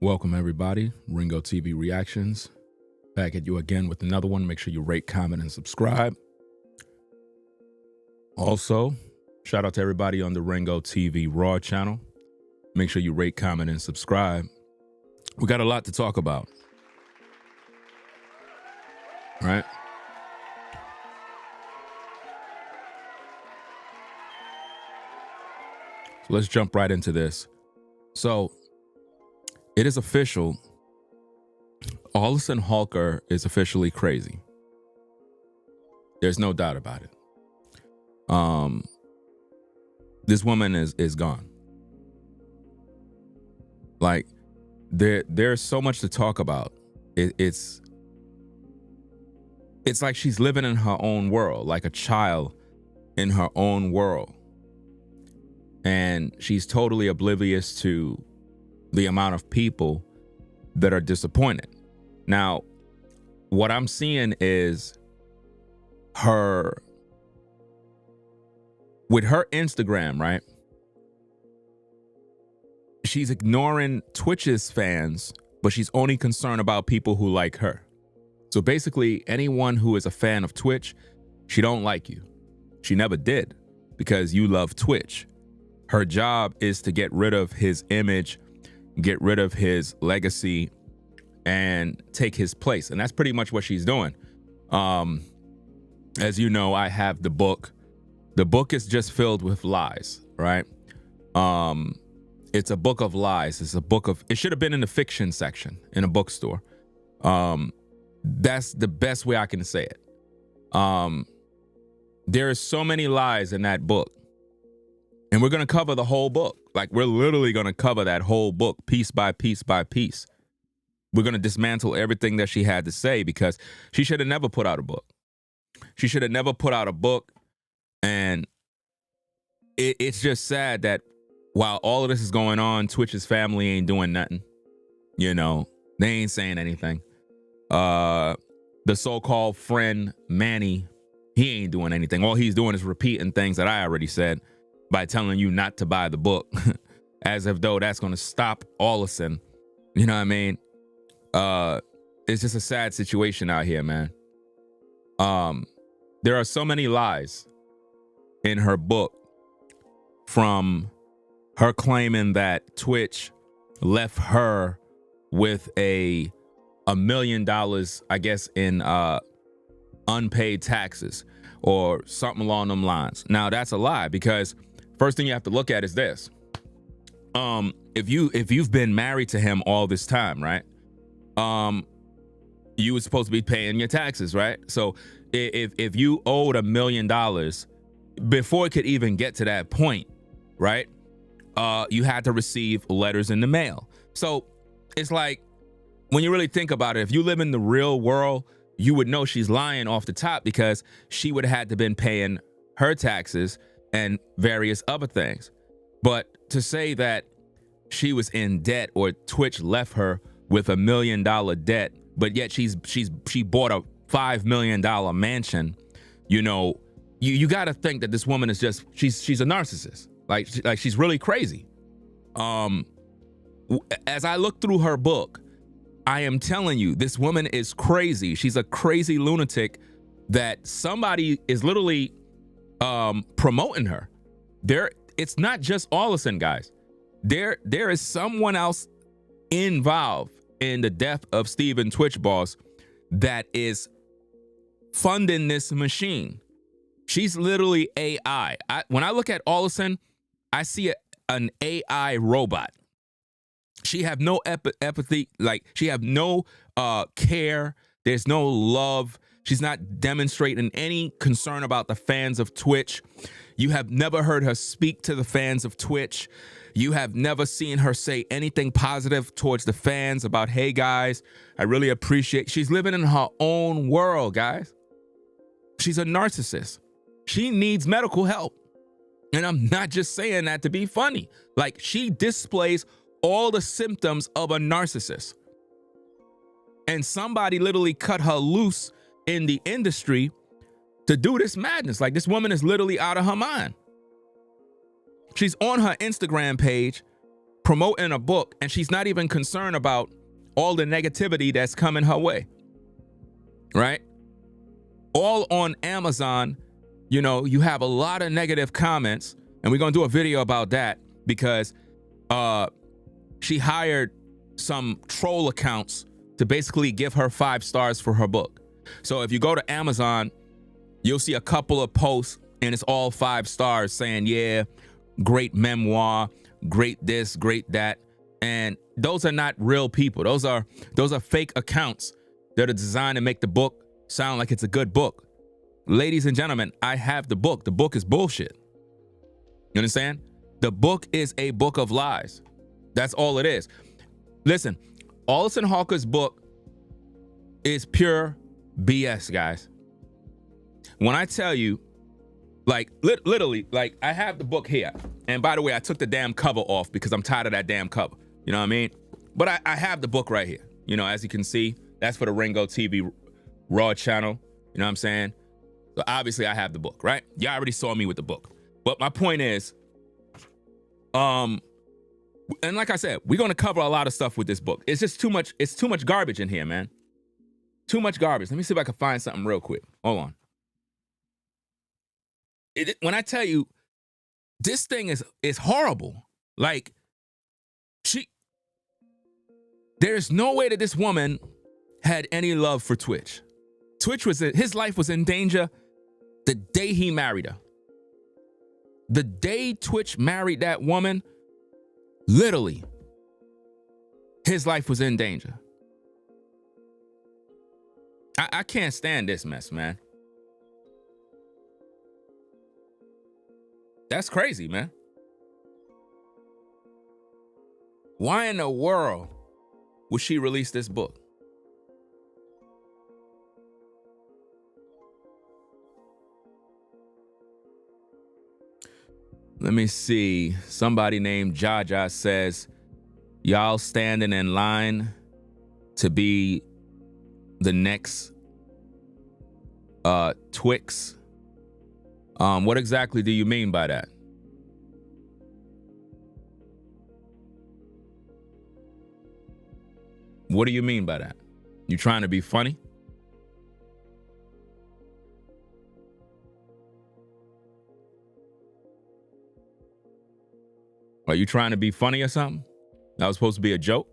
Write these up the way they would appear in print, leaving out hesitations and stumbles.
Welcome, everybody. Ringo TV Reactions. Back at you again with another one. Make sure you rate, comment, and subscribe. Also, shout out to everybody on the Ringo TV Raw channel. Make sure you rate, comment, and subscribe. We got a lot to talk about. All right? So let's jump right into this. So, it is official. Allison Holker is officially crazy. There's no doubt about it. This woman is gone. Like, there's so much to talk about. It's like she's living in her own world, like a child in her own world. And she's totally oblivious to the amount of people that are disappointed. Now, what I'm seeing is her with her Instagram, right? She's ignoring Twitch's fans, but she's only concerned about people who like her. So basically, anyone who is a fan of Twitch, she don't like you. She never did, because you love Twitch. Her job is to get rid of his image, get rid of his legacy, and take his place. And that's pretty much what she's doing. As you know, I have the book. The book is just filled with lies, right? It's a book of lies. It's a book of, it should have been in the fiction section in a bookstore. That's the best way I can say it. There are so many lies in that book. And we're going to cover the whole book. Like, we're literally going to cover that whole book piece by piece by piece. We're going to dismantle everything that she had to say, because she should have never put out a book. She should have never put out a book. And it's just sad that while all of this is going on, Twitch's family ain't doing nothing. You know, they ain't saying anything. The so-called friend, Manny, he ain't doing anything. All he's doing is repeating things that I already said by telling you not to buy the book, as if though that's going to stop Allison. You know what I mean? It's just a sad situation out here, man. There are so many lies in her book, from her claiming that Twitch left her with $1 million, I guess, in unpaid taxes or something along them lines. Now, that's a lie, because first thing you have to look at is this. If you've been married to him all this time, right? You were supposed to be paying your taxes, right? So if you owed $1 million before it could even get to that point, right? You had to receive letters in the mail. So it's like, when you really think about it, if you live in the real world, you would know she's lying off the top, because she would have had to been paying her taxes and various other things. But to say that she was in debt, or Twitch left her with $1 million debt, but yet she bought a $5 million mansion, you know, you got to think that this woman is just, she's a narcissist. Like she's really crazy. As I look through her book, I am telling you, this woman is crazy. She's a crazy lunatic that somebody is literally promoting her. It's not just Allison, guys. There is someone else involved in the death of Steven Twitch Boss that is funding this machine. She's literally AI. When I look at Allison, I see an AI robot. She have no empathy, like she have no care. There's no love. She's not demonstrating any concern about the fans of Twitch. You have never heard her speak to the fans of Twitch. You have never seen her say anything positive towards the fans about, hey guys, I really appreciate. She's living in her own world, guys. She's a narcissist. She needs medical help. And I'm not just saying that to be funny. Like, she displays all the symptoms of a narcissist. And somebody literally cut her loose in the industry to do this madness. Like, this woman is literally out of her mind. She's on her Instagram page promoting a book, and she's not even concerned about all the negativity that's coming her way, right? All on Amazon, you know, you have a lot of negative comments, and we're going to do a video about that because she hired some troll accounts to basically give her 5 stars for her book. So if you go to Amazon, you'll see a couple of posts, and it's all 5 stars saying, yeah, great memoir, great this, great that. And those are not real people. Those are fake accounts that are designed to make the book sound like it's a good book. Ladies and gentlemen, I have the book. The book is bullshit. You understand? The book is a book of lies. That's all it is. Listen, Allison Holker's book is pure BS, guys. When I tell you, like, literally, like, I have the book here. And by the way, I took the damn cover off because I'm tired of that damn cover. You know what I mean? But I have the book right here. You know, as you can see, that's for the Ringo TV Raw channel. You know what I'm saying? So obviously I have the book, right? Y'all already saw me with the book. But my point is, and like I said, we're going to cover a lot of stuff with this book. It's just too much. It's too much garbage in here, man. Too much garbage. Let me see if I can find something real quick. Hold on. When I tell you, this thing is horrible. Like, there's no way that this woman had any love for Twitch. His life was in danger the day he married her. The day Twitch married that woman, literally, his life was in danger. I can't stand this mess, man. That's crazy, man. Why in the world would she release this book? Let me see. Somebody named Jaja says, y'all standing in line to be the next Twix. What exactly do you mean by that? What do you mean by that? You trying to be funny? Are you trying to be funny or something? That was supposed to be a joke?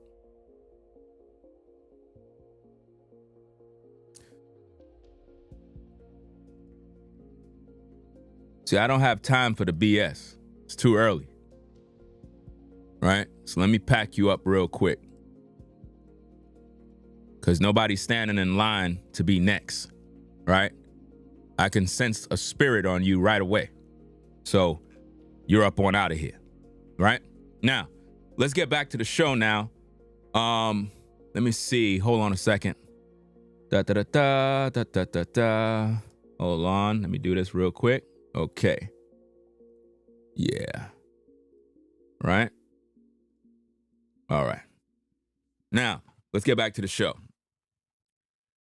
See, I don't have time for the BS. It's too early. Right? So let me pack you up real quick. Because nobody's standing in line to be next. Right? I can sense a spirit on you right away. So you're up on out of here. Right? Now, let's get back to the show now. Let me see. Hold on a second. Hold on. Let me do this real quick. Okay. Yeah. Right? All right. Now, let's get back to the show.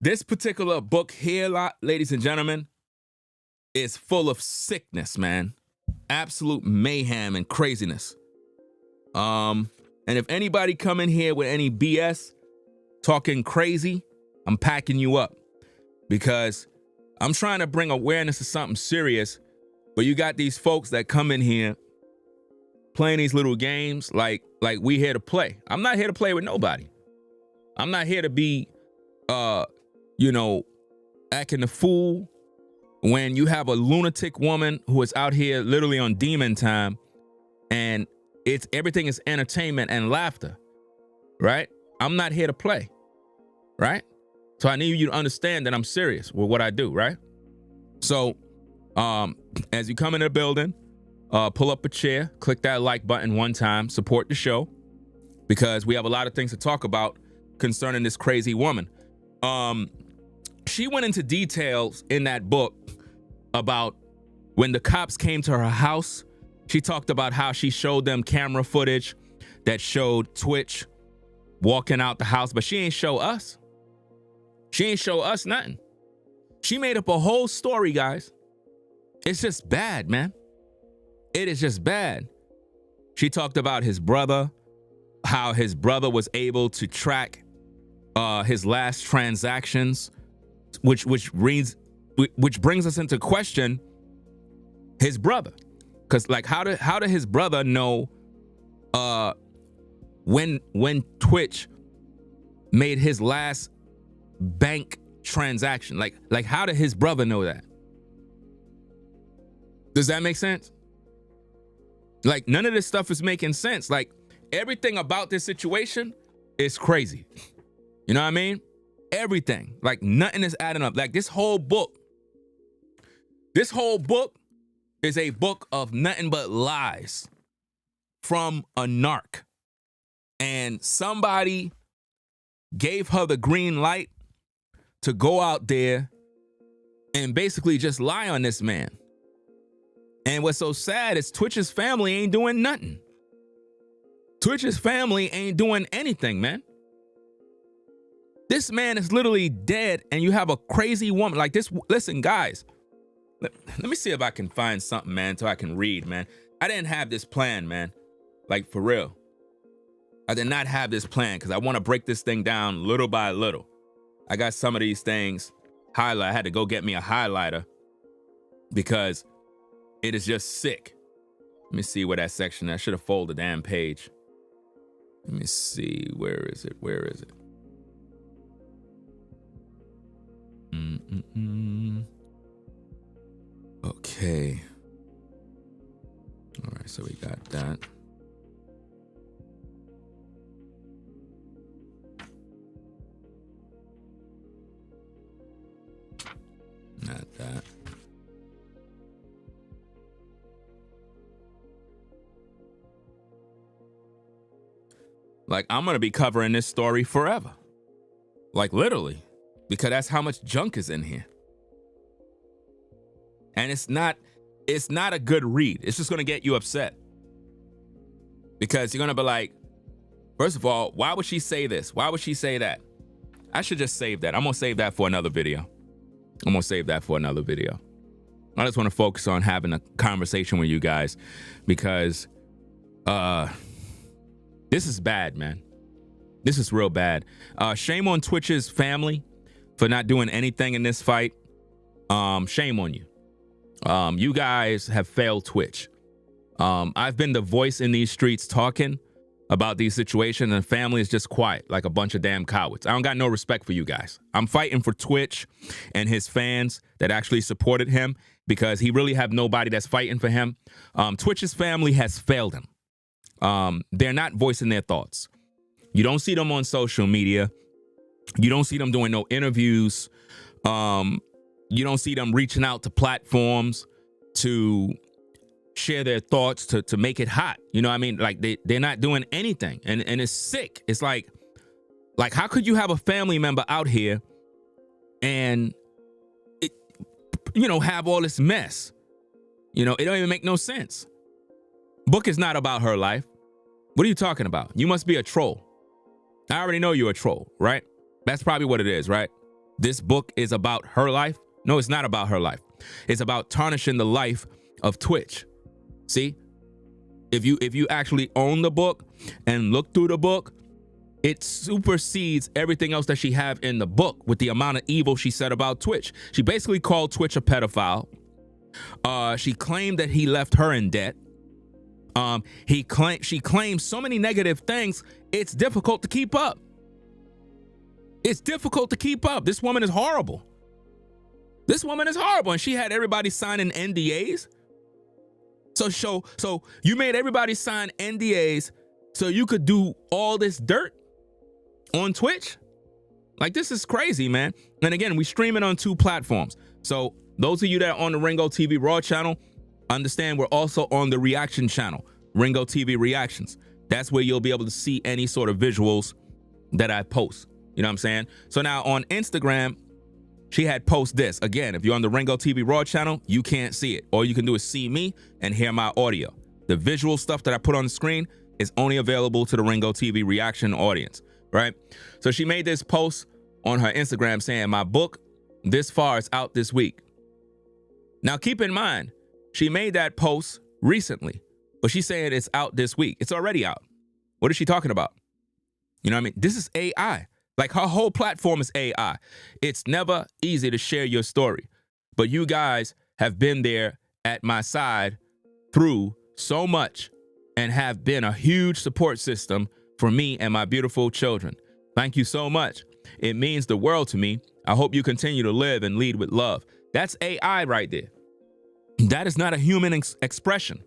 This particular book here, ladies and gentlemen, is full of sickness, man. Absolute mayhem and craziness. And if anybody come in here with any BS, talking crazy, I'm packing you up. Because I'm trying to bring awareness to something serious, but you got these folks that come in here playing these little games like we here to play. I'm not here to play with nobody. I'm not here to be, acting a fool when you have a lunatic woman who is out here literally on demon time, and everything is entertainment and laughter, right? I'm not here to play, right? So I need you to understand that I'm serious with what I do, right? So, as you come in the building, pull up a chair, click that like button one time, support the show, because we have a lot of things to talk about concerning this crazy woman. She went into details in that book about when the cops came to her house. She talked about how she showed them camera footage that showed Twitch walking out the house, but she ain't show us. She ain't show us nothing. She made up a whole story, guys. It's just bad, man. It is just bad. She talked about his brother how his brother was able to track his last transactions, which brings us into question his brother, because like how did his brother know when Twitch made his last bank transaction? Like how did his brother know that? Does that make sense? Like, none of this stuff is making sense. Like, everything about this situation is crazy. You know what I mean? Everything. Like, nothing is adding up. Like, this whole book is a book of nothing but lies from a narc. And somebody gave her the green light to go out there and basically just lie on this man. And what's so sad is Twitch's family ain't doing nothing. Twitch's family ain't doing anything, man. This man is literally dead, and you have a crazy woman like this. Listen, guys, let me see if I can find something, man, so I can read, man. I didn't have this plan, man. Like, for real. I did not have this plan because I want to break this thing down little by little. I got some of these things highlighted. I had to go get me a highlighter because it is just sick. Let me see where that section is. I should have folded the damn page. Let me see. Where is it? Where is it? Okay. All right, so we got that. Not that. Like, I'm going to be covering this story forever. Like, literally. Because that's how much junk is in here. And it's not a good read. It's just going to get you upset. Because you're going to be like, first of all, why would she say this? Why would she say that? I should just save that. I'm going to save that for another video. I just want to focus on having a conversation with you guys because this is bad, man. This is real bad. Shame on Twitch's family for not doing anything in this fight. Shame on you. You guys have failed Twitch. I've been the voice in these streets talking about these situations, and family is just quiet like a bunch of damn cowards. I don't got no respect for you guys. I'm fighting for Twitch and his fans that actually supported him because he really have nobody that's fighting for him. Twitch's family has failed him. They're not voicing their thoughts. You don't see them on social media. You don't see them doing no interviews. You don't see them reaching out to platforms to share their thoughts, to make it hot. You know what I mean? Like, they're not doing anything. And it's sick. It's like how could you have a family member out here and have all this mess? It don't even make no sense. Book is not about her life. What are you talking about? You must be a troll. I already know you're a troll, right? That's probably what it is, right? This book is about her life. No, it's not about her life. It's about tarnishing the life of Twitch. See? If you actually own the book and look through the book, it supersedes everything else that she have in the book with the amount of evil she said about Twitch. She basically called Twitch a pedophile. She claimed that he left her in debt. She claimed so many negative things, it's difficult to keep up. It's difficult to keep up. This woman is horrible. And she had everybody signing NDAs. So you made everybody sign NDAs so you could do all this dirt on Twitch? Like, this is crazy, man. And again, we stream it on 2 platforms. So those of you that are on the Ringo TV Raw channel, understand we're also on the reaction channel, Ringo TV Reactions. That's where you'll be able to see any sort of visuals that I post. You know what I'm saying? So now on Instagram, she had post this. Again, if you're on the Ringo TV Raw channel, you can't see it. All you can do is see me and hear my audio. The visual stuff that I put on the screen is only available to the Ringo TV Reaction audience, right? So she made this post on her Instagram saying, my book, This Far, is out this week. Now, keep in mind, she made that post recently, but she's saying it's out this week. It's already out. What is she talking about? You know what I mean? This is AI. Like her whole platform is AI. It's never easy to share your story, but you guys have been there at my side through so much and have been a huge support system for me and my beautiful children. Thank you so much. It means the world to me. I hope you continue to live and lead with love. That's AI right there. That is not a human expression.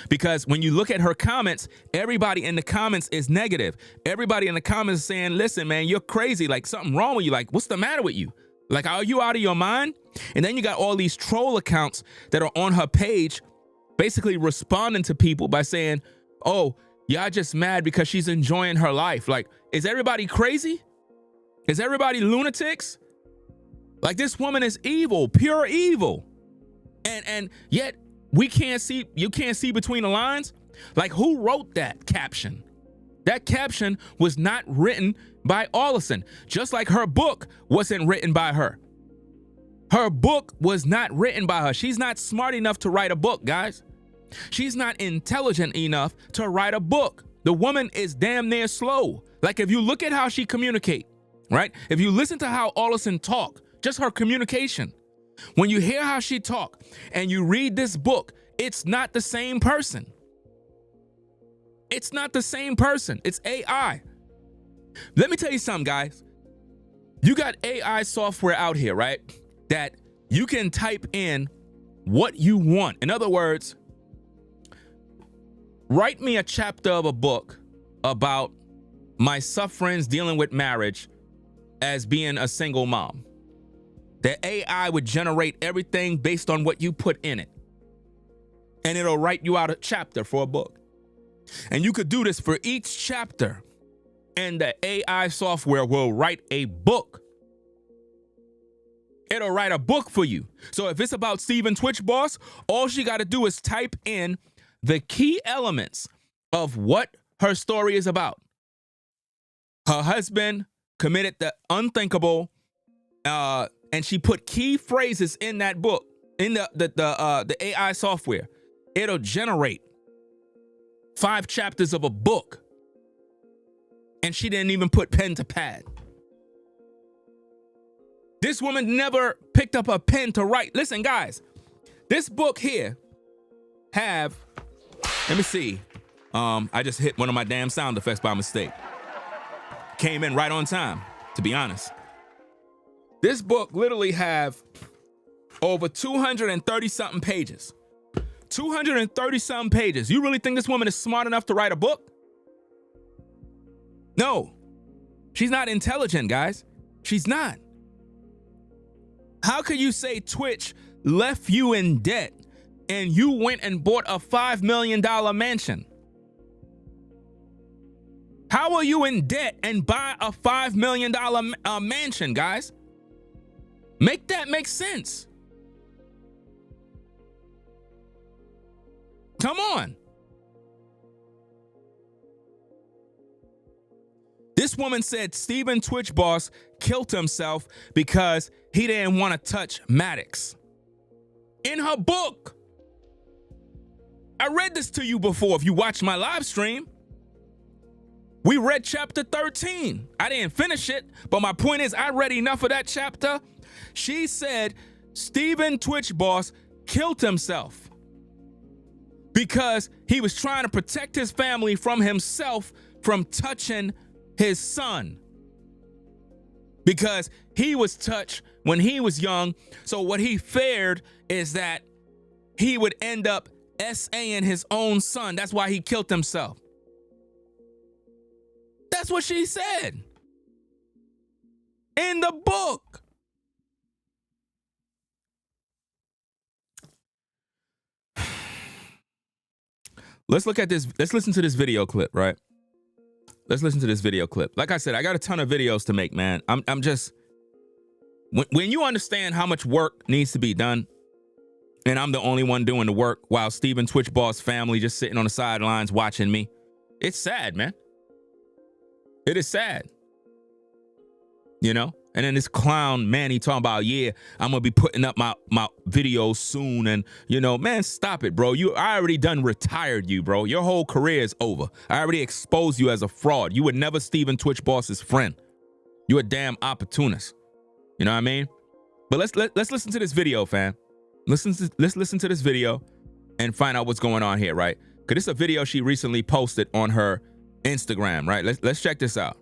Because when you look at her comments, everybody in the comments is negative. Everybody in the comments is saying, listen, man, you're crazy. Like something wrong with you. Like, what's the matter with you? Like, are you out of your mind? And then you got all these troll accounts that are on her page basically responding to people by saying, oh, y'all just mad because she's enjoying her life. Like, is everybody crazy? Is everybody lunatics? Like, this woman is evil, pure evil. And yet you can't see between the lines. Like, who wrote that caption? That caption was not written by Allison, just like her book wasn't written by her. Her book was not written by her. She's not smart enough to write a book, guys. She's not intelligent enough to write a book. The woman is damn near slow. Like, if you look at how she communicate, right? If you listen to how Allison talk, just her communication, when you hear how she talk and you read this book, it's not the same person. It's not the same person. It's AI. Let me tell you something, guys. You got AI software out here, right? That you can type in what you want. In other words, write me a chapter of a book about my sufferings dealing with marriage as being a single mom. The AI would generate everything based on what you put in it. And it'll write you out a chapter for a book. And you could do this for each chapter. And the AI software will write a book. It'll write a book for you. So if it's about Stephen Twitch Boss, all she got to do is type in the key elements of what her story is about. Her husband committed the unthinkable, and she put key phrases in that book, in the AI software. It'll generate 5 chapters of a book. And she didn't even put pen to pad. This woman never picked up a pen to write. Listen, guys, this book here have, let me see. I just hit one of my damn sound effects by mistake. Came in right on time, to be honest. This book literally have over 230 something pages. 230 something pages. You really think this woman is smart enough to write a book? No. She's not intelligent, guys. She's not. How could you say Twitch left you in debt and you went and bought a $5 million mansion? How are you in debt and buy a $5 million mansion, guys? Make that make sense. Come on. This woman said Stephen Twitch Boss killed himself because he didn't want to touch Maddox. In her book. I read this to you before if you watched my live stream. We read chapter 13. I didn't finish it, but my point is I read enough of that chapter. She said Stephen Twitch Boss killed himself because he was trying to protect his family from himself from touching his son. Because he was touched when he was young. So what he feared is that he would end up SAing his own son. That's why he killed himself. That's what she said in the book. Let's look at this. Let's listen to this video clip, right? Let's listen to this video clip. Like I said, I got a ton of videos to make, man. I'm just, when you understand how much work needs to be done, and I'm the only one doing the work while Stephen Twitch Boss family just sitting on the sidelines watching me, it's sad, man. It is sad. You know, And then this clown Manny talking about, yeah, I'm gonna be putting up my videos soon. And man, stop it, bro. I already done retired you, bro. Your whole career is over. I already exposed you as a fraud. You were never Steven Twitch Boss's friend. You a damn opportunist. You know what I mean? But let's listen to this video, fam. Let's listen to this video and find out what's going on here, right? Because this is a video she recently posted on her Instagram, right? Let's check this out.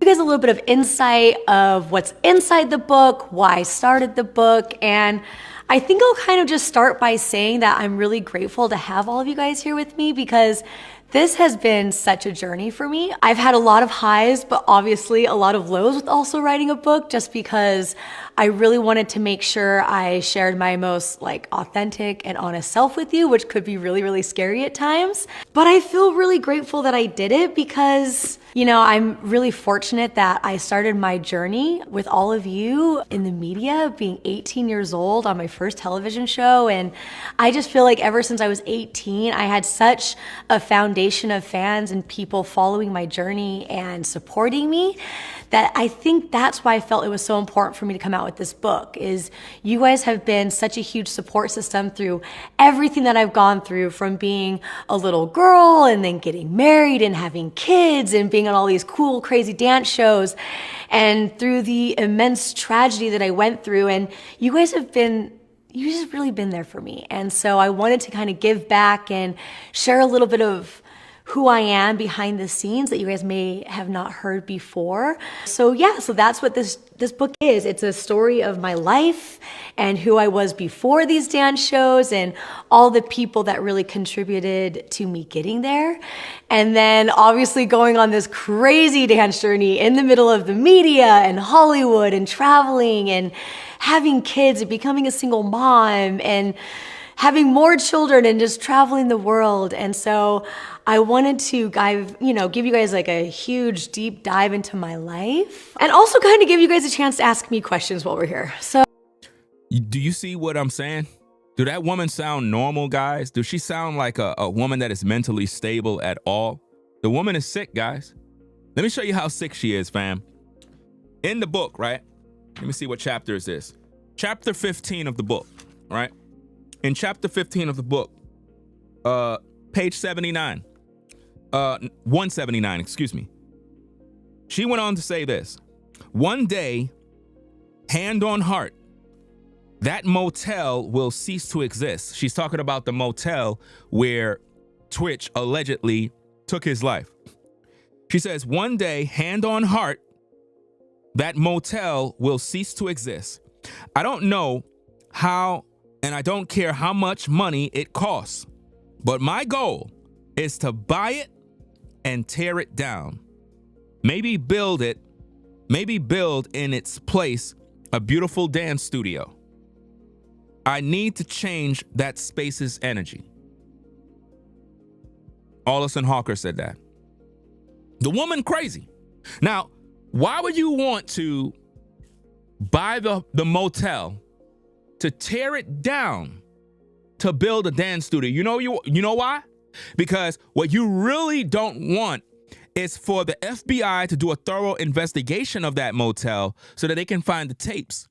You guys a little bit of insight of what's inside the book, why I started the book, and I think I'll kind of just start by saying that I'm really grateful to have all of you guys here with me, because this has been such a journey for me. I've had a lot of highs, but obviously a lot of lows with also writing a book, just because I really wanted to make sure I shared my most authentic and honest self with you, which could be really, really scary at times. But I feel really grateful that I did it, because I'm really fortunate that I started my journey with all of you in the media, being 18 years old on my first television show. And I just feel like ever since I was 18, I had such a foundation of fans and people following my journey and supporting me, that I think that's why I felt it was so important for me to come out with this book. Is you guys have been such a huge support system through everything that I've gone through, from being a little girl and then getting married and having kids and being on all these cool, crazy dance shows, and through the immense tragedy that I went through. And you guys have just really been there for me. And so I wanted to kind of give back and share a little bit of who I am behind the scenes that you guys may have not heard before. So that's what this book is. It's a story of my life and who I was before these dance shows and all the people that really contributed to me getting there. And then obviously going on this crazy dance journey in the middle of the media and Hollywood and traveling and having kids and becoming a single mom and having more children and just traveling the world. And so I wanted to give you guys a huge deep dive into my life, and also kind of give you guys a chance to ask me questions while we're here. So, do you see what I'm saying? Do that woman sound normal, guys? Does she sound like a woman that is mentally stable at all? The woman is sick, guys. Let me show you how sick she is, fam. In the book, right? Let me see what chapter is this. Chapter 15 of the book, right? In chapter 15 of the book, page 79, 179, excuse me. She went on to say this: one day, hand on heart, that motel will cease to exist. She's talking about the motel where Twitch allegedly took his life. She says, one day, hand on heart, that motel will cease to exist. I don't know how, and I don't care how much money it costs, but my goal is to buy it and tear it down. Maybe build in its place a beautiful dance studio. I need to change that space's energy. Allison Holker said that. The woman crazy. Now, why would you want to buy the motel, to tear it down, to build a dance studio? You know why? Because what you really don't want is for the FBI to do a thorough investigation of that motel so that they can find the tapes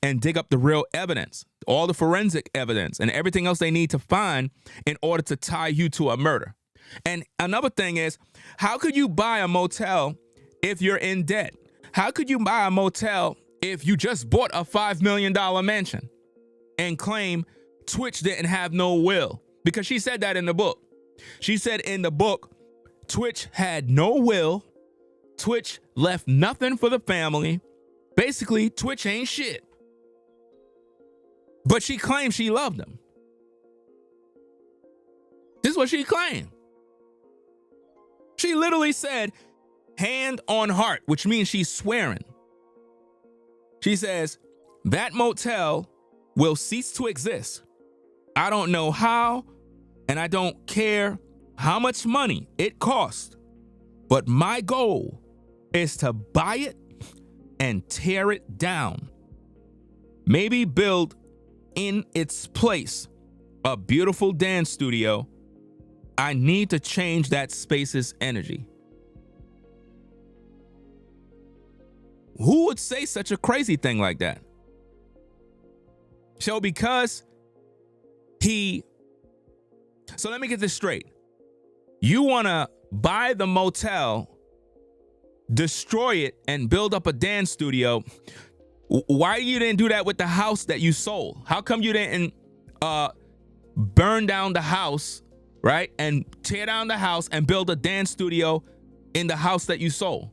and dig up the real evidence, all the forensic evidence and everything else they need to find in order to tie you to a murder. And another thing is, how could you buy a motel if you're in debt? How could you buy a motel if you just bought a $5 million mansion and claim Twitch didn't have no will? Because she said that in the book. She said in the book, Twitch had no will. Twitch left nothing for the family. Basically, Twitch ain't shit. But she claimed she loved him. This is what she claimed. She literally said, hand on heart, which means she's swearing. She says, that motel will cease to exist. I don't know how, and I don't care how much money it costs, but my goal is to buy it and tear it down. Maybe build in its place a beautiful dance studio. I need to change that space's energy. Who would say such a crazy thing like that? So so let me get this straight. You want to buy the motel, destroy it, and build up a dance studio. Why you didn't do that with the house that you sold? How come you didn't burn down the house, right? And tear down the house and build a dance studio in the house that you sold?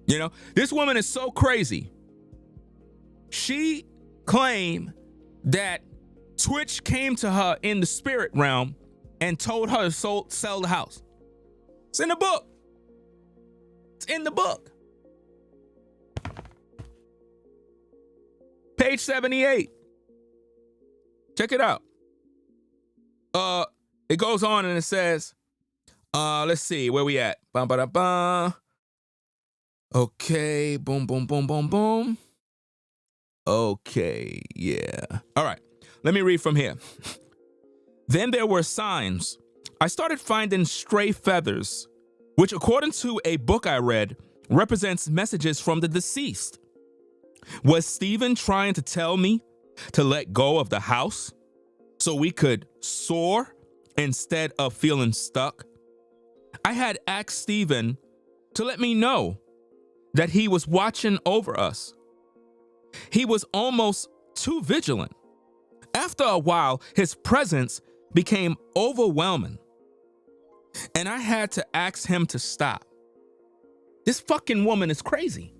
You know, this woman is so crazy. She claimed that Twitch came to her in the spirit realm and told her to sell the house. It's in the book. It's in the book. Page 78. Check it out. It goes on and it says, let's see, where we at? Ba-ba-da-ba. Okay, boom, boom, boom, boom, boom. Okay, yeah. All right, let me read from here. Then there were signs. I started finding stray feathers, which according to a book I read, represents messages from the deceased. Was Stephen trying to tell me to let go of the house so we could soar instead of feeling stuck? I had asked Stephen to let me know that he was watching over us. He was almost too vigilant. After a while, his presence became overwhelming, and I had to ask him to stop. This fucking woman is crazy.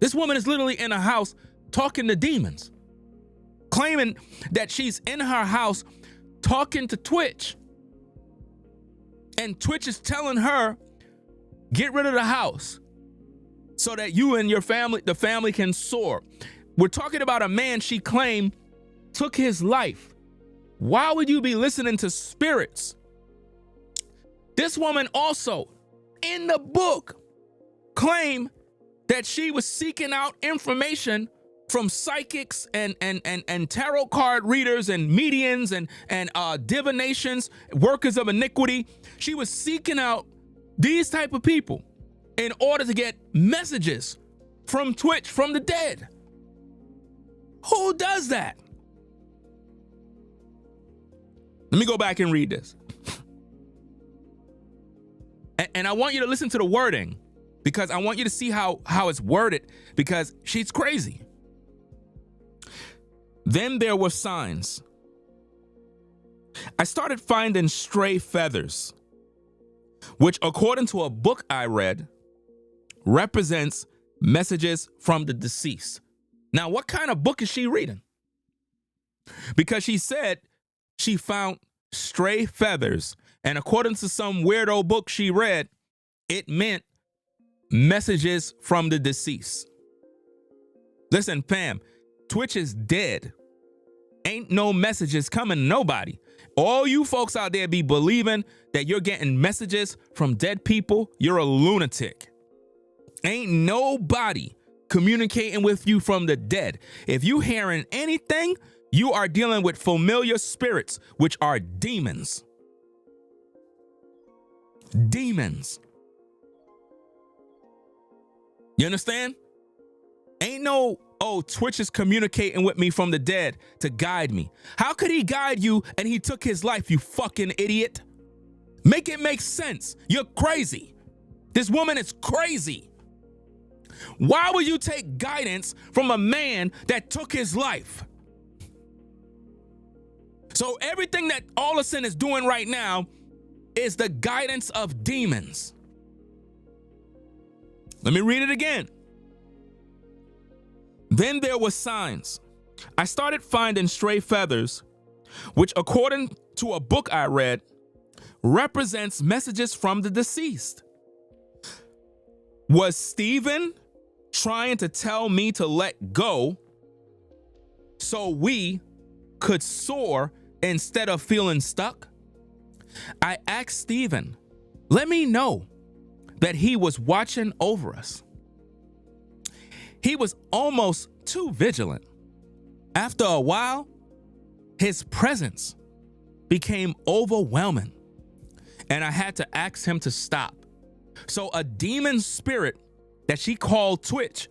This woman is literally in a house talking to demons, claiming that she's in her house talking to Twitch. And Twitch is telling her, get rid of the house so that you and your family, the family, can soar. We're talking about a man she claimed took his life. Why would you be listening to spirits? This woman also, in the book, claimed that she was seeking out information from psychics and tarot card readers and mediums and divinations, workers of iniquity. She was seeking out these type of people in order to get messages from Twitch, from the dead. Who does that? Let me go back and read this. And I want you to listen to the wording, because I want you to see how it's worded, because she's crazy. Then there were signs. I started finding stray feathers, which according to a book I read, represents messages from the deceased. Now, what kind of book is she reading? Because she said she found stray feathers, and according to some weirdo book she read, it meant messages from the deceased. Listen, fam, Twitch is dead. Ain't no messages coming to nobody. All you folks out there be believing that you're getting messages from dead people, you're a lunatic. Ain't nobody communicating with you from the dead. If you hearing anything, you are dealing with familiar spirits, which are demons. Demons. You understand? Ain't no, oh, Twitch is communicating with me from the dead to guide me. How could he guide you and he took his life, you fucking idiot? Make it make sense. You're crazy. This woman is crazy. Why would you take guidance from a man that took his life? So everything that Allison is doing right now is the guidance of demons. Let me read it again. Then there were signs. I started finding stray feathers, which according to a book I read, represents messages from the deceased. Was Stephen trying to tell me to let go so we could soar instead of feeling stuck? I asked Stephen, let me know that he was watching over us. He was almost too vigilant. After a while, his presence became overwhelming, and I had to ask him to stop. So a demon spirit that she called Twitch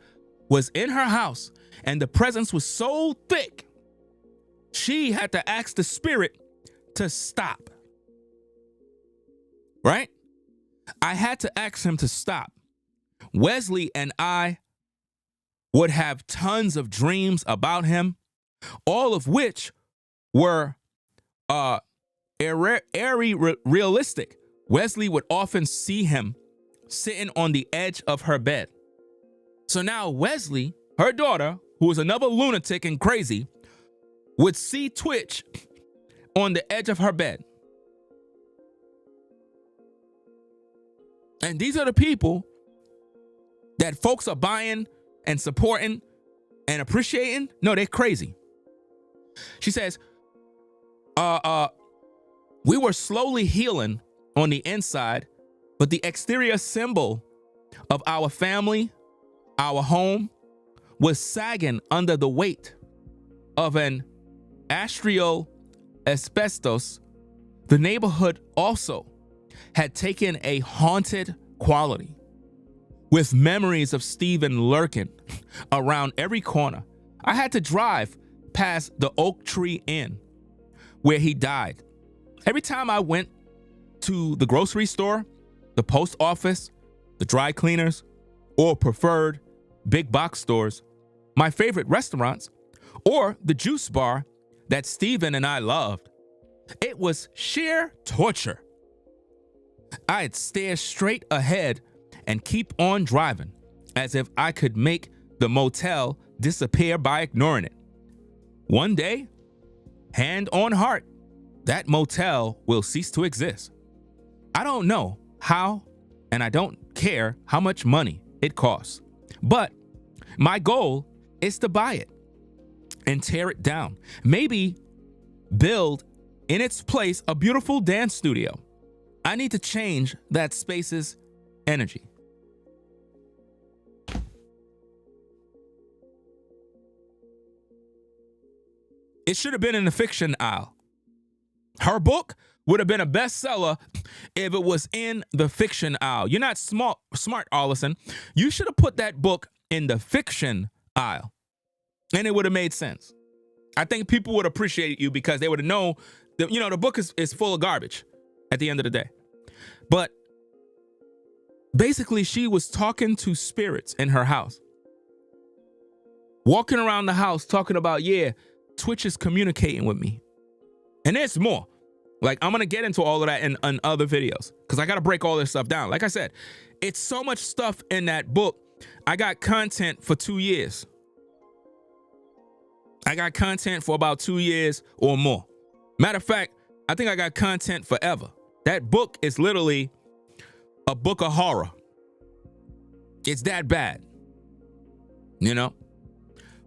was in her house, and the presence was so thick, she had to ask the spirit to stop. Right? I had to ask him to stop. Wesley and I would have tons of dreams about him, all of which were airy realistic. Wesley would often see him sitting on the edge of her bed. So now Wesley, her daughter, who was another lunatic and crazy, would see Twitch on the edge of her bed. And these are the people that folks are buying and supporting and appreciating. No, they're crazy. She says, we were slowly healing on the inside, but the exterior symbol of our family, our home, was sagging under the weight of an astral asbestos. The neighborhood also had taken a haunted quality, with memories of Stephen lurking around every corner. I had to drive past the Oak Tree Inn where he died. Every time I went to the grocery store, the post office, the dry cleaners, or preferred big box stores, my favorite restaurants, or the juice bar that Stephen and I loved, it was sheer torture. I'd stare straight ahead and keep on driving as if I could make the motel disappear by ignoring it. One day, hand on heart, that motel will cease to exist. I don't know how, and I don't care how much money it costs, but my goal is to buy it and tear it down. Maybe build in its place a beautiful dance studio. I need to change that space's energy. It should have been in the fiction aisle. Her book would have been a bestseller if it was in the fiction aisle. You're not smart, Allison. You should have put that book in the fiction aisle, and it would have made sense. I think people would appreciate you because they would have known that, the book is full of garbage at the end of the day. But basically, she was talking to spirits in her house, walking around the house talking about, yeah, Twitch is communicating with me. And there's more. Like, I'm going to get into all of that in other videos because I got to break all this stuff down. Like I said, it's so much stuff in that book. I got content for 2 years. I got content for about 2 years or more. Matter of fact, I think I got content forever. That book is literally a book of horror. It's that bad,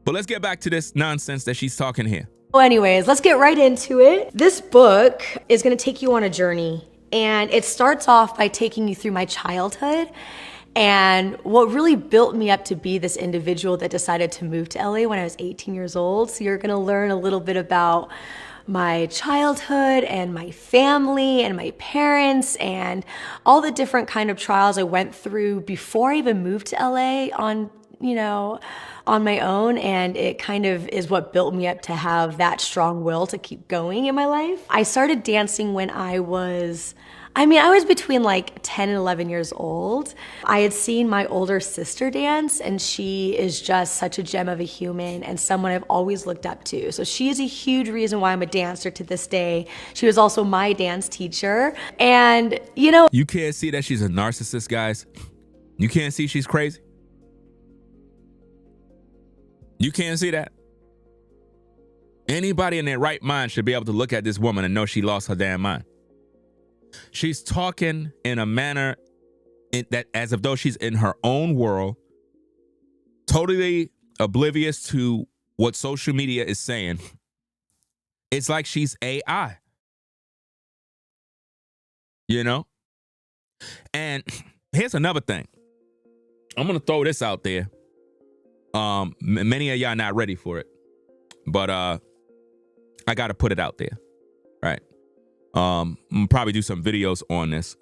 But let's get back to this nonsense that she's talking here. Well, anyways, let's get right into it. This book is going to take you on a journey, and it starts off by taking you through my childhood and what really built me up to be this individual that decided to move to LA when I was 18 years old. So you're going to learn a little bit about my childhood and my family and my parents and all the different kind of trials I went through before I even moved to LA on my own, and it kind of is what built me up to have that strong will to keep going in my life. I started dancing when I was between like 10 and 11 years old. I had seen my older sister dance, and she is just such a gem of a human and someone I've always looked up to. So she is a huge reason why I'm a dancer to this day. She was also my dance teacher. And, You can't see that she's a narcissist, guys. You can't see she's crazy. You can't see that. Anybody in their right mind should be able to look at this woman and know she lost her damn mind. She's talking in a manner that as if though she's in her own world, totally oblivious to what social media is saying. It's like she's AI. And here's another thing. I'm going to throw this out there. Many of y'all not ready for it, but I got to put it out there, right? I'm probably do some videos on this.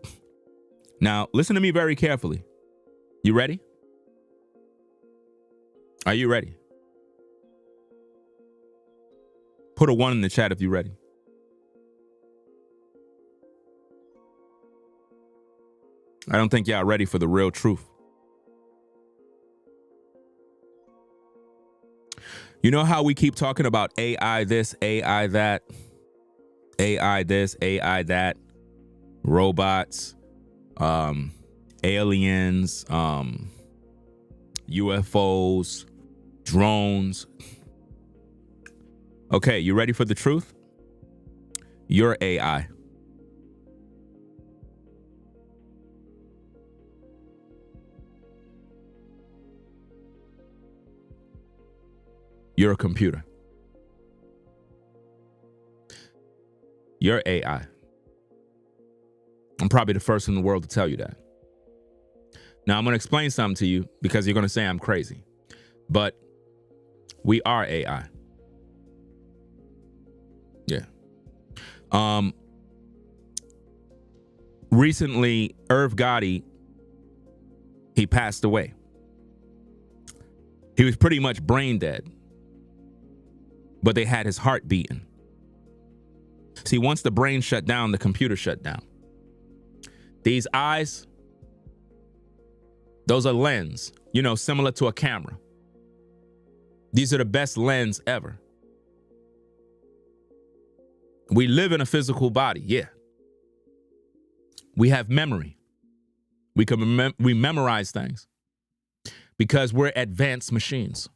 Now, listen to me very carefully. You ready? Are you ready? Put a 1 in the chat if you're ready. I don't think y'all ready for the real truth. You know how we keep talking about AI this, AI that, AI this, AI that, robots, aliens, UFOs, drones. Okay, you ready for the truth? You're AI. You're a computer. You're AI. I'm probably the first in the world to tell you that. Now, I'm going to explain something to you because you're going to say I'm crazy. But we are AI. Yeah. Recently, Irv Gotti, he passed away. He was pretty much brain dead, but they had his heart beating. See, once the brain shut down, the computer shut down. These eyes, those are lens, similar to a camera. These are the best lens ever. We live in a physical body, yeah. We have memory. We memorize things because we're advanced machines.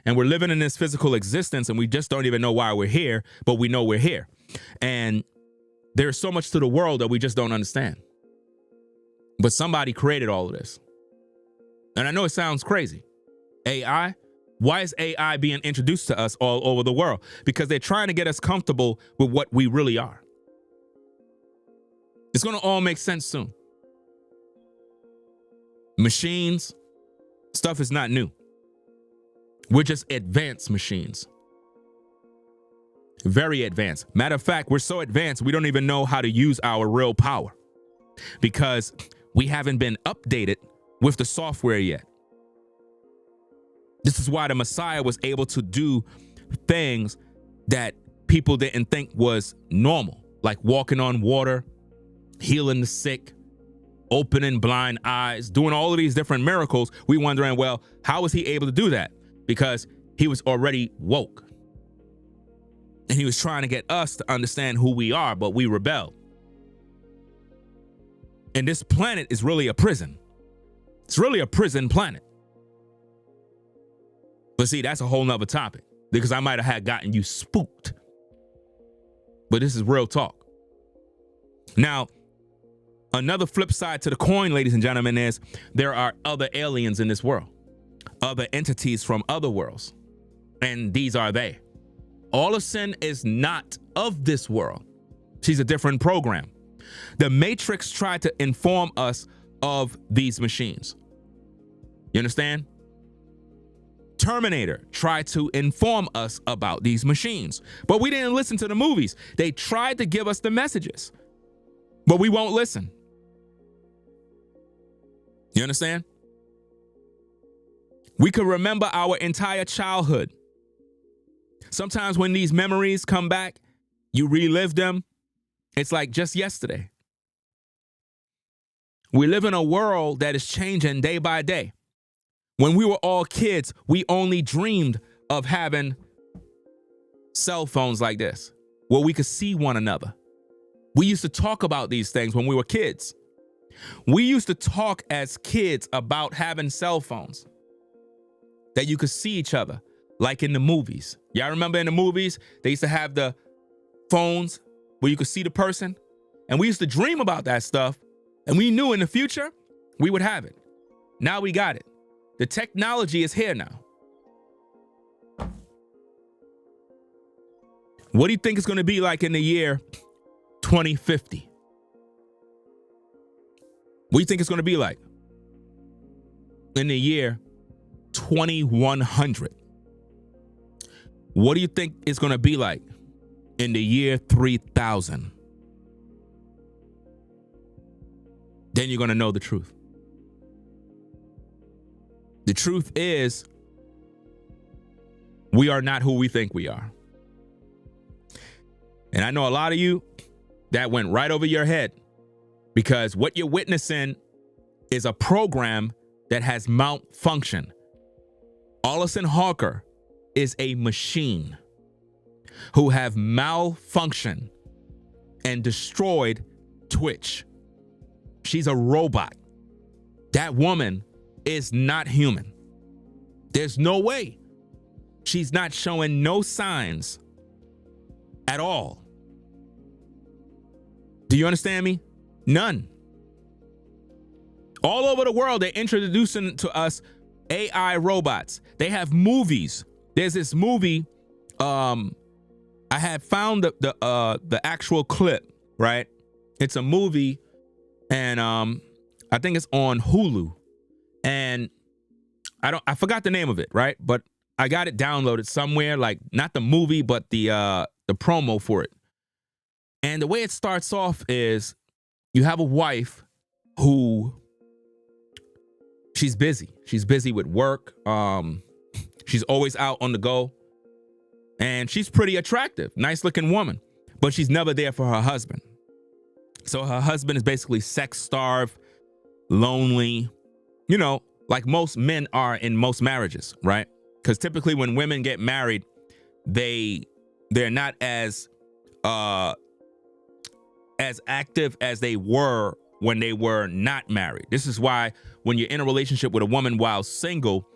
And we're living in this physical existence and we just don't even know why we're here, but we know we're here. And there's so much to the world that we just don't understand. But somebody created all of this. And I know it sounds crazy. AI? Why is AI being introduced to us all over the world? Because they're trying to get us comfortable with what we really are. It's going to all make sense soon. Machines, stuff is not new. We're just advanced machines. Very advanced. Matter of fact, we're so advanced, we don't even know how to use our real power because we haven't been updated with the software yet. This is why the Messiah was able to do things that people didn't think was normal, like walking on water, healing the sick, opening blind eyes, doing all of these different miracles. We wondering, well, how was he able to do that? Because he was already woke. And he was trying to get us to understand who we are, but we rebelled. And this planet is really a prison. It's really a prison planet. But see, that's a whole nother topic because I might have gotten you spooked. But this is real talk. Now, another flip side to the coin, ladies and gentlemen, is there are other aliens in this world, other entities from other worlds, and these are they. Allison is not of this world. She's a different program. The Matrix tried to inform us of these machines. You understand? Terminator tried to inform us about these machines, but we didn't listen to the movies. They tried to give us the messages, but we won't listen. You understand? We could remember our entire childhood. Sometimes when these memories come back, you relive them. It's like just yesterday. We live in a world that is changing day by day. When we were all kids, we only dreamed of having cell phones like this, where we could see one another. We used to talk about these things when we were kids. We used to talk as kids about having cell phones that you could see each other, like in the movies. Y'all remember in the movies, they used to have the phones where you could see the person? And we used to dream about that stuff, and we knew in the future we would have it. Now we got it. The technology is here now. What do you think it's going to be like in the year 2050? What do you think it's going to be like in the year 2100? What do you think it's going to be like in the year 3000? then you're going to know the truth. The truth is, we are not who we think we are. And I know a lot of you, that went right over your head, because what you're witnessing is a program that has malfunctioned. Allison Holker is a machine who have malfunctioned and destroyed Twitch. She's a robot. That woman is not human. There's no way. She's not showing no signs at all. Do you understand me? None. All over the world, they're introducing to us AI robots. They have movies. There's this movie. I had found the actual clip, right? It's a movie, and I think it's on Hulu. And I forgot the name of it, right? But I got it downloaded somewhere, like not the movie, but the promo for it. And the way it starts off is you have a wife who she's busy. She's busy with work. She's always out on the go. And she's pretty attractive, nice looking woman, but she's never there for her husband. So her husband is basically sex starved, lonely, you know, like most men are in most marriages, right? Because typically when women get married, they're not as active as they were when they were not married. This is why when you're in a relationship with a woman while single,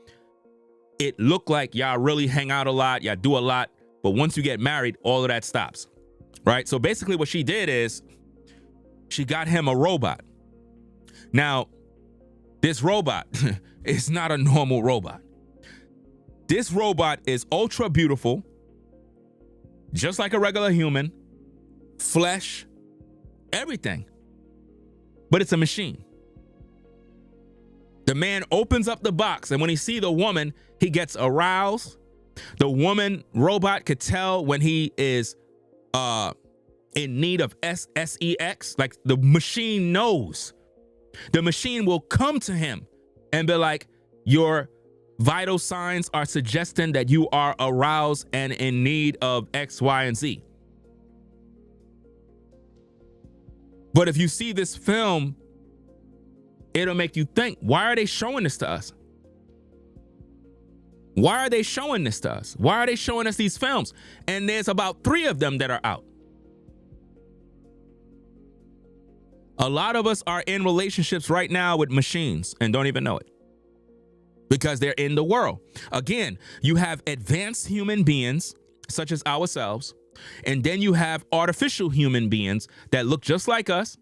it looked like y'all really hang out a lot, y'all do a lot, but once you get married, all of that stops, right? So basically what she did is she got him a robot. Now, this robot is not a normal robot. This robot is ultra beautiful, just like a regular human, flesh, everything, but it's a machine. The man opens up the box, and when he sees the woman, he gets aroused. The woman robot could tell when he is in need of sex. Like, the machine knows. The machine will come to him and be like, your vital signs are suggesting that you are aroused and in need of X, Y, and Z. But if you see this film, it'll make you think, why are they showing this to us? Why are they showing this to us? Why are they showing us these films? And there's about 3 of them that are out. A lot of us are in relationships right now with machines and don't even know it, because they're in the world. Again, you have advanced human beings such as ourselves, and then you have artificial human beings that look just like us,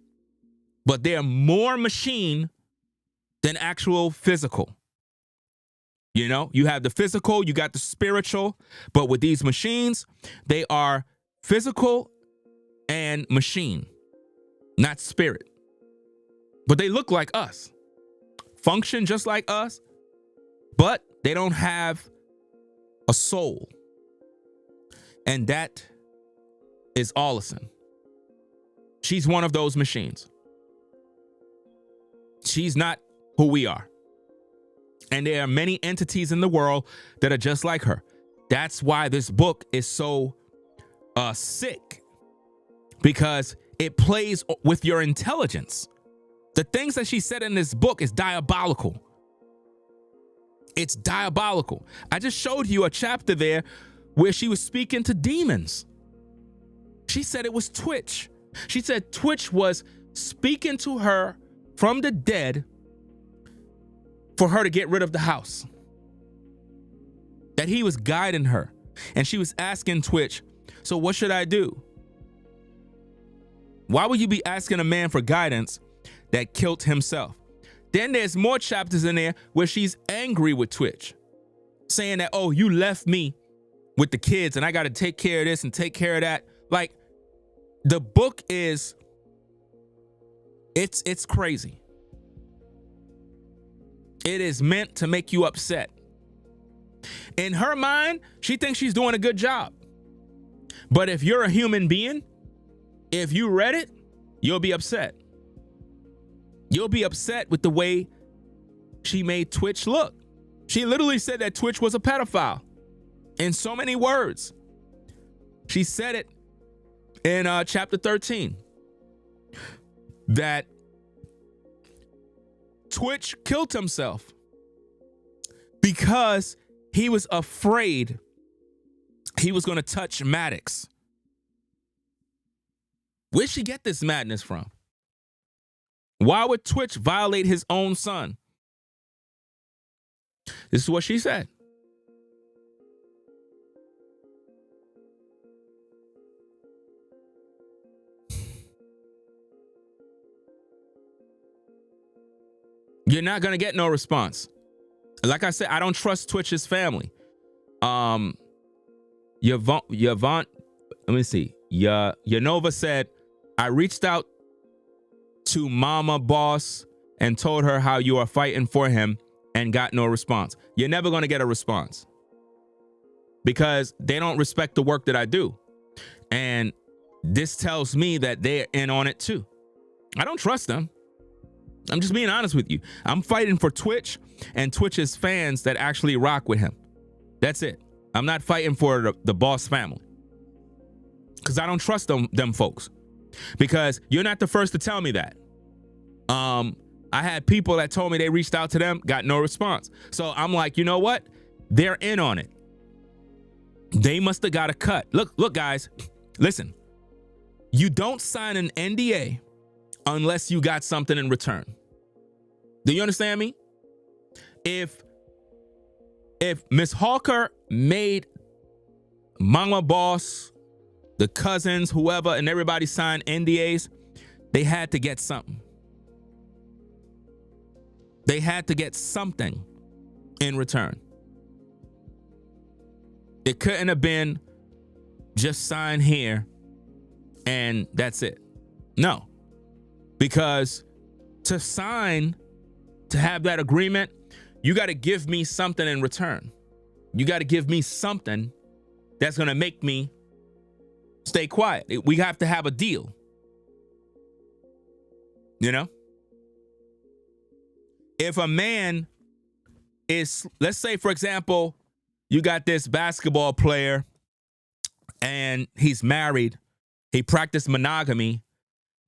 but they're more machine than actual physical. You know, you have the physical, you got the spiritual, but with these machines, they are physical and machine, not spirit. But they look like us, function just like us, but they don't have a soul. And that is Allison. She's one of those machines. She's not who we are. And there are many entities in the world that are just like her. That's why this book is so sick, because it plays with your intelligence. The things that she said in this book is diabolical. It's diabolical. I just showed you a chapter there where she was speaking to demons. She said it was Twitch. She said Twitch was speaking to her from the dead for her to get rid of the house. That he was guiding her. And she was asking Twitch, so what should I do? Why would you be asking a man for guidance that killed himself? Then there's more chapters in there where she's angry with Twitch, saying that, oh, you left me with the kids and I got to take care of this and take care of that. Like, the book is, it's crazy. It is meant to make you upset. In her mind, she thinks she's doing a good job. But if you're a human being, if you read it, you'll be upset. You'll be upset with the way she made Twitch look. She literally said that Twitch was a pedophile in so many words. She said it in chapter 13 that Twitch killed himself because he was afraid he was going to touch Maddox. Where'd she get this madness from? Why would Twitch violate his own son? This is what she said. You're not going to get no response. Like I said, I don't trust Twitch's family. Yvonne, let me see. Yanova said, I reached out to Mama Boss and told her how you are fighting for him and got no response. You're never going to get a response because they don't respect the work that I do. And this tells me that they're in on it too. I don't trust them. I'm just being honest with you. I'm fighting for Twitch and Twitch's fans that actually rock with him. That's it. I'm not fighting for the Boss family because I don't trust them folks, because you're not the first to tell me that. I had people that told me they reached out to them, got no response. So I'm like, you know what? They're in on it. They must have got a cut. Look, guys, listen. You don't sign an NDA unless you got something in return. Do you understand me? If Miss Holker made Mama Boss, the cousins, whoever, and everybody signed NDAs, they had to get something. They had to get something in return. It couldn't have been just sign here and that's it. No, because to sign, to have that agreement, you got to give me something in return. You got to give me something that's going to make me stay quiet. We have to have a deal. You know? If a man is, let's say, for example, you got this basketball player and he's married, he practiced monogamy,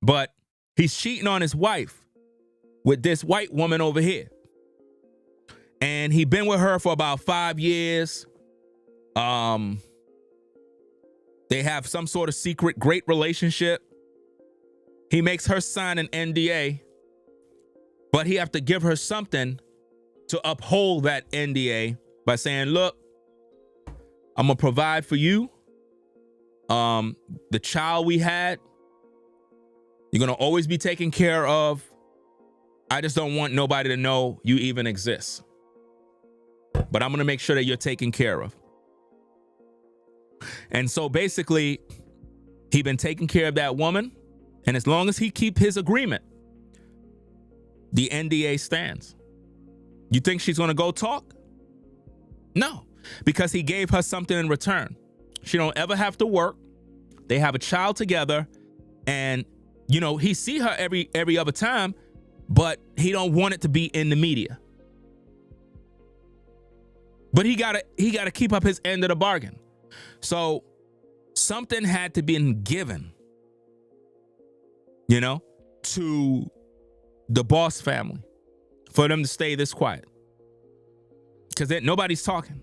but he's cheating on his wife with this white woman over here. And he been with her for about 5 years. They have some sort of secret great relationship. He makes her sign an NDA, but he have to give her something to uphold that NDA by saying, look, I'm gonna provide for you. The child we had, you're gonna always be taken care of. I just don't want nobody to know you even exist. But I'm gonna make sure that you're taken care of. And so basically, he been taking care of that woman, and as long as he keep his agreement, the NDA stands. You think she's gonna go talk? No, because he gave her something in return. She don't ever have to work. They have a child together, and you know, he see her every other time, but he don't want it to be in the media. But he gotta keep up his end of the bargain. So something had to be given, you know, to the Boss family for them to stay this quiet, because nobody's talking.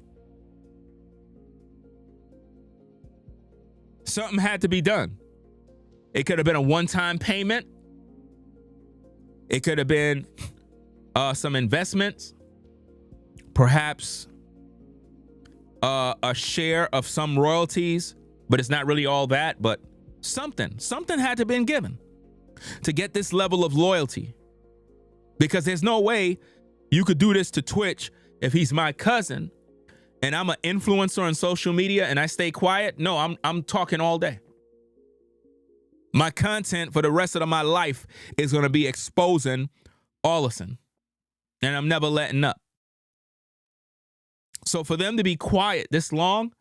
Something had to be done. It could have been a one-time payment. It could have been some investments, perhaps a share of some royalties, but it's not really all that. But something had to been given to get this level of loyalty, because there's no way you could do this to Twitch if he's my cousin and I'm an influencer on social media and I stay quiet. No, I'm talking all day. My content for the rest of my life is going to be exposing Allison, and I'm never letting up. So for them to be quiet this long,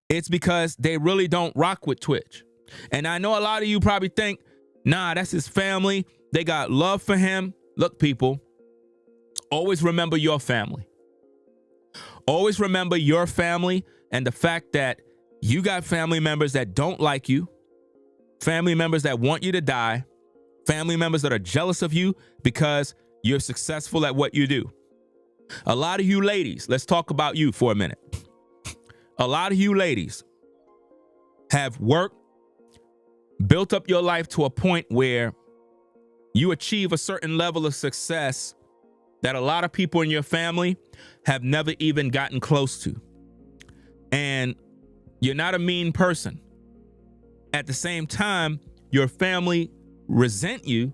it's because they really don't rock with Twitch. And I know a lot of you probably think, nah, that's his family. They got love for him. Look, people, always remember your family. Always remember your family and the fact that you got family members that don't like you, family members that want you to die, family members that are jealous of you because you're successful at what you do. A lot of you ladies, let's talk about you for a minute. A lot of you ladies have worked, built up your life to a point where you achieve a certain level of success that a lot of people in your family have never even gotten close to. And you're not a mean person. At the same time, your family resent you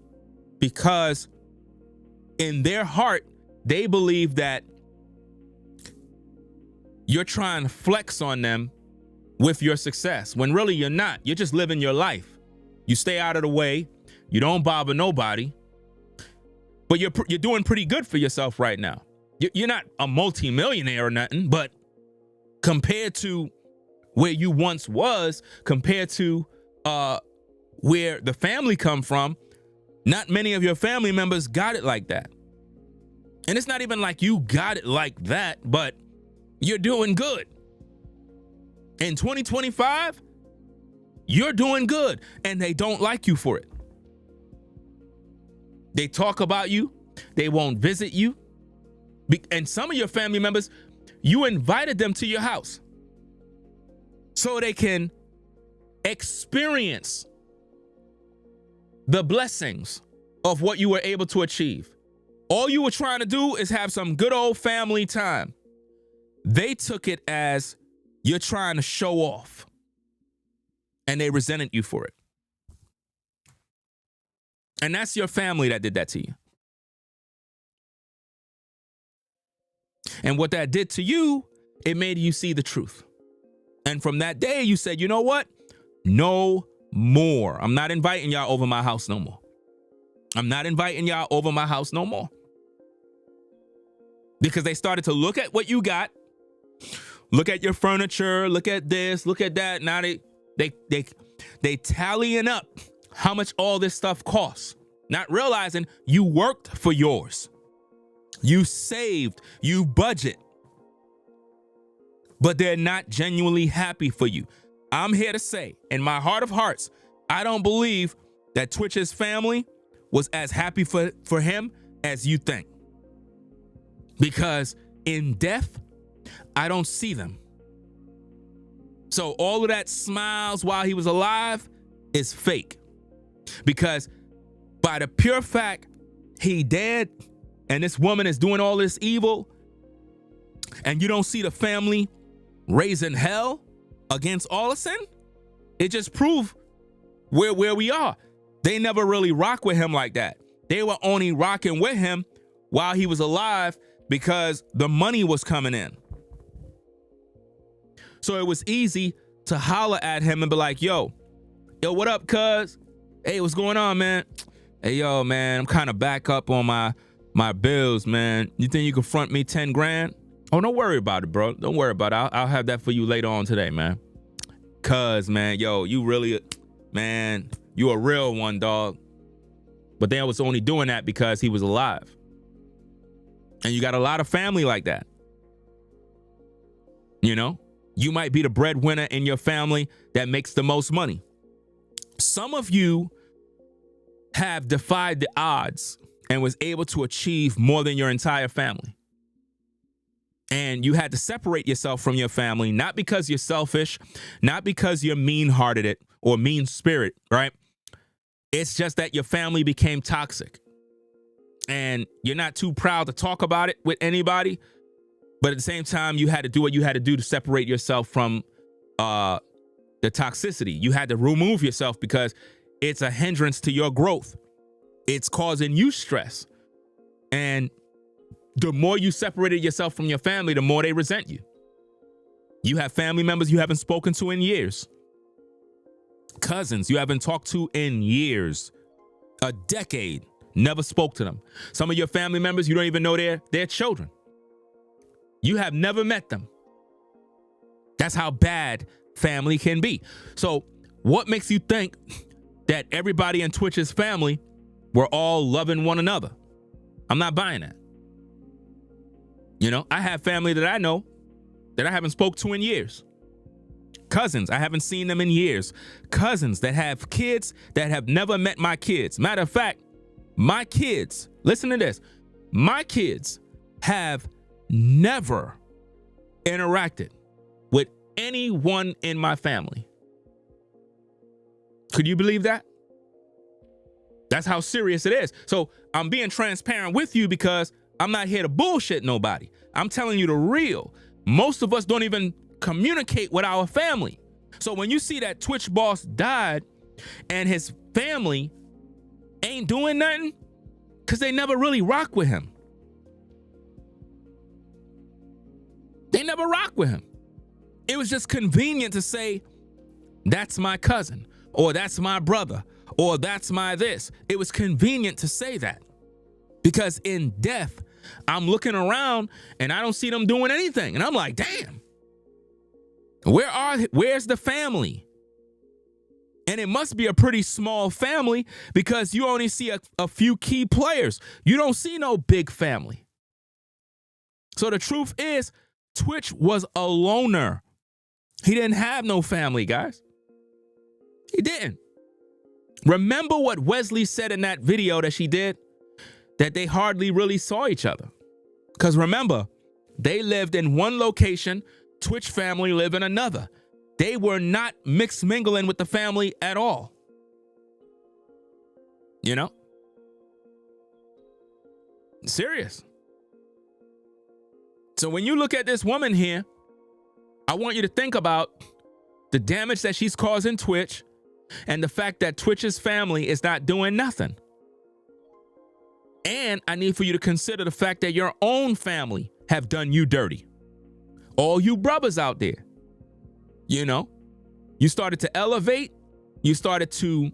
because in their heart, they believe that you're trying to flex on them with your success, when really you're not. You're just living your life. You stay out of the way. You don't bother nobody. But you're doing pretty good for yourself right now. You're not a multi-millionaire or nothing, but compared to where you once was, compared to where the family come from, not many of your family members got it like that. And it's not even like you got it like that, but you're doing good. In 2025, you're doing good, and they don't like you for it. They talk about you. They won't visit you. And some of your family members, you invited them to your house so they can experience the blessings of what you were able to achieve. All you were trying to do is have some good old family time. They took it as you're trying to show off, and they resented you for it. And that's your family that did that to you. And what that did to you, it made you see the truth. And from that day, you said, you know what? No more. I'm not inviting y'all over my house no more. I'm not inviting y'all over my house no more. Because they started to look at what you got, look at your furniture, look at this, look at that. Now they tallying up how much all this stuff costs, not realizing you worked for yours. You saved, you budget, but they're not genuinely happy for you. I'm here to say, in my heart of hearts, I don't believe that Twitch's family was as happy for him as you think. Because in death, I don't see them. So all of that smiles while he was alive is fake. Because by the pure fact he dead and this woman is doing all this evil, and you don't see the family raising hell against Allison, it just proves where we are. They never really rock with him like that. They were only rocking with him while he was alive because the money was coming in. So it was easy to holler at him and be like, yo, what up, cuz? Hey, what's going on, man? Hey, yo, man, I'm kind of back up on my bills, man. You think you can front me 10 grand? Oh, don't worry about it, bro. Don't worry about it. I'll have that for you later on today, man. Cuz, man, yo, you really, man, you a real one, dog. But they was only doing that because he was alive. And you got a lot of family like that. You know? You might be the breadwinner in your family that makes the most money. Some of you have defied the odds and was able to achieve more than your entire family. And you had to separate yourself from your family, not because you're selfish, not because you're mean-hearted or mean-spirit, right? It's just that your family became toxic. And you're not too proud to talk about it with anybody. But at the same time, you had to do what you had to do to separate yourself from the toxicity. You had to remove yourself because it's a hindrance to your growth. It's causing you stress. And the more you separated yourself from your family, the more they resent you. You have family members you haven't spoken to in years. Cousins you haven't talked to in years. A decade. Never spoke to them. Some of your family members, you don't even know their children. You have never met them. That's how bad family can be. So what makes you think that everybody in Twitch's family were all loving one another? I'm not buying that. You know, I have family that I know that I haven't spoke to in years. Cousins, I haven't seen them in years. Cousins that have kids that have never met my kids. Matter of fact, my kids, listen to this. My kids have never interacted with anyone in my family. Could you believe that? That's how serious it is. So I'm being transparent with you because I'm not here to bullshit nobody. I'm telling you the real. Most of us don't even communicate with our family. So when you see that Twitch boss died and his family ain't doing nothing, because they never really rock with him. They never rock with him. It was just convenient to say, that's my cousin, or that's my brother, or that's my this. It was convenient to say that. Because in death, I'm looking around and I don't see them doing anything. And I'm like, damn, where's the family? And it must be a pretty small family because you only see a few key players. You don't see no big family. So the truth is, Twitch was a loner. He didn't have no family, guys. He didn't. Remember what Wesley said in that video that she did? That they hardly really saw each other. Because remember, they lived in one location, Twitch family lived in another. They were not mixed mingling with the family at all. You know? Serious. So when you look at this woman here, I want you to think about the damage that she's causing Twitch and the fact that Twitch's family is not doing nothing. And I need for you to consider the fact that your own family have done you dirty. All you brothers out there, you know, you started to elevate. You started to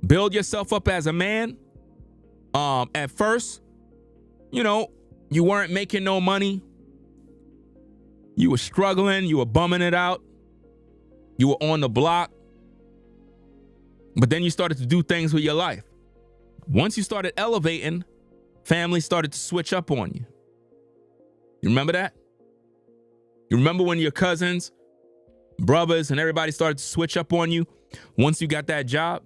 build yourself up as a man. At first, you know, you weren't making no money. You were struggling. You were bumming it out. You were on the block. But then you started to do things with your life. Once you started elevating, family started to switch up on you. You remember that? You remember when your cousins, brothers, and everybody started to switch up on you once you got that job?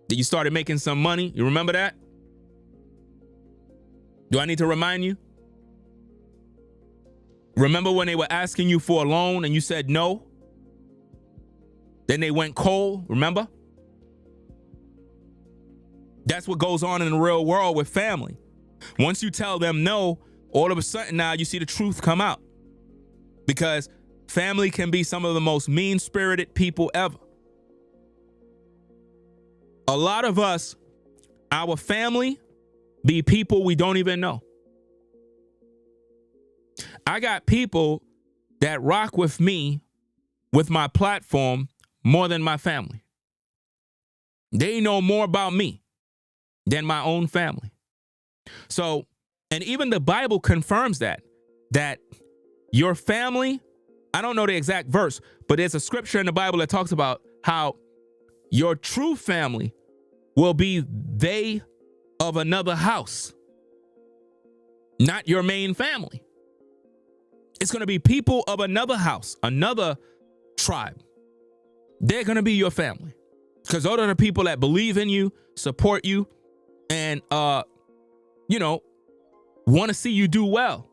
That you started making some money? You remember that? Do I need to remind you? Remember when they were asking you for a loan and you said no? Then they went cold, remember? That's what goes on in the real world with family. Once you tell them no, all of a sudden now you see the truth come out. Because family can be some of the most mean-spirited people ever. A lot of us, our family, be people we don't even know. I got people that rock with me, with my platform, more than my family. They know more about me than my own family. So, and even the Bible confirms that your family, I don't know the exact verse, but there's a scripture in the Bible that talks about how your true family will be they of another house, not your main family. It's going to be people of another house, another tribe. They're going to be your family because those are the people that believe in you, support you, and, you know, want to see you do well.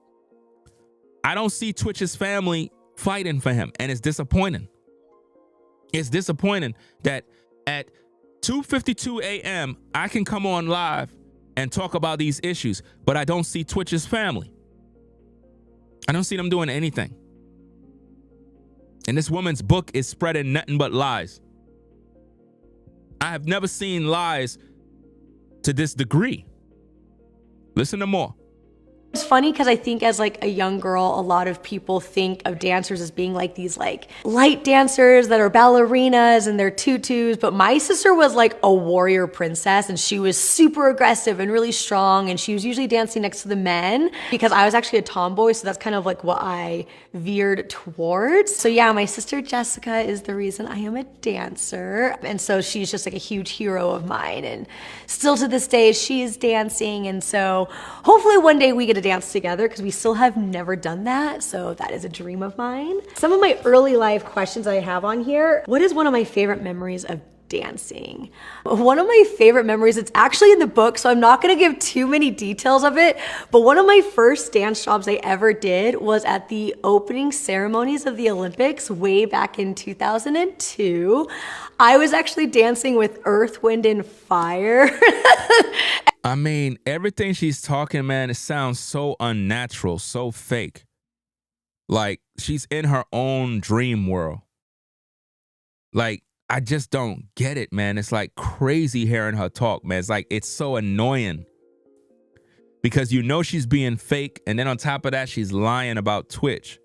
I don't see Twitch's family fighting for him, and it's disappointing. It's disappointing that at 2:52 a.m., I can come on live and talk about these issues, but I don't see Twitch's family. I don't see them doing anything. And this woman's book is spreading nothing but lies. I have never seen lies to this degree. Listen to more. It's funny because I think as like a young girl, a lot of people think of dancers as being like these like light dancers that are ballerinas and they're tutus. But my sister was like a warrior princess and she was super aggressive and really strong. And she was usually dancing next to the men because I was actually a tomboy. So that's kind of like what I veered towards. So yeah, my sister Jessica is the reason I am a dancer. And so she's just like a huge hero of mine. And still to this day, she is dancing. And so hopefully one day we get to dance together because we still have never done that. So that is a dream of mine. Some of my early life questions I have on here. What is one of my favorite memories of dancing? One of my favorite memories, it's actually in the book, so I'm not going to give too many details of it, but one of my first dance jobs I ever did was at the opening ceremonies of the Olympics way back in 2002. I was actually dancing with Earth, Wind, and Fire. I mean, everything she's talking, man, it sounds so unnatural, so fake. Like she's in her own dream world. Like, I just don't get it, man. It's like crazy hearing her talk, man. It's like, it's so annoying because you know she's being fake. And then on top of that, she's lying about Twitch,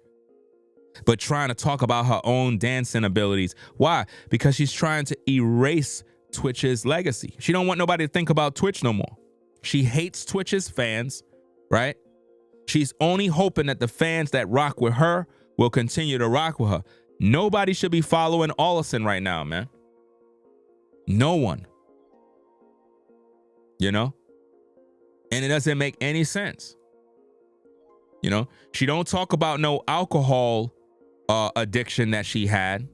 but trying to talk about her own dancing abilities. Why? Because she's trying to erase Twitch's legacy. She don't want nobody to think about Twitch no more. She hates Twitch's fans, right? She's only hoping that the fans that rock with her will continue to rock with her. Nobody should be following Allison right now, man. No one. You know? And it doesn't make any sense. You know? She don't talk about no alcohol addiction that she had,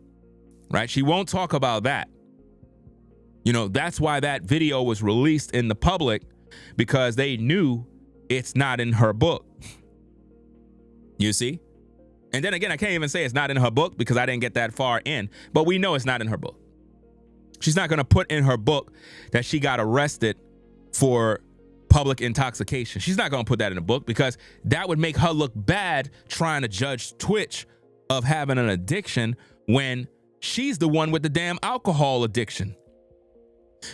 right? She won't talk about that. You know, that's why that video was released in the public, because they knew it's not in her book. You see? And then again, I can't even say it's not in her book because I didn't get that far in, but we know it's not in her book. She's not going to put in her book that she got arrested for public intoxication. She's not going to put that in the book because that would make her look bad trying to judge Twitch of having an addiction when she's the one with the damn alcohol addiction.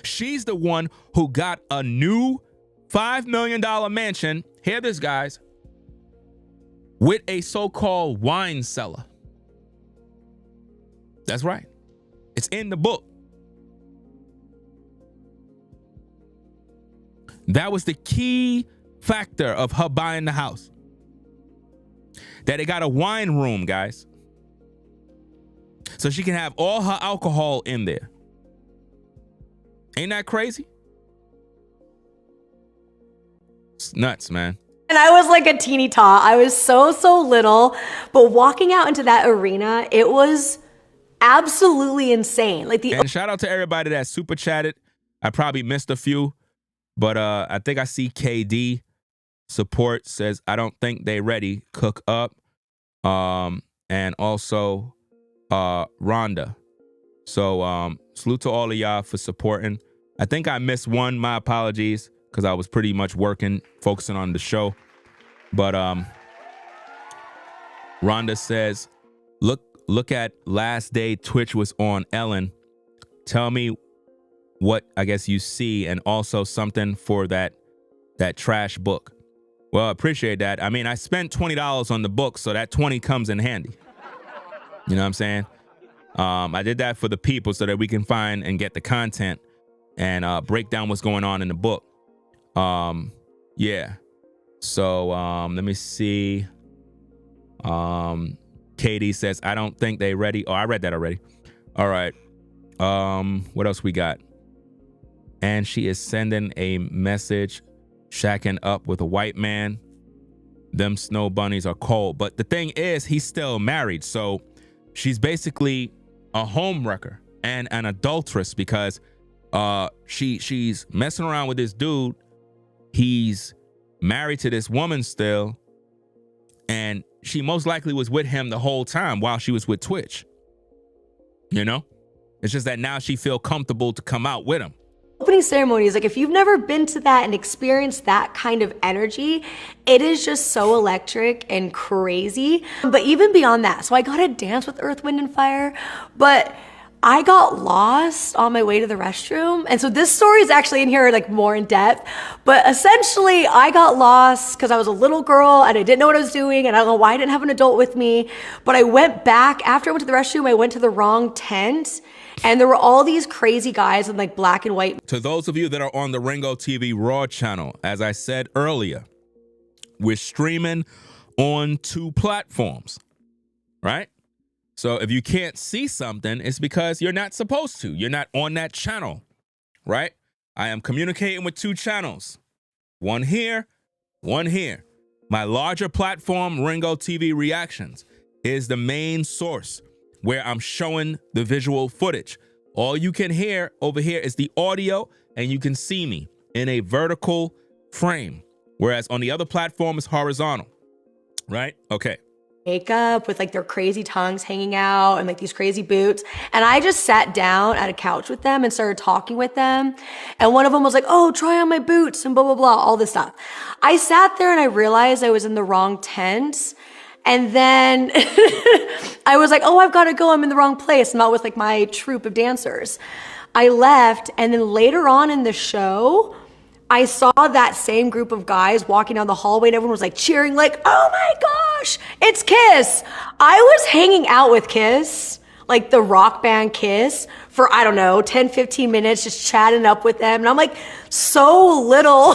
She's the one who got a new $5 million mansion. Hear this, guys. With a so-called wine cellar. That's right. It's in the book. That was the key factor of her buying the house. That it got a wine room, guys. So she can have all her alcohol in there. Ain't that crazy? It's nuts, man. And I was like a teeny tot. I was so little, but walking out into that arena, it was absolutely insane. And shout out to everybody that super chatted. I probably missed a few, but I think I see KD support says, I don't think they ready. Cook up. And also Rhonda. So salute to all of y'all for supporting. I think I missed one. My apologies, because I was pretty much working, focusing on the show. But Rhonda says, look at last day Twitch was on Ellen. Tell me what I guess you see, and also something for that trash book. Well, I appreciate that. I mean, I spent $20 on the book, so that 20 comes in handy. You know what I'm saying? I did that for the people so that we can find and get the content and break down what's going on in the book. Yeah. So let me see. Katie says, I don't think they ready. Oh, I read that already. All right. What else we got? And she is sending a message, shacking up with a white man. Them snow bunnies are cold. But the thing is, he's still married. So she's basically a homewrecker and an adulteress because she's messing around with this dude. He's married to this woman still. And she most likely was with him the whole time while she was with Twitch. You know? It's just that now she feel comfortable to come out with him. Opening ceremonies, like if you've never been to that and experienced that kind of energy, it is just so electric and crazy. But even beyond that, so I got to dance with Earth, Wind, and Fire, but I got lost on my way to the restroom. And so this story is actually in here like more in depth. But essentially, I got lost because I was a little girl and I didn't know what I was doing. And I don't know why I didn't have an adult with me. But I went back, after I went to the restroom, I went to the wrong tent. And there were all these crazy guys in like black and white. To those of you that are on the Ringo TV Raw channel, as I said earlier, we're streaming on 2 platforms, right? So if you can't see something, it's because you're not supposed to. You're not on that channel, right? I am communicating with 2 channels. One here, one here. My larger platform, Ringo TV Reactions, is the main source where I'm showing the visual footage. All you can hear over here is the audio, and you can see me in a vertical frame, whereas on the other platform is horizontal, right? Okay. Makeup with like their crazy tongues hanging out and like these crazy boots. And I just sat down at a couch with them and started talking with them. And one of them was like, oh, try on my boots and blah, blah, blah, all this stuff. I sat there and I realized I was in the wrong tent. And then I was like, oh, I've got to go. I'm in the wrong place. I'm not with like my troupe of dancers. I left. And then later on in the show, I saw that same group of guys walking down the hallway and everyone was like cheering like, oh my gosh, it's Kiss. I was hanging out with Kiss, like the rock band Kiss, for, I don't know, 10, 15 minutes, just chatting up with them. And I'm like so little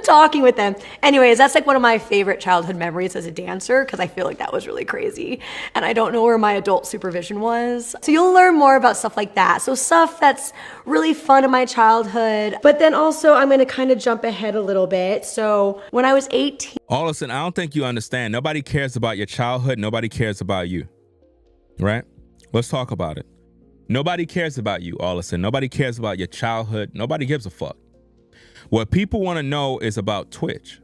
talking with them. Anyways, that's like one of my favorite childhood memories as a dancer because I feel like that was really crazy. And I don't know where my adult supervision was. So you'll learn more about stuff like that. So stuff that's really fun in my childhood. But then also I'm going to kind of jump ahead a little bit. So when I was 18. Allison, I don't think you understand. Nobody cares about your childhood. Nobody cares about you, right? Let's talk about it. Nobody cares about you, Allison. Nobody cares about your childhood. Nobody gives a fuck. What people want to know is about Twitch.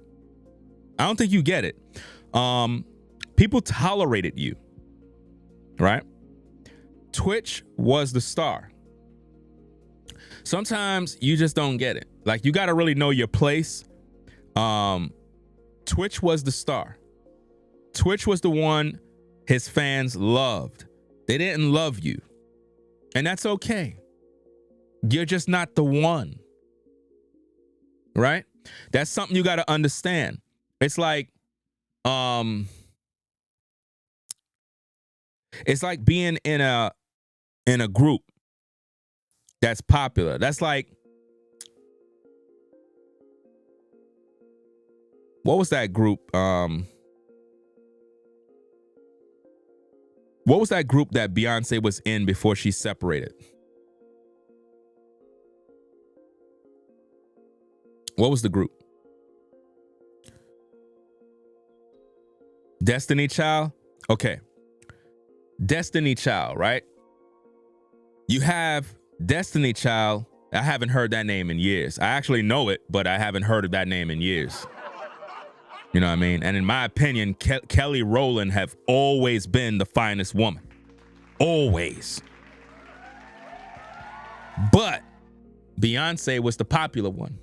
I don't think you get it. People tolerated you, right? Twitch was the star. Sometimes you just don't get it. Like, you got to really know your place. Twitch was the star. Twitch was the one his fans loved. They didn't love you. And that's okay. You're just not the one. Right? That's something you got to understand. It's like being in a group that's popular. That's like, what was that group? What was that group that Beyonce was in before she separated? What was the group? Destiny Child? Okay. Destiny Child, right? You have Destiny Child. I haven't heard that name in years. I actually know it, but I haven't heard of that name in years. You know what I mean? And in my opinion, Kelly Rowland have always been the finest woman. Always. But Beyonce was the popular one.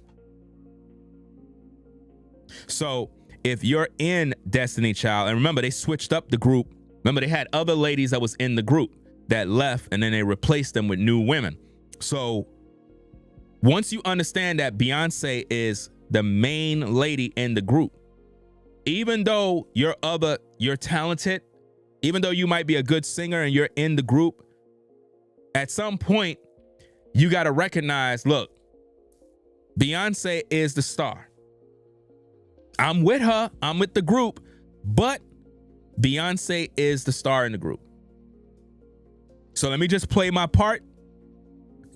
So if you're in Destiny Child, and remember, they switched up the group. Remember, they had other ladies that was in the group that left, and then they replaced them with new women. So once you understand that Beyonce is the main lady in the group, even though you're talented, even though you might be a good singer and you're in the group, at some point, you got to recognize, look, Beyonce is the star. I'm with her, I'm with the group, but Beyonce is the star in the group. So let me just play my part,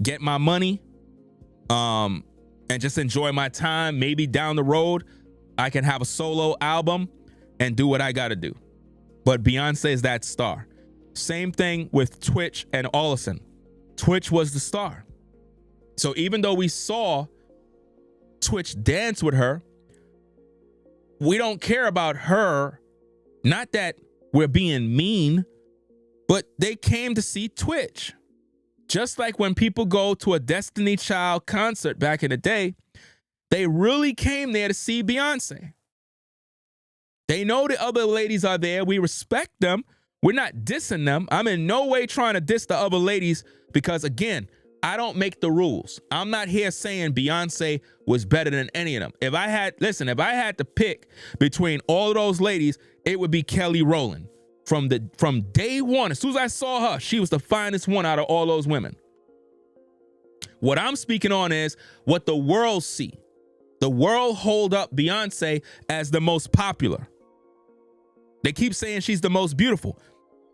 get my money, and just enjoy my time. Maybe down the road, I can have a solo album and do what I got to do. But Beyonce is that star. Same thing with Twitch and Allison. Twitch was the star. So even though we saw Twitch dance with her, we don't care about her. Not that we're being mean, but they came to see Twitch. Just like when people go to a Destiny Child concert back in the day, they really came there to see Beyonce. They know the other ladies are there. We respect them. We're not dissing them. I'm in no way trying to diss the other ladies because, again, I don't make the rules. I'm not here saying Beyonce was better than any of them. If I had to pick between all of those ladies, it would be Kelly Rowland. From day one, as soon as I saw her, she was the finest one out of all those women. What I'm speaking on is what the world see. The world hold up Beyonce as the most popular. They keep saying she's the most beautiful.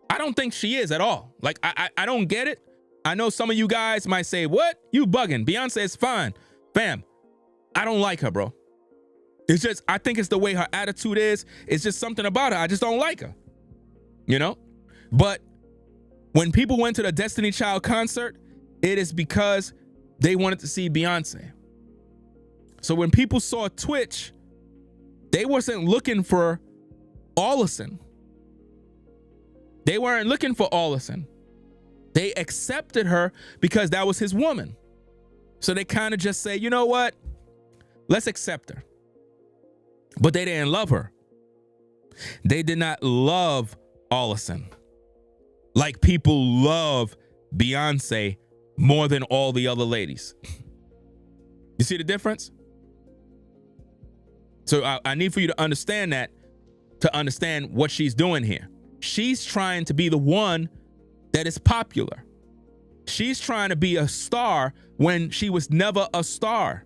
I don't think she is at all. Like, I don't get it. I know some of you guys might say, what? You bugging. Beyonce is fine. Fam, I don't like her, bro. It's just, I think it's the way her attitude is. It's just something about her. I just don't like her. You know? But when people went to the Destiny Child concert, it is because they wanted to see Beyonce. So when people saw Twitch, they wasn't looking for Allison. They weren't looking for Allison. They accepted her because that was his woman. So they kind of just say, you know what? Let's accept her. But they didn't love her. They did not love Allison like people love Beyonce more than all the other ladies. You see the difference? So I need for you to understand that, to understand what she's doing here. She's trying to be the one that is popular. She's trying to be a star when she was never a star.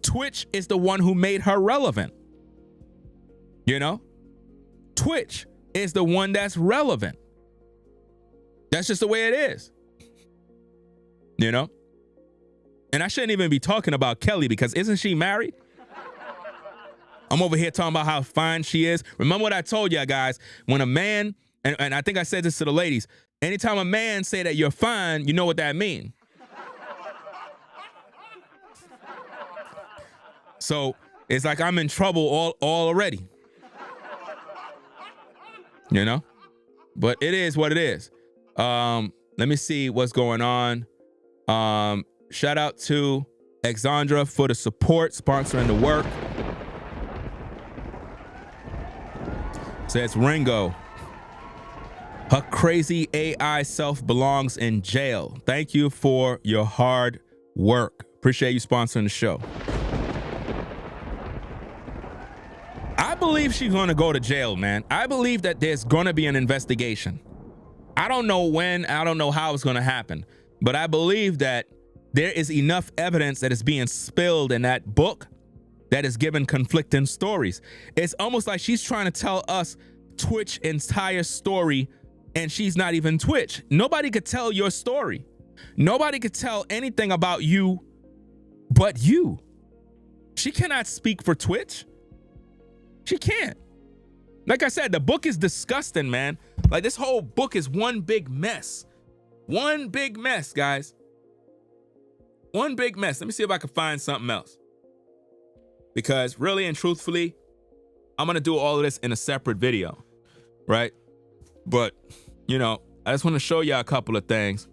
Twitch is the one who made her relevant. You know? Twitch is the one that's relevant. That's just the way it is. You know? And I shouldn't even be talking about Kelly because isn't she married? I'm over here talking about how fine she is. Remember what I told you guys, when a man, and I think I said this to the ladies, anytime a man say that you're fine, you know what that means. So it's like I'm in trouble all already. You know? But it is what it is. Let me see what's going on. Shout out to Exandra for the support, sponsoring the work. Says Ringo. Her crazy AI self belongs in jail. Thank you for your hard work. Appreciate you sponsoring the show. I believe she's going to go to jail, man. I believe that there's going to be an investigation. I don't know when, I don't know how it's going to happen, but I believe that there is enough evidence that is being spilled in that book that is giving conflicting stories. It's almost like she's trying to tell us Twitch's entire story, and she's not even Twitch. Nobody could tell your story. Nobody could tell anything about you but you. She cannot speak for Twitch. She can't. Like I said, the book is disgusting, man. Like, this whole book is one big mess. One big mess, guys. One big mess. Let me see if I can find something else. Because really and truthfully, I'm going to do all of this in a separate video, right? But, you know, I just want to show you a couple of things.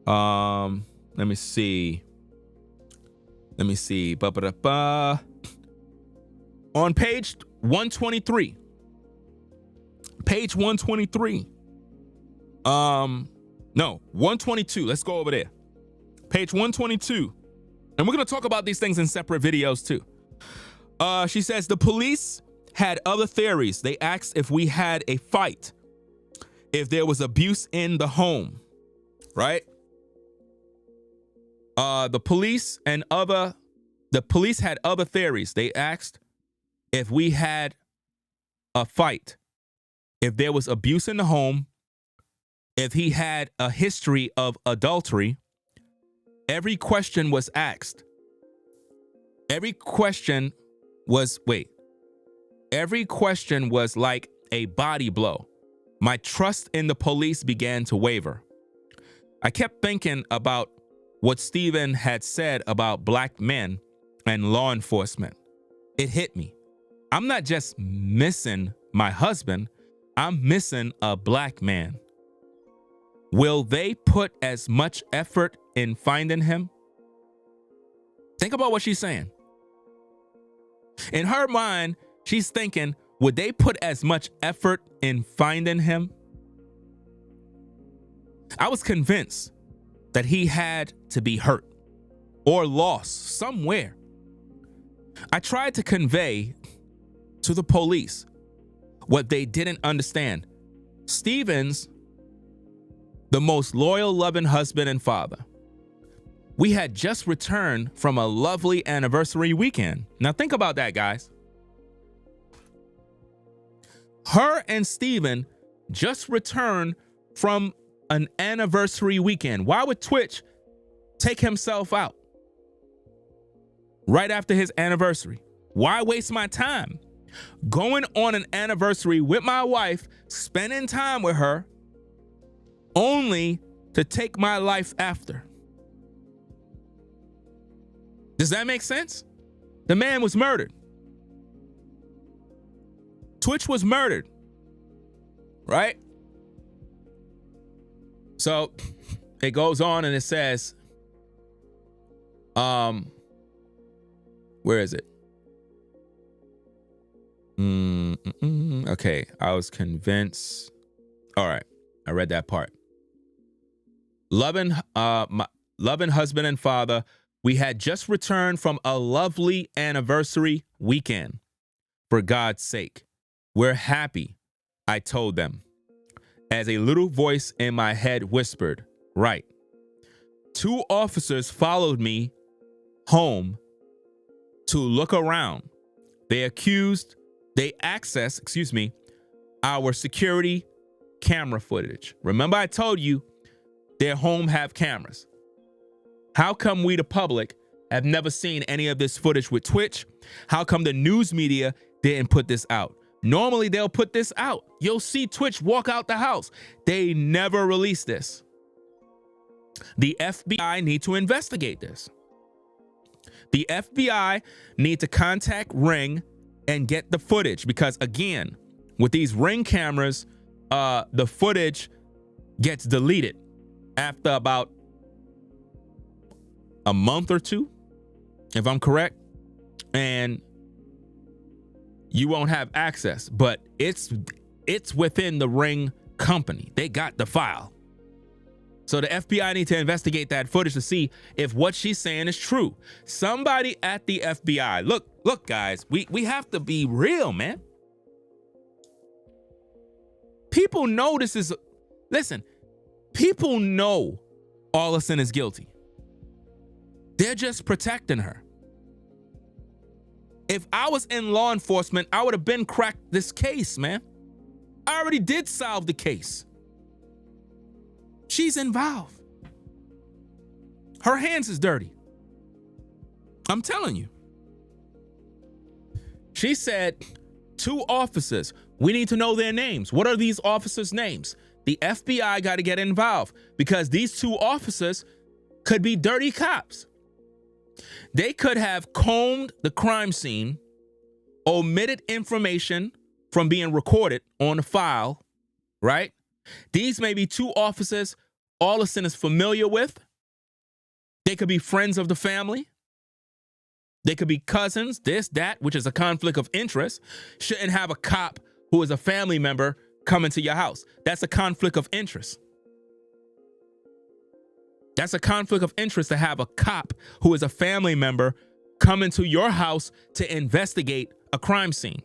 Let me see. Ba-ba-da-ba. On page 123. Page 123. No, 122. Let's go over there. Page 122. And we're going to talk about these things in separate videos too. She says the police had other theories. They asked if we had a fight, if there was abuse in the home, right? The police had other theories. They asked if we had a fight, if there was abuse in the home, if he had a history of adultery. Every question was asked. Every question was like a body blow. My trust in the police began to waver. I kept thinking about what Stephen had said about black men and law enforcement. It hit me. I'm not just missing my husband, I'm missing a black man. Will they put as much effort in finding him? Think about what she's saying. In her mind, she's thinking, would they put as much effort in finding him? I was convinced that he had to be hurt or lost somewhere. I tried to convey to the police what they didn't understand. Stephen's the most loyal, loving husband and father. We had just returned from a lovely anniversary weekend. Now think about that, guys. Her and Stephen just returned from an anniversary weekend. Why would Twitch take himself out right after his anniversary? Why waste my time going on an anniversary with my wife, spending time with her, only to take my life after? Does that make sense? The man was murdered. Twitch was murdered, right? So it goes on and it says, where is it? Okay, I was convinced. All right, I read that part. Loving husband and father, we had just returned from a lovely anniversary weekend. For God's sake, we're happy, I told them, as a little voice in my head whispered, right. 2 officers followed me home to look around. They accessed our security camera footage. Remember I told you their home have cameras. How come we, the public, have never seen any of this footage with Twitch? How come the news media didn't put this out? Normally they'll put this out. You'll see Twitch walk out the house. They never release this. The FBI need to investigate this. The FBI need to contact Ring and get the footage, because again, with these Ring cameras, the footage gets deleted after about a month or 2, if I'm correct, and you won't have access, but it's within the Ring company. They got the file. So the FBI need to investigate that footage to see if what she's saying is true. Somebody at the FBI, look guys, we have to be real, man. People know this is, listen, people know Allison is guilty. They're just protecting her. If I was in law enforcement, I would have been cracked this case, man. I already did solve the case. She's involved. Her hands is dirty. I'm telling you. She said 2 officers. We need to know their names. What are these officers' names? The FBI got to get involved, because these 2 officers could be dirty cops. They could have combed the crime scene, omitted information from being recorded on the file, right? These may be 2 officers Allison is familiar with. They could be friends of the family. They could be cousins, this, that, which is a conflict of interest. Shouldn't have a cop who is a family member come into your house. That's a conflict of interest. That's a conflict of interest to have a cop who is a family member come into your house to investigate a crime scene.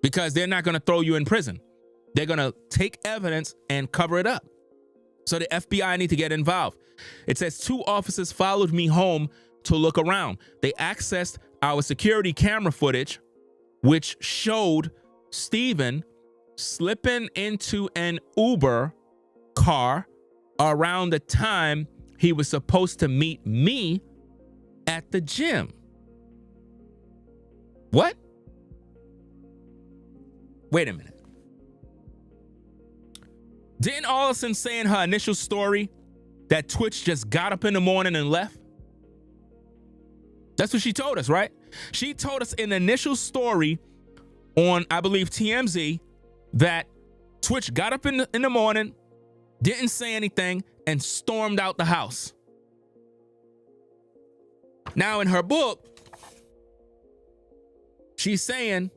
Because they're not going to throw you in prison. They're going to take evidence and cover it up. So the FBI need to get involved. It says 2 officers followed me home to look around. They accessed our security camera footage, which showed Stephen slipping into an Uber car around the time he was supposed to meet me at the gym. What? Wait a minute. Didn't Allison say in her initial story that Twitch just got up in the morning and left? That's what she told us, right? She told us in the initial story on, I believe, TMZ, that Twitch got up in the morning, didn't say anything, and stormed out the house. Now in her book, she's saying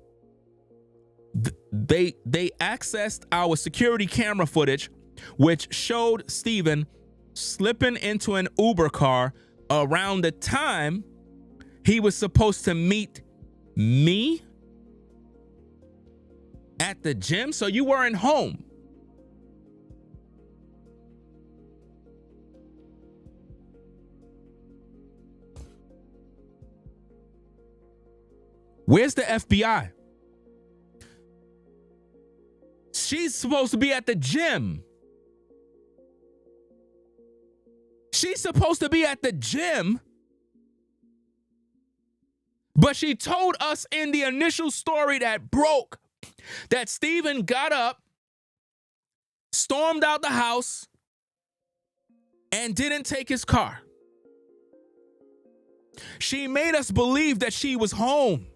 they accessed our security camera footage, which showed Stephen slipping into an Uber car around the time he was supposed to meet me at the gym. So you weren't home. Where's the FBI? She's supposed to be at the gym. She's supposed to be at the gym. But she told us in the initial story that broke that Stephen got up, stormed out the house, and didn't take his car. She made us believe that she was home.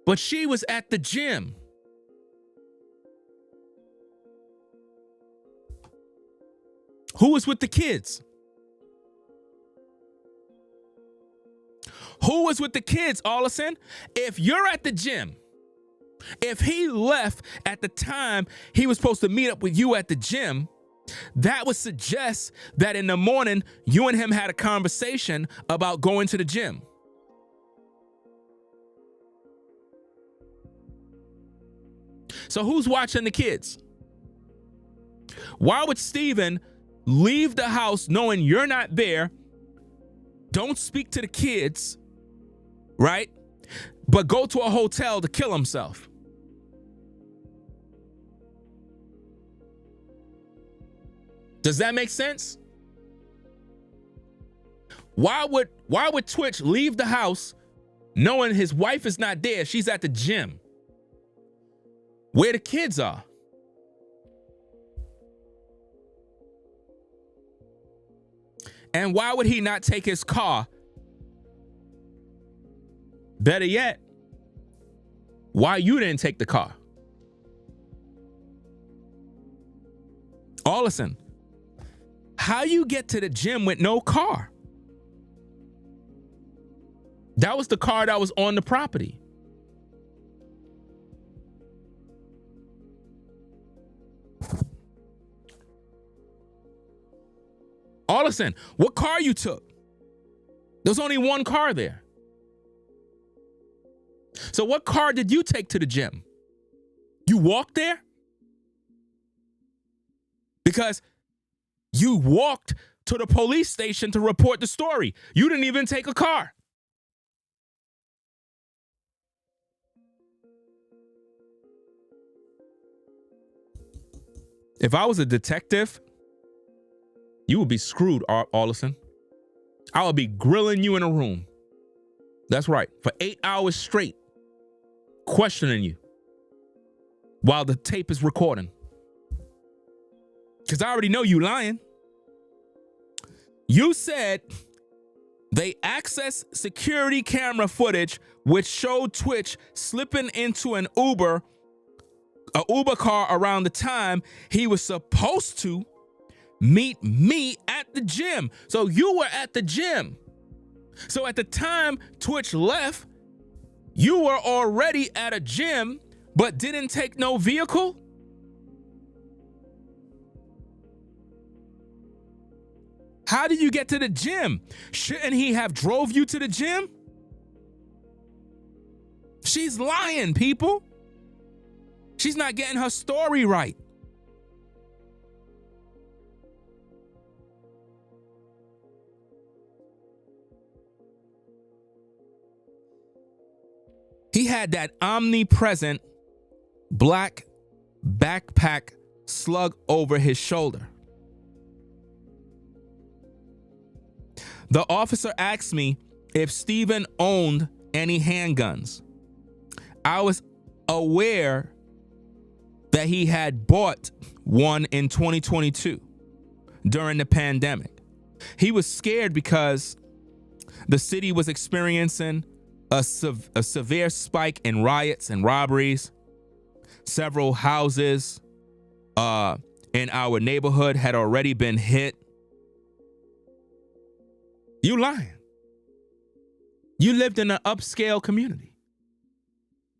But she was at the gym. Who was with the kids? Who was with the kids, Allison? If you're at the gym, if he left at the time he was supposed to meet up with you at the gym, that would suggest that in the morning, you and him had a conversation about going to the gym. So who's watching the kids? Why would Stephen leave the house knowing you're not there, don't speak to the kids, right? But go to a hotel to kill himself? Does that make sense? Why would Twitch leave the house knowing his wife is not there? She's at the gym. Where the kids are. And why would he not take his car? Better yet, why you didn't take the car? Allison, how you get to the gym with no car? That was the car that was on the property. Allison, what car you took? There's only one car there. So what car did you take to the gym? You walked there? Because you walked to the police station to report the story. You didn't even take a car. If I was a detective, you would be screwed, Allison. I would be grilling you in a room. That's right, for 8 hours straight, questioning you while the tape is recording. Because I already know you lying. You said they accessed security camera footage which showed Twitch slipping into an Uber car around the time he was supposed to meet me at the gym. So you were at the gym. So at the time Twitch left, you were already at a gym, but didn't take no vehicle? How did you get to the gym? Shouldn't he have drove you to the gym? She's lying, people. She's not getting her story right. He had that omnipresent black backpack slung over his shoulder. The officer asked me if Stephen owned any handguns. I was aware that he had bought one in 2022 during the pandemic. He was scared because the city was experiencing a severe spike in riots and robberies. Several houses in our neighborhood had already been hit. You lying. You lived in an upscale community.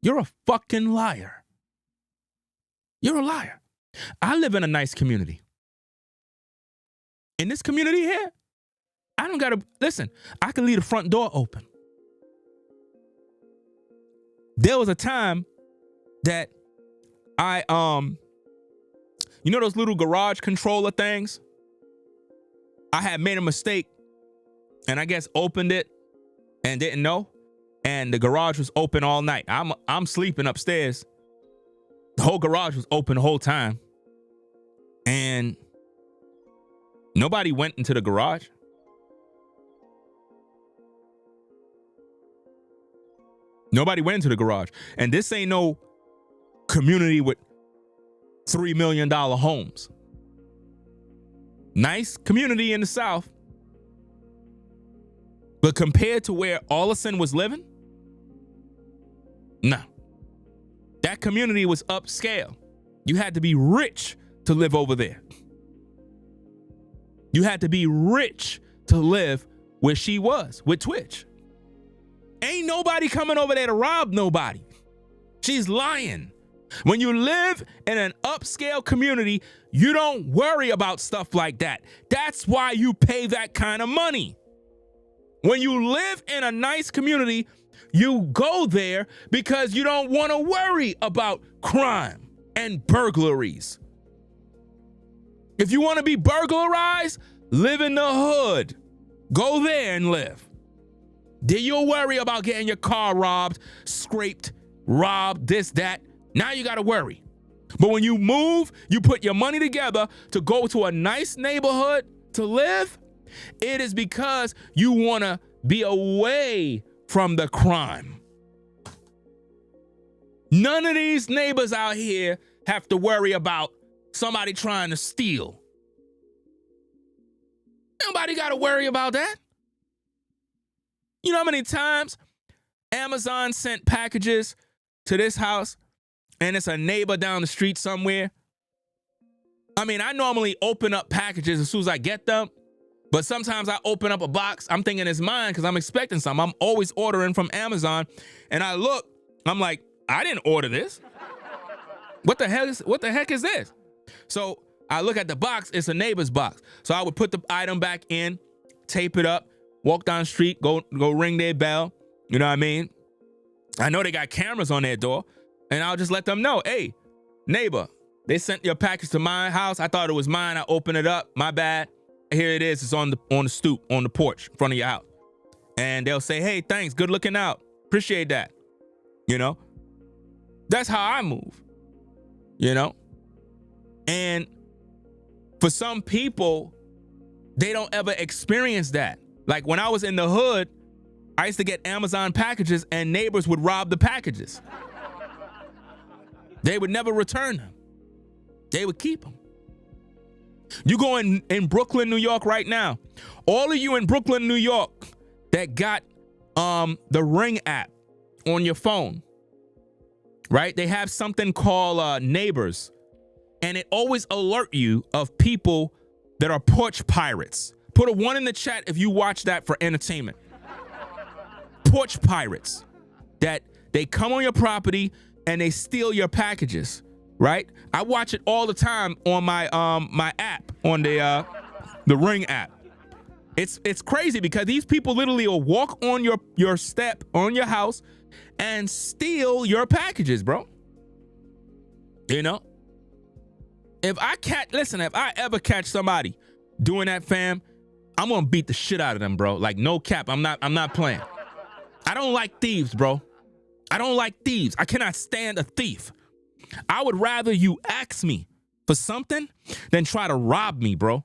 You're a fucking liar. You're a liar. I live in a nice community. In this community here, I don't gotta, listen, I can leave the front door open. There was a time that I, you know those little garage controller things? I had made a mistake and I guess opened it and didn't know. And the garage was open all night. I'm sleeping upstairs. The whole garage was open the whole time. And nobody went into the garage. Nobody went into the garage. And this ain't no community with $3 million homes. Nice community in the South. But compared to where Allison was living, no. That community was upscale. You had to be rich to live over there. You had to be rich to live where she was with Twitch. Ain't nobody coming over there to rob nobody. She's lying. When you live in an upscale community, you don't worry about stuff like that. That's why you pay that kind of money. When you live in a nice community, you go there because you don't want to worry about crime and burglaries. If you want to be burglarized, live in the hood. Go there and live. Then you'll worry about getting your car robbed, scraped, robbed, this, that. Now you got to worry. But when you move, you put your money together to go to a nice neighborhood to live, it is because you want to be away from the crime. None of these neighbors out here have to worry about somebody trying to steal. Nobody got to worry about that. You know how many times Amazon sent packages to this house and it's a neighbor down the street somewhere? I mean, I normally open up packages as soon as I get them, but sometimes I open up a box. I'm thinking it's mine because I'm expecting something. I'm always ordering from Amazon, and I look, I'm like, I didn't order this. What the heck is this? So I look at the box, it's a neighbor's box. So I would put the item back in, tape it up, walk down the street, go ring their bell. You know what I mean? I know they got cameras on their door, and I'll just let them know, hey, neighbor, they sent your package to my house. I thought it was mine. I opened it up. My bad. Here it is. It's on the stoop, on the porch in front of your house. And they'll say, hey, thanks. Good looking out. Appreciate that. You know? That's how I move. You know? And for some people, they don't ever experience that. Like when I was in the hood, I used to get Amazon packages and neighbors would rob the packages. They would never return them. They would keep them. You go in Brooklyn, New York right now. All of you in Brooklyn, New York that got the Ring app on your phone, right? They have something called Neighbors, and it always alert you of people that are porch pirates. Put a 1 in the chat if you watch that for entertainment. Porch pirates, that they come on your property and they steal your packages, right? I watch it all the time on my my app, on the Ring app. It's crazy because these people literally will walk on your step on your house and steal your packages, bro. You know? If I ever catch somebody doing that, fam, I'm gonna beat the shit out of them, bro. Like, no cap. I'm not playing. I don't like thieves, bro. I don't like thieves. I cannot stand a thief. I would rather you ask me for something than try to rob me, bro.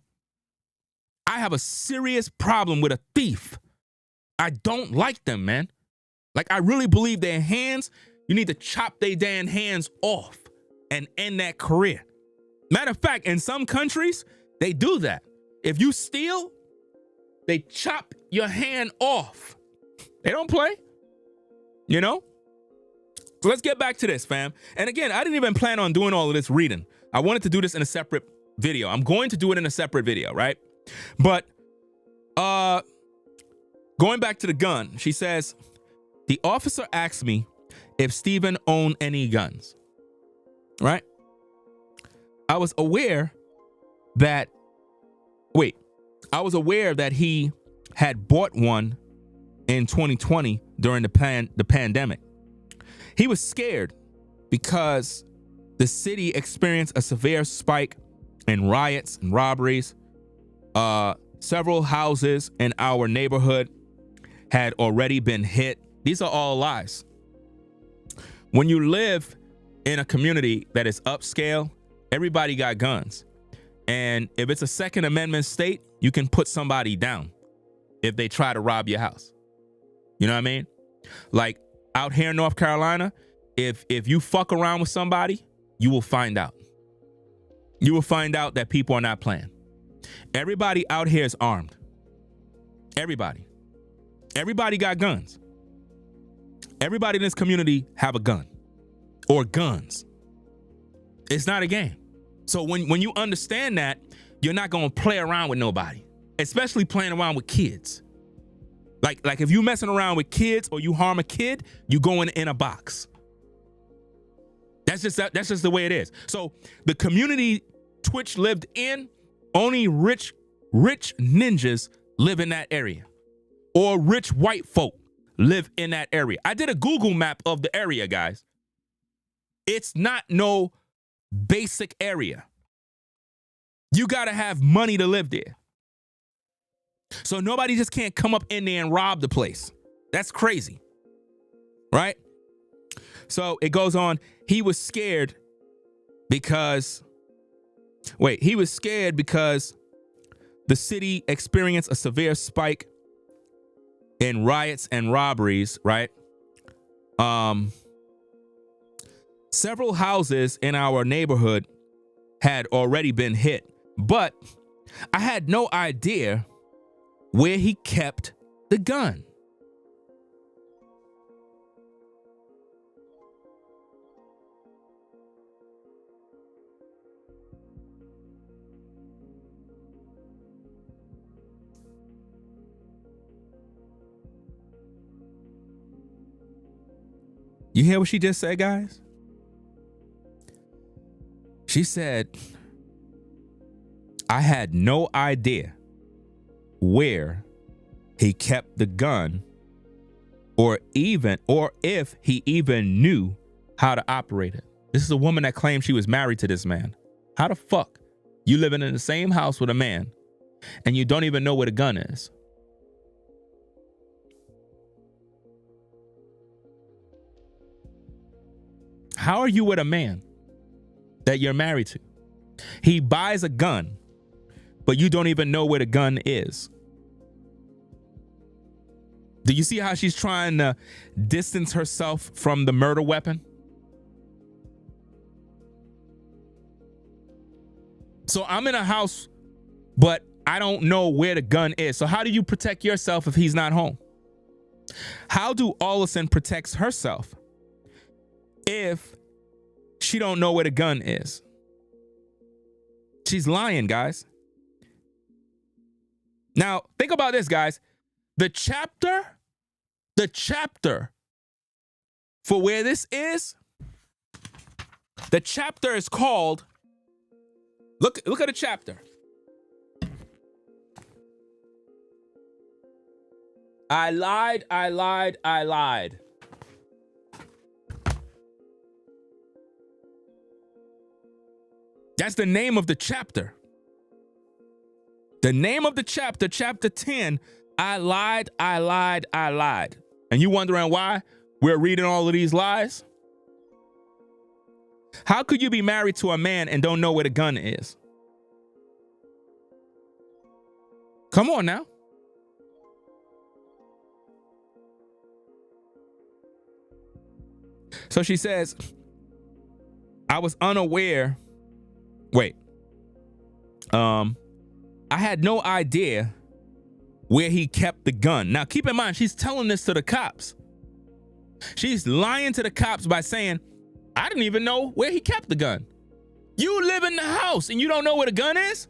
I have a serious problem with a thief. I don't like them, man. Like, I really believe their hands, you need to chop their damn hands off and end that career. Matter of fact, in some countries, they do that. If you steal, they chop your hand off. They don't play, you know? So let's get back to this, fam. And again, I didn't even plan on doing all of this reading. I wanted to do this in a separate video. I'm going to do it in a separate video, right? But going back to the gun, she says, the officer asked me if Stephen owned any guns, right? I was aware that, I was aware that he had bought one in 2020 during the pandemic. He was scared because the city experienced a severe spike in riots and robberies. Several houses in our neighborhood had already been hit. These are all lies. When you live in a community that is upscale, everybody got guns. And if it's a Second Amendment state, you can put somebody down if they try to rob your house. You know what I mean? Like out here in North Carolina, if you fuck around with somebody, you will find out. You will find out that people are not playing. Everybody out here is armed. Everybody. Everybody got guns. Everybody in this community have a gun or guns. It's not a game. So when you understand that, you're not going to play around with nobody, especially playing around with kids. Like if you messing around with kids or you harm a kid, you going in a box. That's just the way it is. So the community Twitch lived in, only rich ninjas live in that area, or rich white folk live in that area. I did a Google map of the area, guys. It's not no basic area. You got to have money to live there. So nobody just can't come up in there and rob the place. That's crazy. Right? So it goes on. He was scared because the city experienced a severe spike in riots and robberies, right? Several houses in our neighborhood had already been hit, but I had no idea where he kept the gun. You hear what she just said, guys? She said, I had no idea where he kept the gun or if he even knew how to operate it. This is a woman that claimed she was married to this man. How the fuck you living in the same house with a man and you don't even know where the gun is? How are you with a man that you're married to? He buys a gun, but you don't even know where the gun is. Do you see how she's trying to distance herself from the murder weapon? So I'm in a house, but I don't know where the gun is. So how do you protect yourself if he's not home? How do Allison protect herself if she don't know where the gun is? She's lying, guys. Now, think about this, guys. The chapter for where this is, the chapter is called, look at the chapter. I lied. That's the name of the chapter. The name of the chapter, chapter 10, I lied. And you wondering why we're reading all of these lies? How could you be married to a man and don't know where the gun is? Come on now. So she says, I was unaware. I had no idea where he kept the gun. Now, keep in mind, she's telling this to the cops. She's lying to the cops by saying, I didn't even know where he kept the gun. You live in the house and you don't know where the gun is?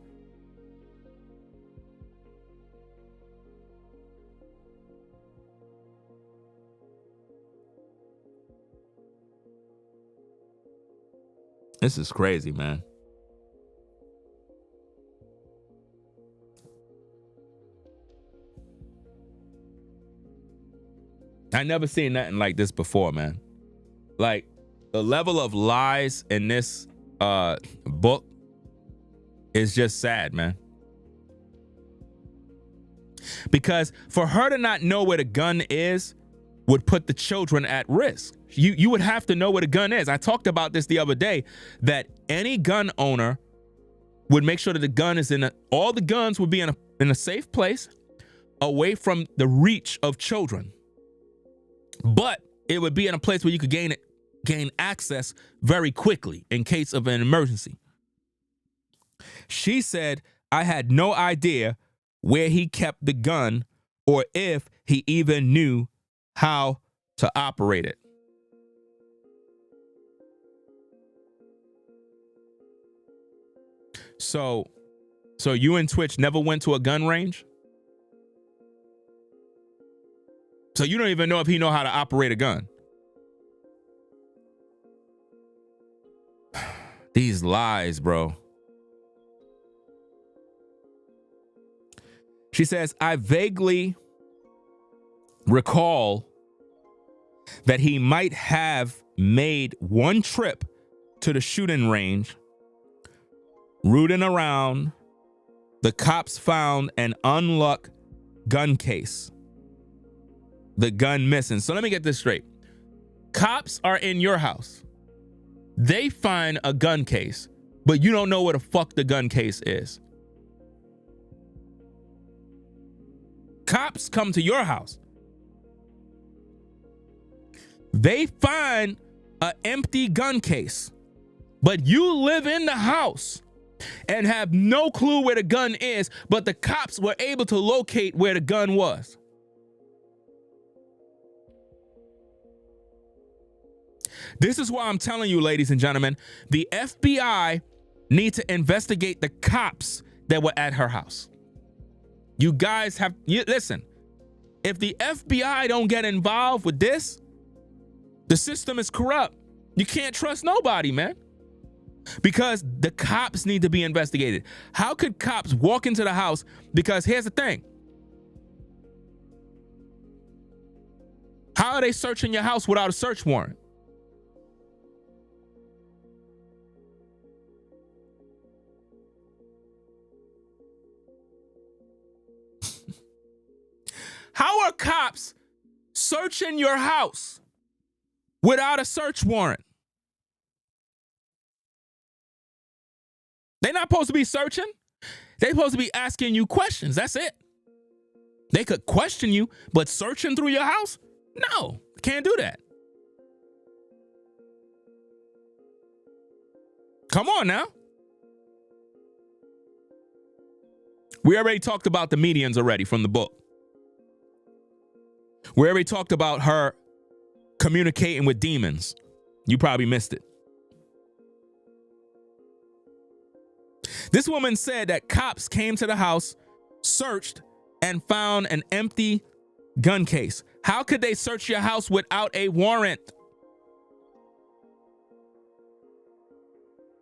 This is crazy, man. I never seen nothing like this before, man. Like, the level of lies in this book is just sad, man. Because for her to not know where the gun is would put the children at risk. You would have to know where the gun is. I talked about this the other day, that any gun owner would make sure that the gun is all the guns would be in a safe place, away from the reach of children. But it would be in a place where you could gain access very quickly in case of an emergency. She said, I had no idea where he kept the gun or if he even knew how to operate it. So you and Twitch never went to a gun range? So you don't even know if he know how to operate a gun. These lies, bro. She says, I vaguely recall that he might have made one trip to the shooting range. Rooting around, the cops found an unlocked gun case. The gun missing. So let me get this straight. Cops are in your house. They find a gun case, but you don't know where the fuck the gun case is. Cops come to your house. They find an empty gun case, but you live in the house and have no clue where the gun is, but the cops were able to locate where the gun was. This is why I'm telling you, ladies and gentlemen, the FBI need to investigate the cops that were at her house. You guys listen, if the FBI don't get involved with this, the system is corrupt. You can't trust nobody, man. Because the cops need to be investigated. How could cops walk into the house? Because here's the thing. How are they searching your house without a search warrant? How are cops searching your house without a search warrant? They're not supposed to be searching. They're supposed to be asking you questions. That's it. They could question you, but searching through your house? No, can't do that. Come on now. We already talked about the medians already from the book. We already talked about her communicating with demons. You probably missed it. This woman said that cops came to the house, searched, and found an empty gun case. How could they search your house without a warrant?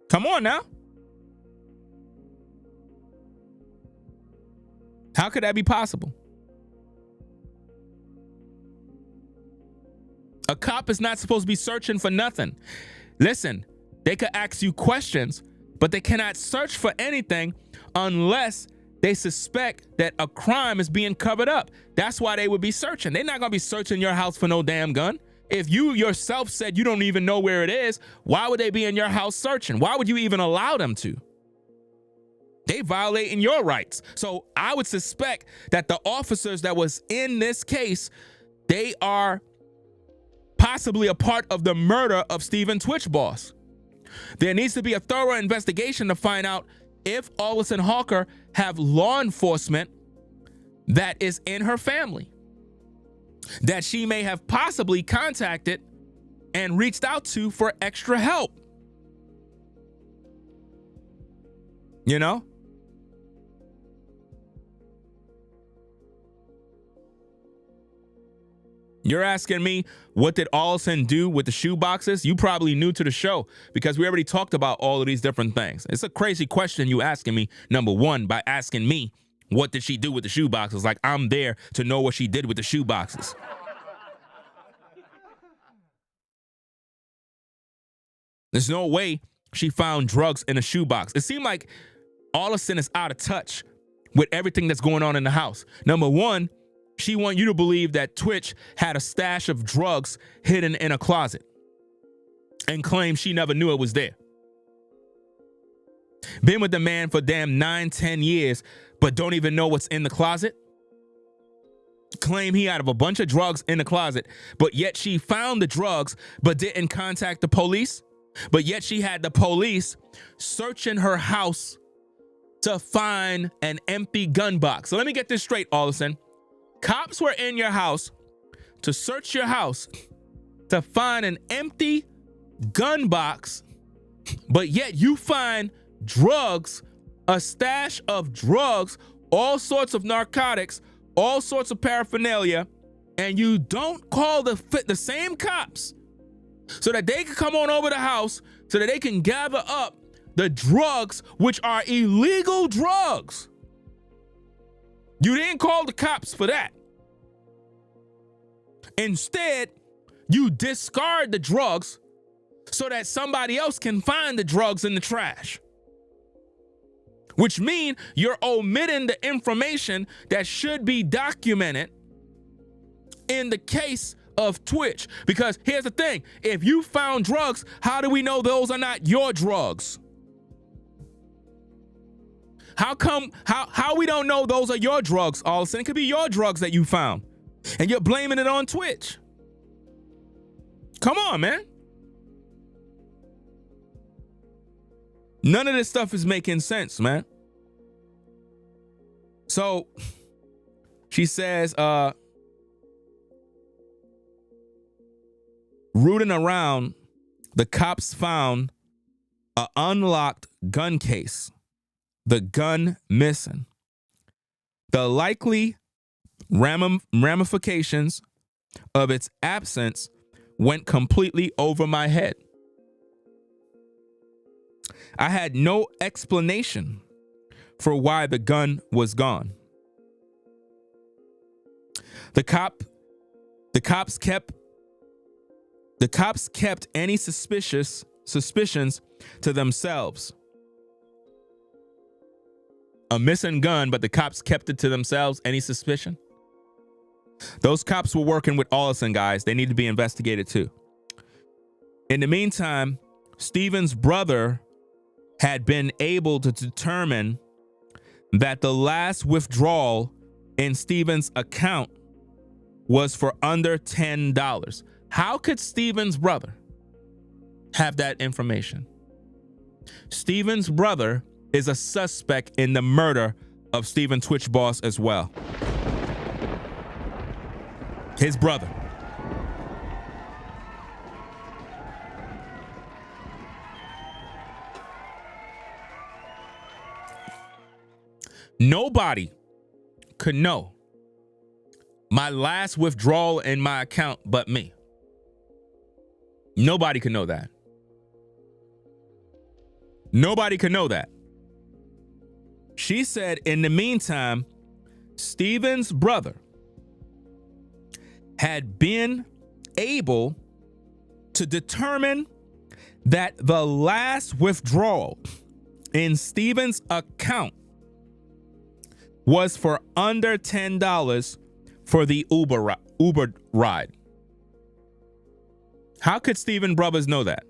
Come on now. How could that be possible? A cop is not supposed to be searching for nothing. Listen, they could ask you questions, but they cannot search for anything unless they suspect that a crime is being covered up. That's why they would be searching. They're not going to be searching your house for no damn gun. If you yourself said you don't even know where it is, why would they be in your house searching? Why would you even allow them to? They violating your rights. So I would suspect that the officers that was in this case, they are possibly a part of the murder of Stephen Twitch Boss. There needs to be a thorough investigation to find out if Allison Holker have law enforcement that is in her family that she may have possibly contacted and reached out to for extra help. You know? You're asking me, what did Allison do with the shoe boxes? You probably new to the show because we already talked about all of these different things. It's a crazy question you asking me, number one, by asking me, what did she do with the shoe boxes? Like I'm there to know what she did with the shoe boxes. There's no way she found drugs in a shoebox. It seemed like Allison is out of touch with everything that's going on in the house. Number one, she wants you to believe that Twitch had a stash of drugs hidden in a closet and claim she never knew it was there. Been with the man for damn 9-10 years, but don't even know what's in the closet. Claim he had a bunch of drugs in the closet, but yet she found the drugs but didn't contact the police. But yet she had the police searching her house to find an empty gun box. So let me get this straight, Allison. Cops were in your house to search your house to find an empty gun box, but yet you find drugs, a stash of drugs, all sorts of narcotics, all sorts of paraphernalia, and you don't call the same cops so that they can come on over the house so that they can gather up the drugs, which are illegal drugs. You didn't call the cops for that. Instead, you discard the drugs so that somebody else can find the drugs in the trash. Which means you're omitting the information that should be documented in the case of Twitch. Because here's the thing, if you found drugs, how do we know those are not your drugs? How we don't know those are your drugs, Allison? It could be your drugs that you found, and you're blaming it on Twitch. Come on, man. None of this stuff is making sense, man. So she says, rooting around, the cops found an unlocked gun case. The gun missing. The likely ramifications of its absence went completely over my head. I had no explanation for why the gun was gone. The cops kept any suspicions to themselves. A missing gun, but the cops kept it to themselves. Any suspicion? Those cops were working with Allison, guys. They need to be investigated too. In the meantime, Stephen's brother had been able to determine that the last withdrawal in Stephen's account was for under $10. How could Stephen's brother have that information? Stephen's brother is a suspect in the murder of Stephen Twitch Boss as well. His brother. Nobody could know my last withdrawal in my account but me. Nobody could know that. Nobody could know that. She said, in the meantime, Stephen's brother had been able to determine that the last withdrawal in Stephen's account was for under $10 for the Uber ride. How could Stephen brothers know that?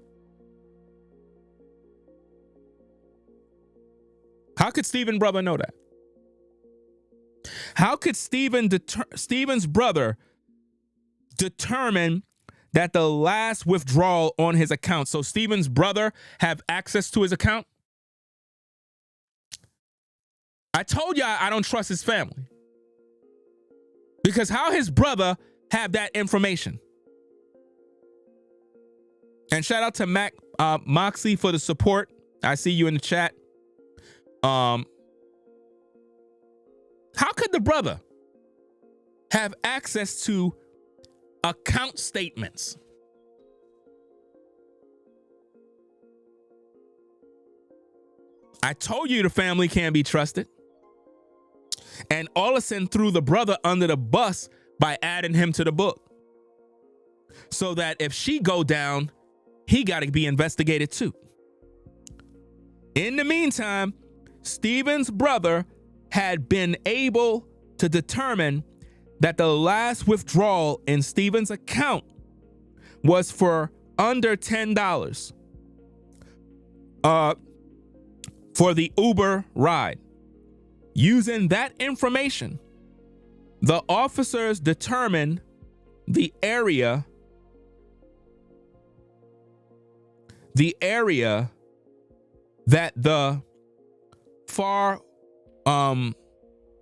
How could Stephen brother know that? How could Stephen's brother determine that the last withdrawal on his account? So Stephen's brother have access to his account? I told y'all I don't trust his family. Because how his brother have that information? And shout out to Moxie for the support. I see you in the chat. How could the brother have access to account statements? I told you the family can't be trusted. And Allison threw the brother under the bus by adding him to the book. So that if she go down, he got to be investigated too. In the meantime, Stephen's brother had been able to determine that the last withdrawal in Stephen's account was for under $10 for the Uber ride. Using that information, the officers determined the area that the far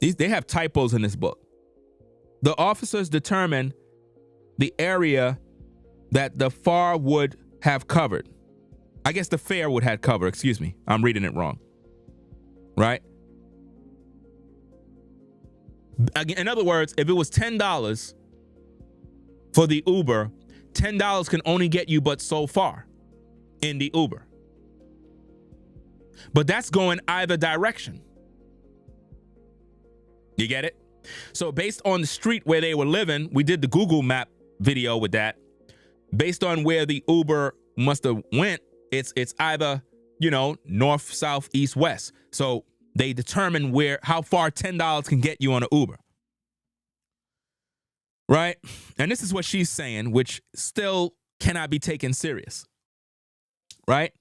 they have typos in this book. The officers determined the area that the far would have covered. I guess the fair would have covered, excuse me. I'm reading it wrong. Right? In other words, if it was $10 for the Uber, $10 can only get you but so far in the Uber. But that's going either direction. You get it? So based on the street where they were living, we did the Google map video with that. Based on where the Uber must have went, it's either, north, south, east, west. So they determine how far $10 can get you on an Uber. Right? And this is what she's saying, which still cannot be taken serious. Right?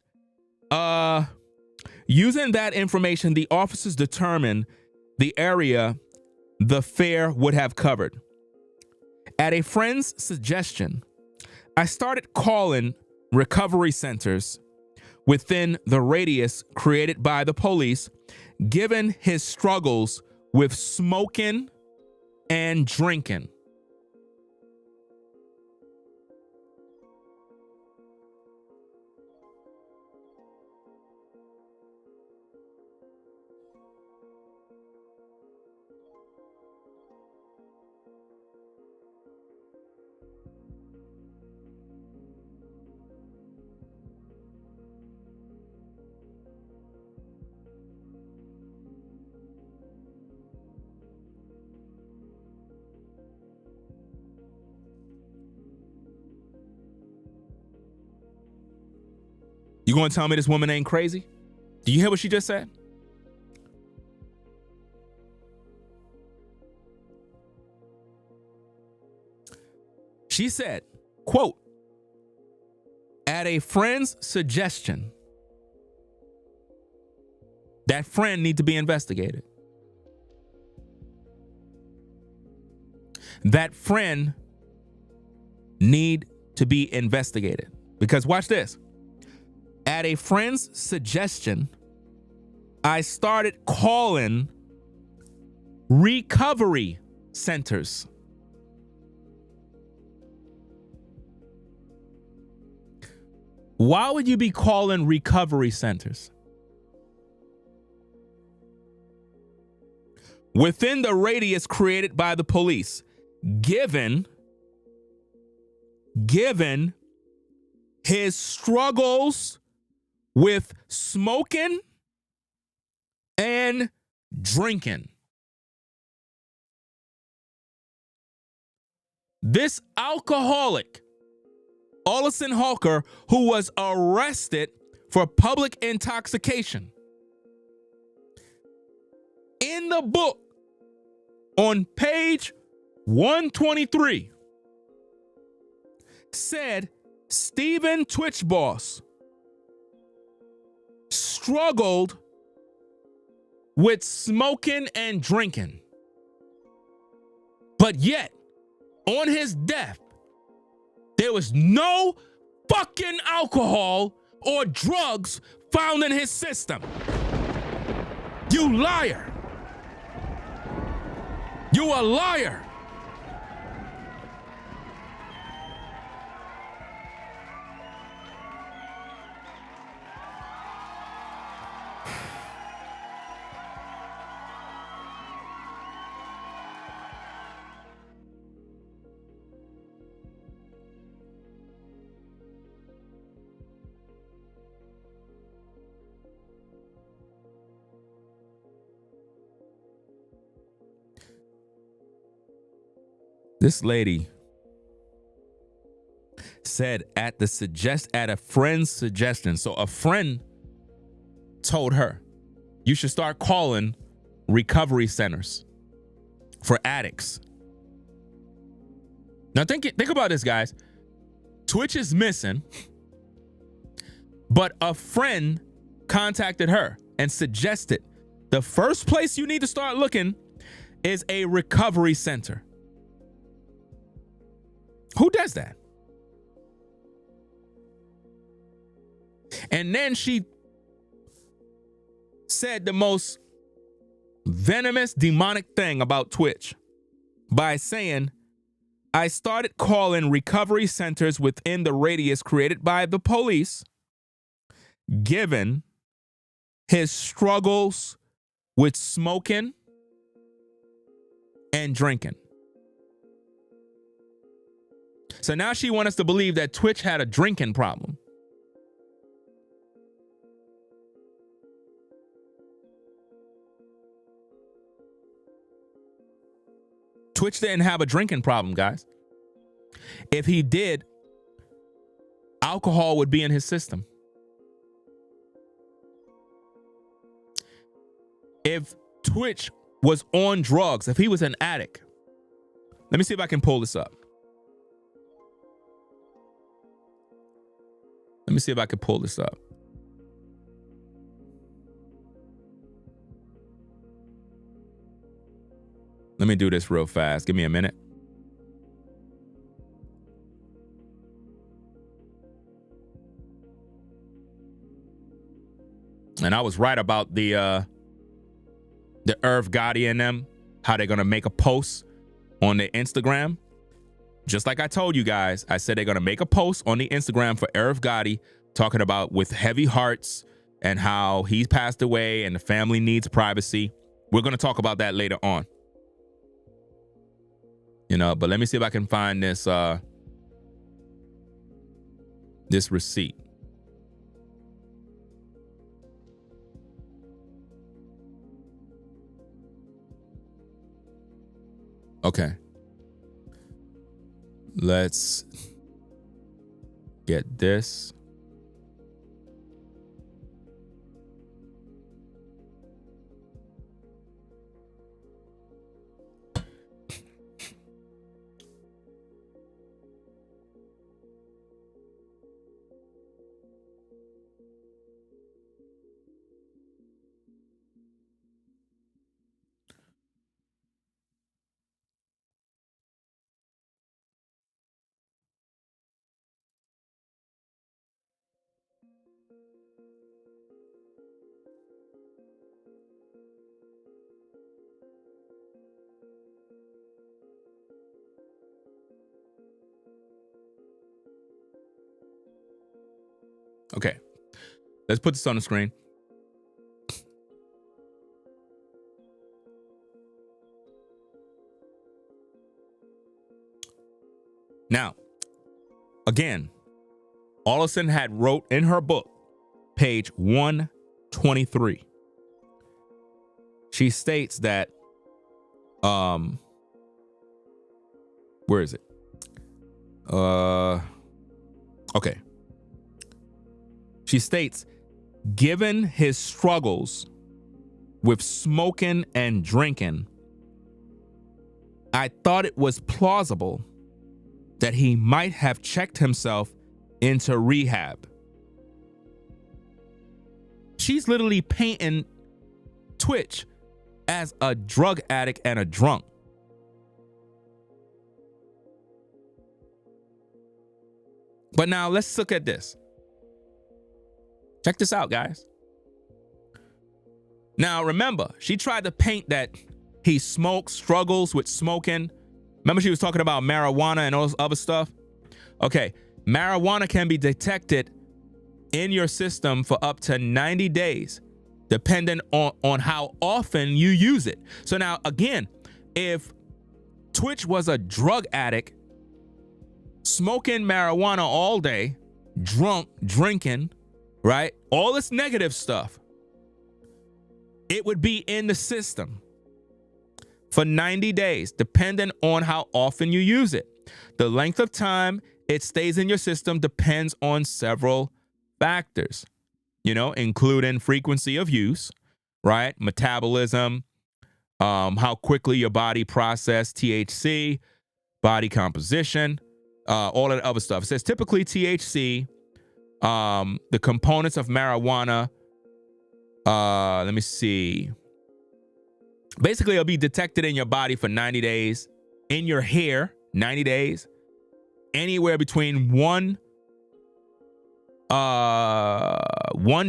Using that information, the officers determined the area the fare would have covered. At a friend's suggestion, I started calling recovery centers within the radius created by the police, given his struggles with smoking and drinking. You going to tell me this woman ain't crazy? Do you hear what she just said? She said, quote, at a friend's suggestion, that friend need to be investigated. That friend need to be investigated. Because watch this. At a friend's suggestion, I started calling recovery centers. Why would you be calling recovery centers? Within the radius created by the police, given his struggles with smoking and drinking. This alcoholic, Allison Holker, who was arrested for public intoxication, in the book on page 123 said Stephen Twitch Boss struggled with smoking and drinking. But yet, on his death, there was no fucking alcohol or drugs found in his system. You liar. You a liar. This lady said at a friend's suggestion. So a friend told her, you should start calling recovery centers for addicts. Now think about this, guys. Twitch is missing, but a friend contacted her and suggested the first place you need to start looking is a recovery center. Who does that? And then she said the most venomous, demonic thing about Twitch by saying, I started calling recovery centers within the radius created by the police, given his struggles with smoking and drinking. So now she wants us to believe that Twitch had a drinking problem. Twitch didn't have a drinking problem, guys. If he did, alcohol would be in his system. If Twitch was on drugs, if he was an addict, let me see if I can pull this up. Let me see if I can pull this up. Let me do this real fast. Give me a minute. And I was right about the Irv Gotti and them, how they're going to make a post on their Instagram. Just like I told you guys, I said they're going to make a post on the Instagram for Irv Gotti talking about with heavy hearts and how he's passed away and the family needs privacy. We're going to talk about that later on. You know, but let me see if I can find this this receipt. Okay. Let's get this. Okay, let's put this on the screen. Now, again, Allison had wrote in her book, page 123. She states that, where is it? Okay. She states, given his struggles with smoking and drinking, I thought it was plausible that he might have checked himself into rehab. She's literally painting Twitch as a drug addict and a drunk. But now let's look at this. Check this out, guys. Now, remember, she tried to paint that he smokes, struggles with smoking. Remember she was talking about marijuana and all this other stuff? Okay, marijuana can be detected in your system for up to 90 days, depending on how often you use it. So now, again, if Twitch was a drug addict, smoking marijuana all day, drunk, drinking, right? All this negative stuff, it would be in the system for 90 days, depending on how often you use it. The length of time it stays in your system depends on several factors, including frequency of use, right? Metabolism, how quickly your body processes THC, body composition, all that other stuff. It says typically THC, the components of marijuana, let me see. Basically, it'll be detected in your body for 90 days, in your hair, 90 days, anywhere between one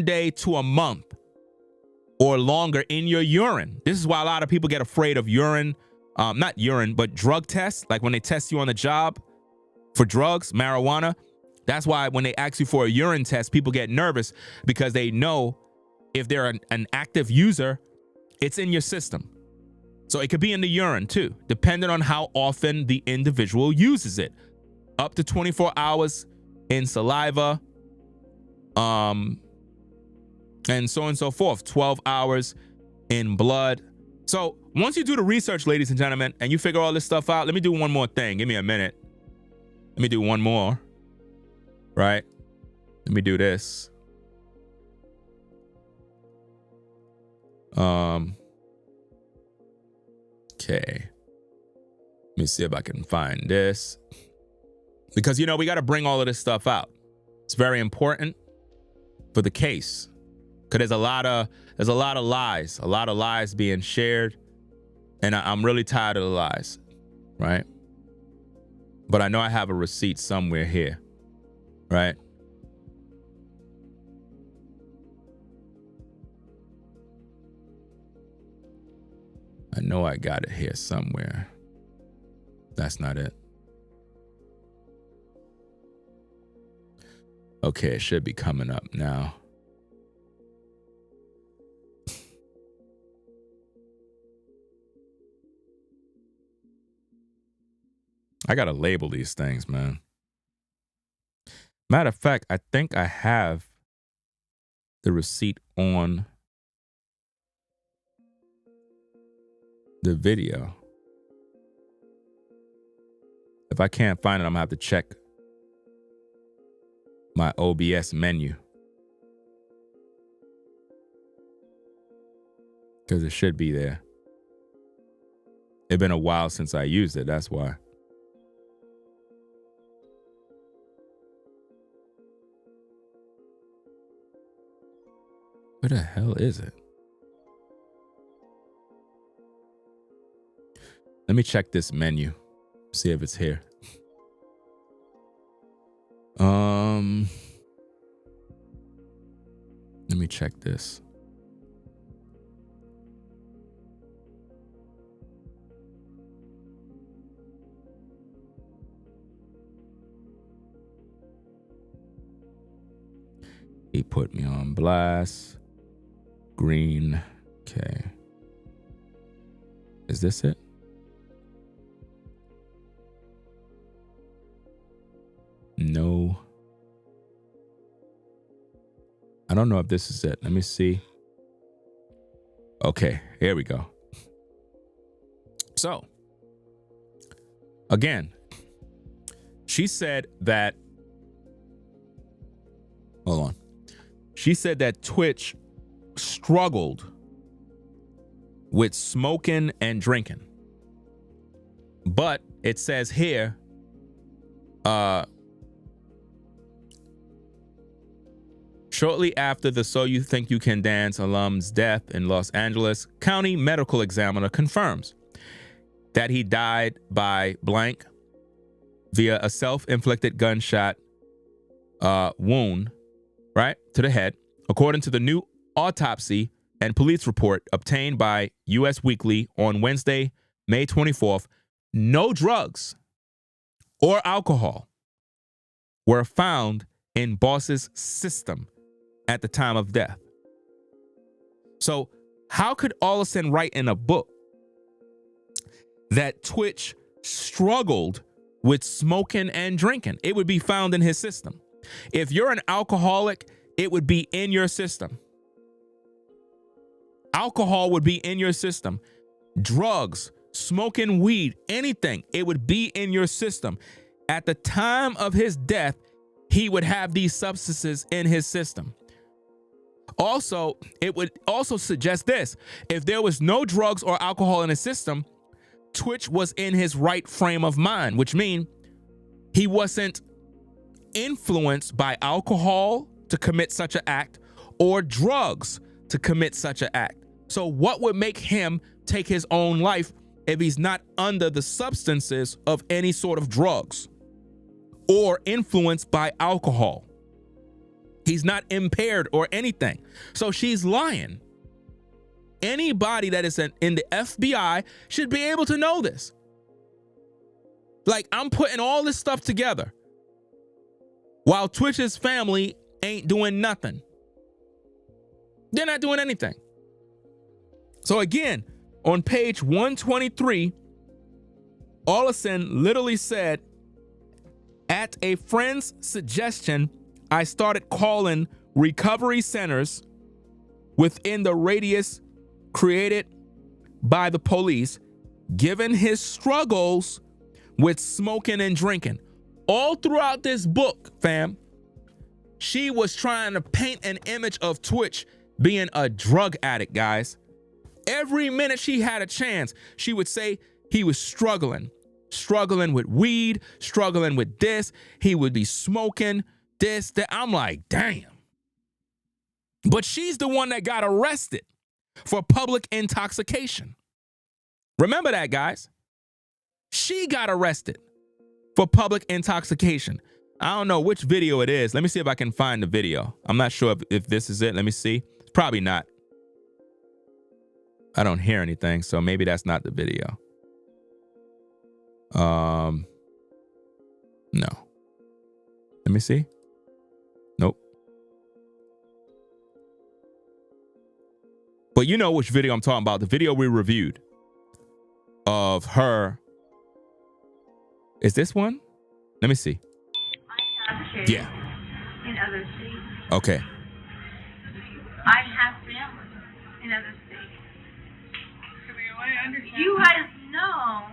day to a month or longer in your urine. This is why a lot of people get afraid of urine, not urine, but drug tests. Like when they test you on the job for drugs, marijuana. That's why when they ask you for a urine test, people get nervous because they know if they're an active user, it's in your system. So it could be in the urine too, depending on how often the individual uses it. Up to 24 hours in saliva, and so on and so forth. 12 hours in blood. So once you do the research, ladies and gentlemen, and you figure all this stuff out, let me do one more thing. Give me a minute. Let me do one more. Right? Let me do this. Okay. Let me see if I can find this. Because, we got to bring all of this stuff out. It's very important for the case. Because there's a lot of lies being shared. And I'm really tired of the lies. Right? But I know I have a receipt somewhere here. Right? I know I got it here somewhere. That's not it. Okay, it should be coming up now. I gotta label these things, man. Matter of fact, I think I have the receipt on the video. If I can't find it, I'm gonna have to check my OBS menu. Because it should be there. It's been a while since I used it, that's why. Where the hell is it? Let me check this menu. See if it's here. Let me check this. He put me on blast. Green. Okay. Is this it? No. I don't know if this is it. Let me see. Okay, here we go. So, again, she said that, hold on. She said that Twitch struggled with smoking and drinking. But it says here, shortly after the So You Think You Can Dance alum's death in Los Angeles, county medical examiner confirms that he died by blank via a self-inflicted gunshot wound, right, to the head, according to the new autopsy and police report obtained by U.S. Weekly on Wednesday, May 24th. No drugs or alcohol were found in Boss's system at the time of death. So how could Allison write in a book that Twitch struggled with smoking and drinking? It would be found in his system. If you're an alcoholic, it would be in your system. Alcohol would be in your system. Drugs, smoking weed, anything, it would be in your system. at the time of his death, he would have these substances in his system. Also, it would also suggest this: if there was no drugs or alcohol in his system, Twitch was in his right frame of mind, which means he wasn't influenced by alcohol to commit such an act or drugs to commit such an act. So what would make him take his own life if he's not under the substances of any sort of drugs or influenced by alcohol? He's not impaired or anything. So she's lying. Anybody that is in the FBI should be able to know this. Like, I'm putting all this stuff together while Twitch's family ain't doing nothing. They're not doing anything. So again, on page 123, Allison literally said, at a friend's suggestion, I started calling recovery centers within the radius created by the police, given his struggles with smoking and drinking. All throughout this book, fam, she was trying to paint an image of Twitch being a drug addict, guys. Every minute she had a chance, she would say he was struggling with weed, struggling with this. He would be smoking this, that. I'm like, damn. But she's the one that got arrested for public intoxication. Remember that, guys. She got arrested for public intoxication. I don't know which video it is. Let me see if I can find the video. I'm not sure if this is it. Let me see. It's probably not. I don't hear anything, so maybe that's not the video. No. Let me see. Nope. But you know which video I'm talking about. The video we reviewed of her. Is this one? Let me see. I have kids in other states. Okay. I have family in other states. You guys know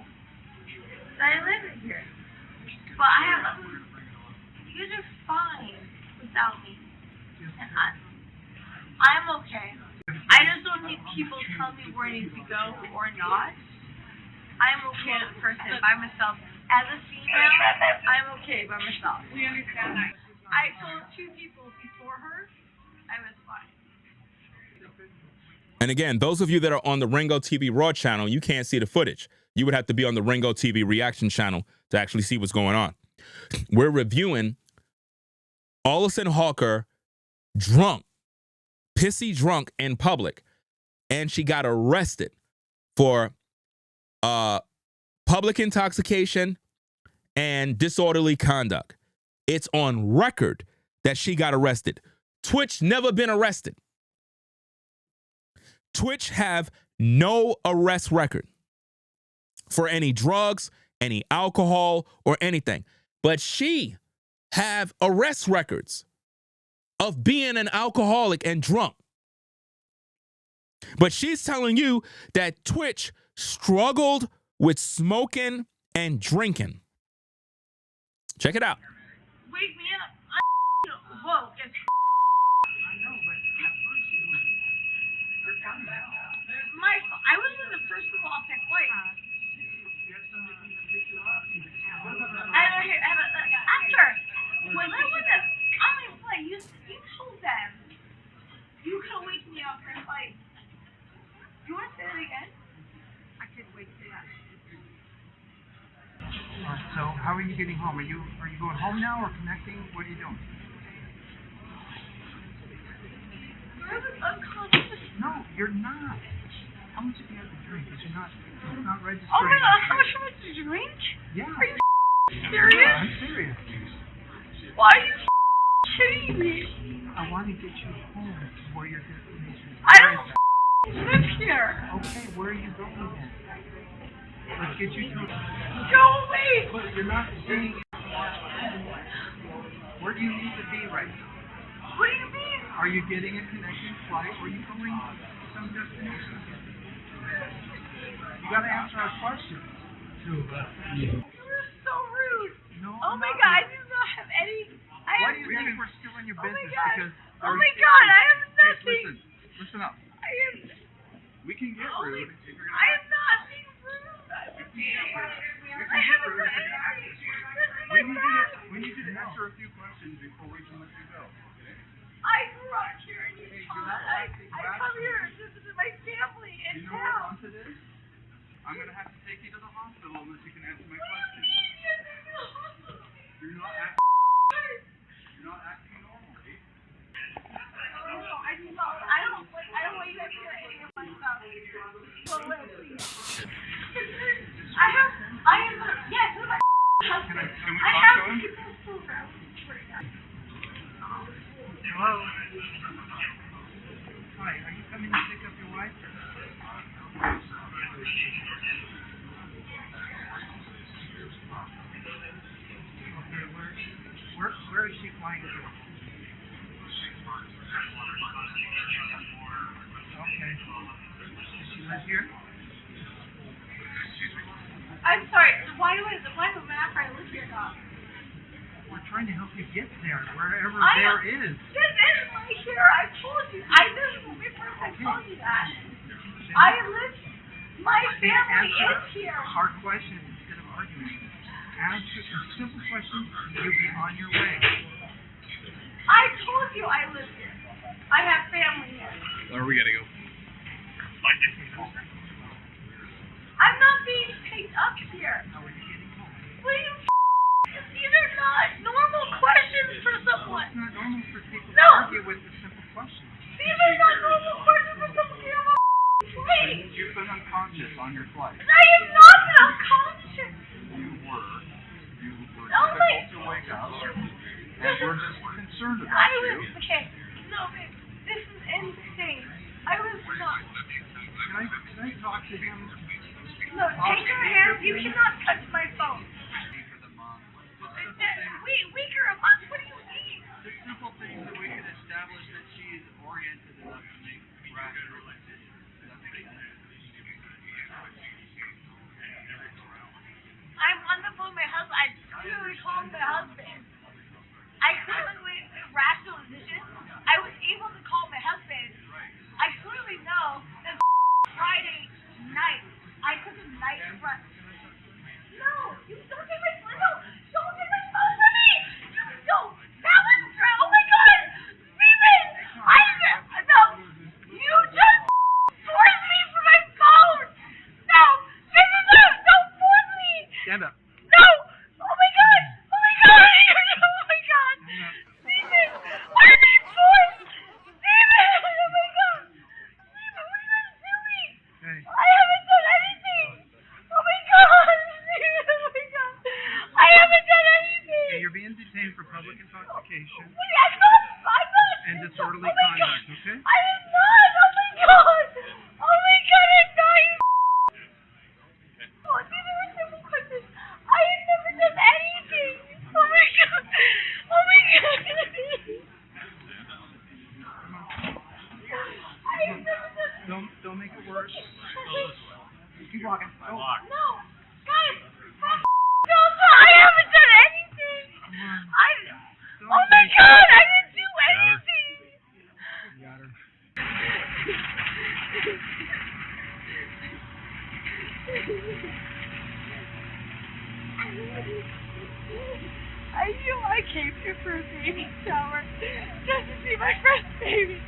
that I live here. But you guys are fine without me. And I'm okay. I just don't need people to tell me where I need to go or not. I'm okay as a person by myself. As a female, I'm okay by myself. We understand that. I told 2 people before her I was fine. And again, those of you that are on the Ringo TV Raw channel, you can't see the footage. You would have to be on the Ringo TV Reaction channel to actually see what's going on. We're reviewing Allison Holker drunk, pissy drunk in public, and she got arrested for public intoxication and disorderly conduct. It's on record that she got arrested. Twitch never been arrested. Twitch have no arrest record for any drugs, any alcohol, or anything. But she have arrest records of being an alcoholic and drunk. But she's telling you that Twitch struggled with smoking and drinking. Check it out. Wake me up. I'm woke as I was in the first of all that flight. After when I was on my flight, you told them you could wake me up for a flight. You want to say it again? I could wake you up. So how are you getting home? Are you going home now or connecting? What are you doing? You're unconscious. No, you're not. How much have you had to drink? It's not registering. Oh my god, how much have I to drink? Yeah. Are you serious? Yeah, I'm serious. Why are you kidding me? I want to get you home to where your destination is. I don't live here. Okay, where are you going then? Let's get you to Go away. But you're not saying where do you need to be right now? What do you mean? Are you getting a connecting flight or are you going to some destination? You got to answer our questions. You're so rude. No. Oh my not God, I really. do not have any. Why do you think we're still in your Oh my business? God. Because Oh my God, I have nothing. Listen up. I am. We can get rude. I am not being rude. I haven't done anything. This is my bag. We need you to answer a few questions before we can let you go. I grew up here in Utah. I come here to visit my family in You know what town. once it is? I'm gonna have to take you to the hospital unless you can answer my What do you questions. mean you're in the hospital? You're not acting normally. No, I do not. I don't want you guys to hear any of my stuff. Go away, please. I am, yes, who's my husband? Can we I talk have to him? people around me right now. Hello? Hi, are you coming to pick up your wife? Okay, where is she flying to? Okay. Does she live here? I'm sorry. Why do I matter? I live here now. We're trying to help you get there, wherever I there am- is. This is right here. I told you. This is the first I told you that. I live. My family is here. Hard questions instead of arguing. Answer some simple questions, and you'll be on your way. I told you I live here. I have family here. We gotta go. I'm not being picked up here. How are you getting home? What do you? These are not normal questions for someone. It's not normal for people to No. argue with the simple questions. These are not normal questions for someone to get on a plane. You've been unconscious on your flight. I am not unconscious. You were Oh my. difficult to wake up, and we're just concerned about I you. was okay. No, babe, this is insane. I was not. Can I talk to him? No, take your hands. You cannot touch my phone. For the mom. Weaker a month? What do you mean? The simple things that we can establish that she's oriented enough to make rational decisions. I'm on the phone with my husband. I clearly called my husband. I clearly made a rational decision. I was able to call my husband. I clearly know that Friday night I took a night run. No, you don't take my phone. No, don't take my phone from me. You don't. That was true. Oh my God, Steven! No. You just forced me for my phone. No, this is not. Don't force me. Stand up. No! Oh my God! Oh my God! Oh my God! Steven! I'm being forced! Steven! Oh my God! Steven, what are you gonna do me? Hey. I haven't done anything! Oh my God! Steven, oh my God! I haven't done anything! Okay, you're being detained for public intoxication I'm not! and disorderly Oh my God. conduct, okay? I am not! Oh my God! Oh my God, I'm not! You oh, these are simple questions. I have never done anything. Oh my God. Oh my God. I have never done Don't make it worse. anything. Keep walking. No, guys. No, I haven't done anything. Oh my God, I didn't do anything. Got her. I knew I came here for a baby shower just to see my friend's baby.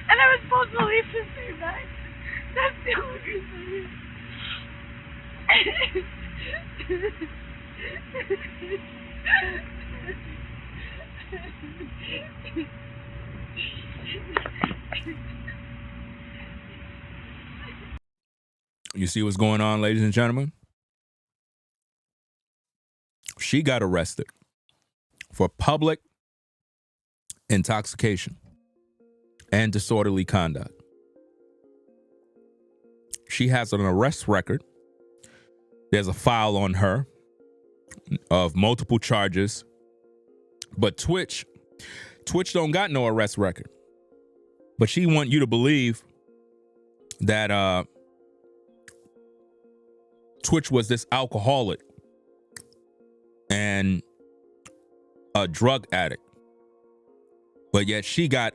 And I was supposed to leave the same night. That's the only reason. You see what's going on, ladies and gentlemen? She got arrested for public intoxication and disorderly conduct. She has an arrest record. There's a file on her of multiple charges. But Twitch don't got no arrest record. But she want you to believe that Twitch was this alcoholic and a drug addict. But yet she got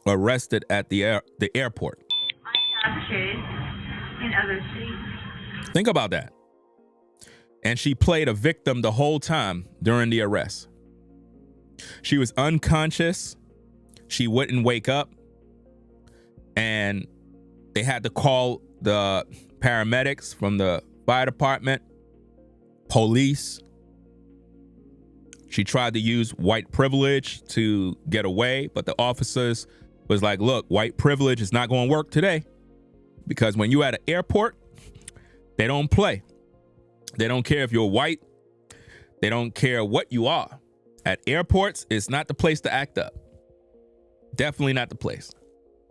arrested at the airport. I have kids in other states. Think about that. And she played a victim the whole time during the arrest. She was unconscious. She wouldn't wake up. And they had to call the paramedics from the fire department, police. She tried to use white privilege to get away, but the officers was like, look, white privilege is not going to work today, because when you're at an airport, they don't play. They don't care if you're white. They don't care what you are. At airports, it's not the place to act up. Definitely not the place.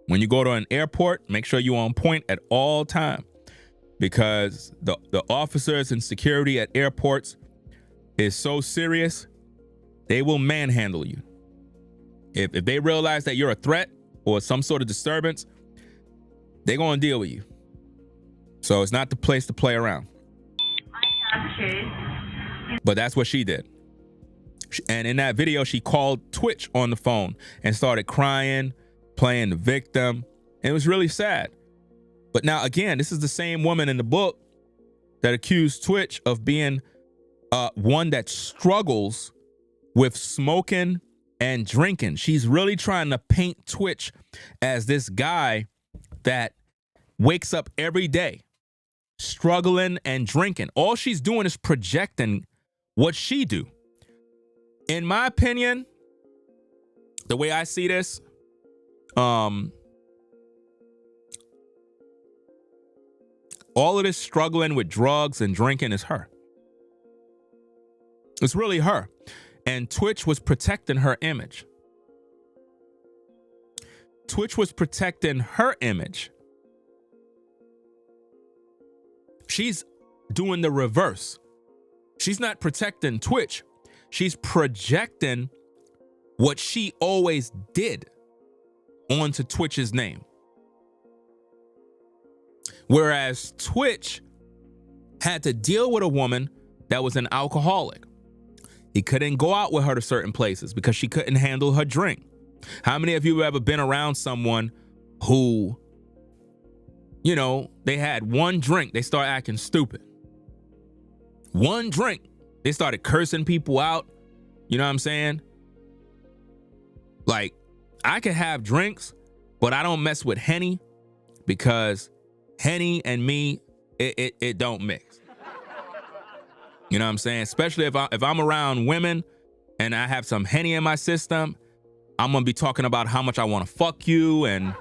When you go to an airport, make sure you're on point at all time, because the officers and security at airports is so serious, they will manhandle you. If they realize that you're a threat or some sort of disturbance, they're going to deal with you. So it's not the place to play around. I have kids. But that's what she did. And in that video, she called Twitch on the phone and started crying, playing the victim. And it was really sad. But now, again, this is the same woman in the book that accused Twitch of being one that struggles with smoking and drinking. She's really trying to paint Twitch as this guy that wakes up every day struggling and drinking. All she's doing is projecting what she do. In my opinion, the way I see this, all of this struggling with drugs and drinking is her. It's really her. And Twitch was protecting her image. Twitch was protecting her image. She's doing the reverse. She's not protecting Twitch. She's projecting what she always did onto Twitch's name. Whereas Twitch had to deal with a woman that was an alcoholic. He couldn't go out with her to certain places because she couldn't handle her drink. How many of you have ever been around someone who, you know, they had one drink, they start acting stupid. One drink, they started cursing people out. You know what I'm saying? Like, I could have drinks, but I don't mess with Henny, because Henny and me, it don't mix. You know what I'm saying? Especially if I'm around women and I have some Henny in my system, I'm gonna be talking about how much I want to fuck you, and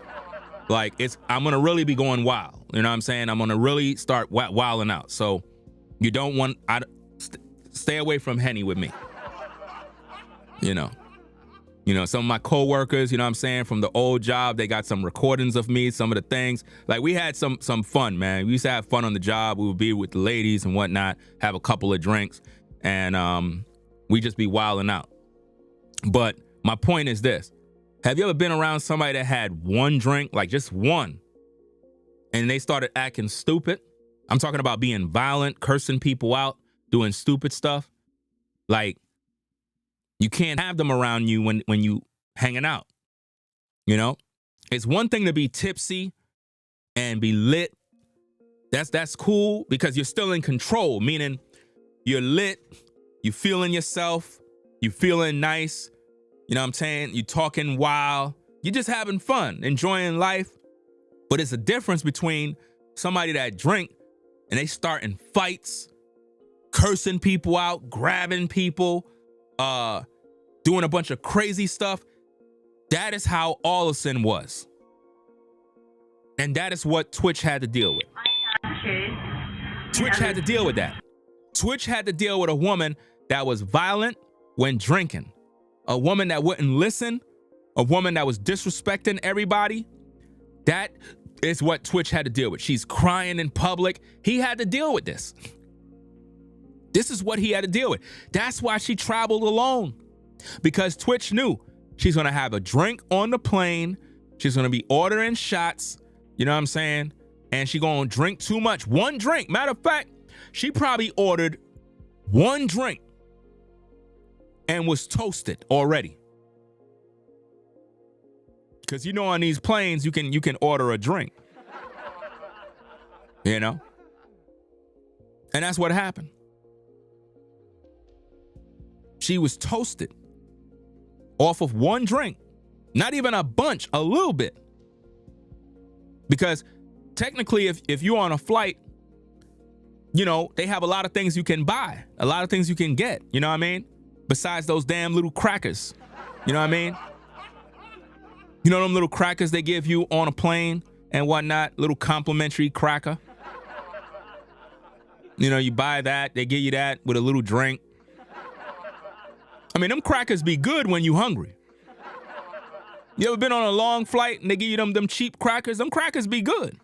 like I'm gonna really be going wild. You know what I'm saying? I'm gonna really start wilding out. So you don't want stay away from Henny with me. You know, some of my coworkers, you know what I'm saying, from the old job, they got some recordings of me, some of the things. Like, we had some fun, man. We used to have fun on the job. We would be with the ladies and whatnot, have a couple of drinks, and we just be wilding out. But my point is this. Have you ever been around somebody that had one drink, like just one, and they started acting stupid? I'm talking about being violent, cursing people out, doing stupid stuff. Like, you can't have them around you when you hanging out. You know, it's one thing to be tipsy and be lit. That's cool, because you're still in control, meaning you're lit, you feeling yourself, you feeling nice. You know what I'm saying? You talking wild, you're just having fun, enjoying life. But it's a difference between somebody that drink and they starting fights, cursing people out, grabbing people, doing a bunch of crazy stuff. That is how Allison was. And that is what Twitch had to deal with. Twitch had to deal with that. Twitch had to deal with a woman that was violent when drinking, a woman that wouldn't listen, a woman that was disrespecting everybody. That is what Twitch had to deal with. She's crying in public. He had to deal with this. This is what he had to deal with. That's why she traveled alone, because Twitch knew she's going to have a drink on the plane. She's going to be ordering shots. You know what I'm saying? And she's going to drink too much. One drink. Matter of fact, she probably ordered one drink and was toasted already. Because you know on these planes, you can order a drink. You know? And that's what happened. She was toasted off of one drink. Not even a bunch, a little bit. Because technically, if you're on a flight, you know, they have a lot of things you can buy, a lot of things you can get, you know what I mean? Besides those damn little crackers, you know what I mean? You know them little crackers they give you on a plane and whatnot, little complimentary cracker. You know, you buy that, they give you that with a little drink. I mean, them crackers be good when you hungry. You ever been on a long flight and they give you them cheap crackers? Them crackers be good.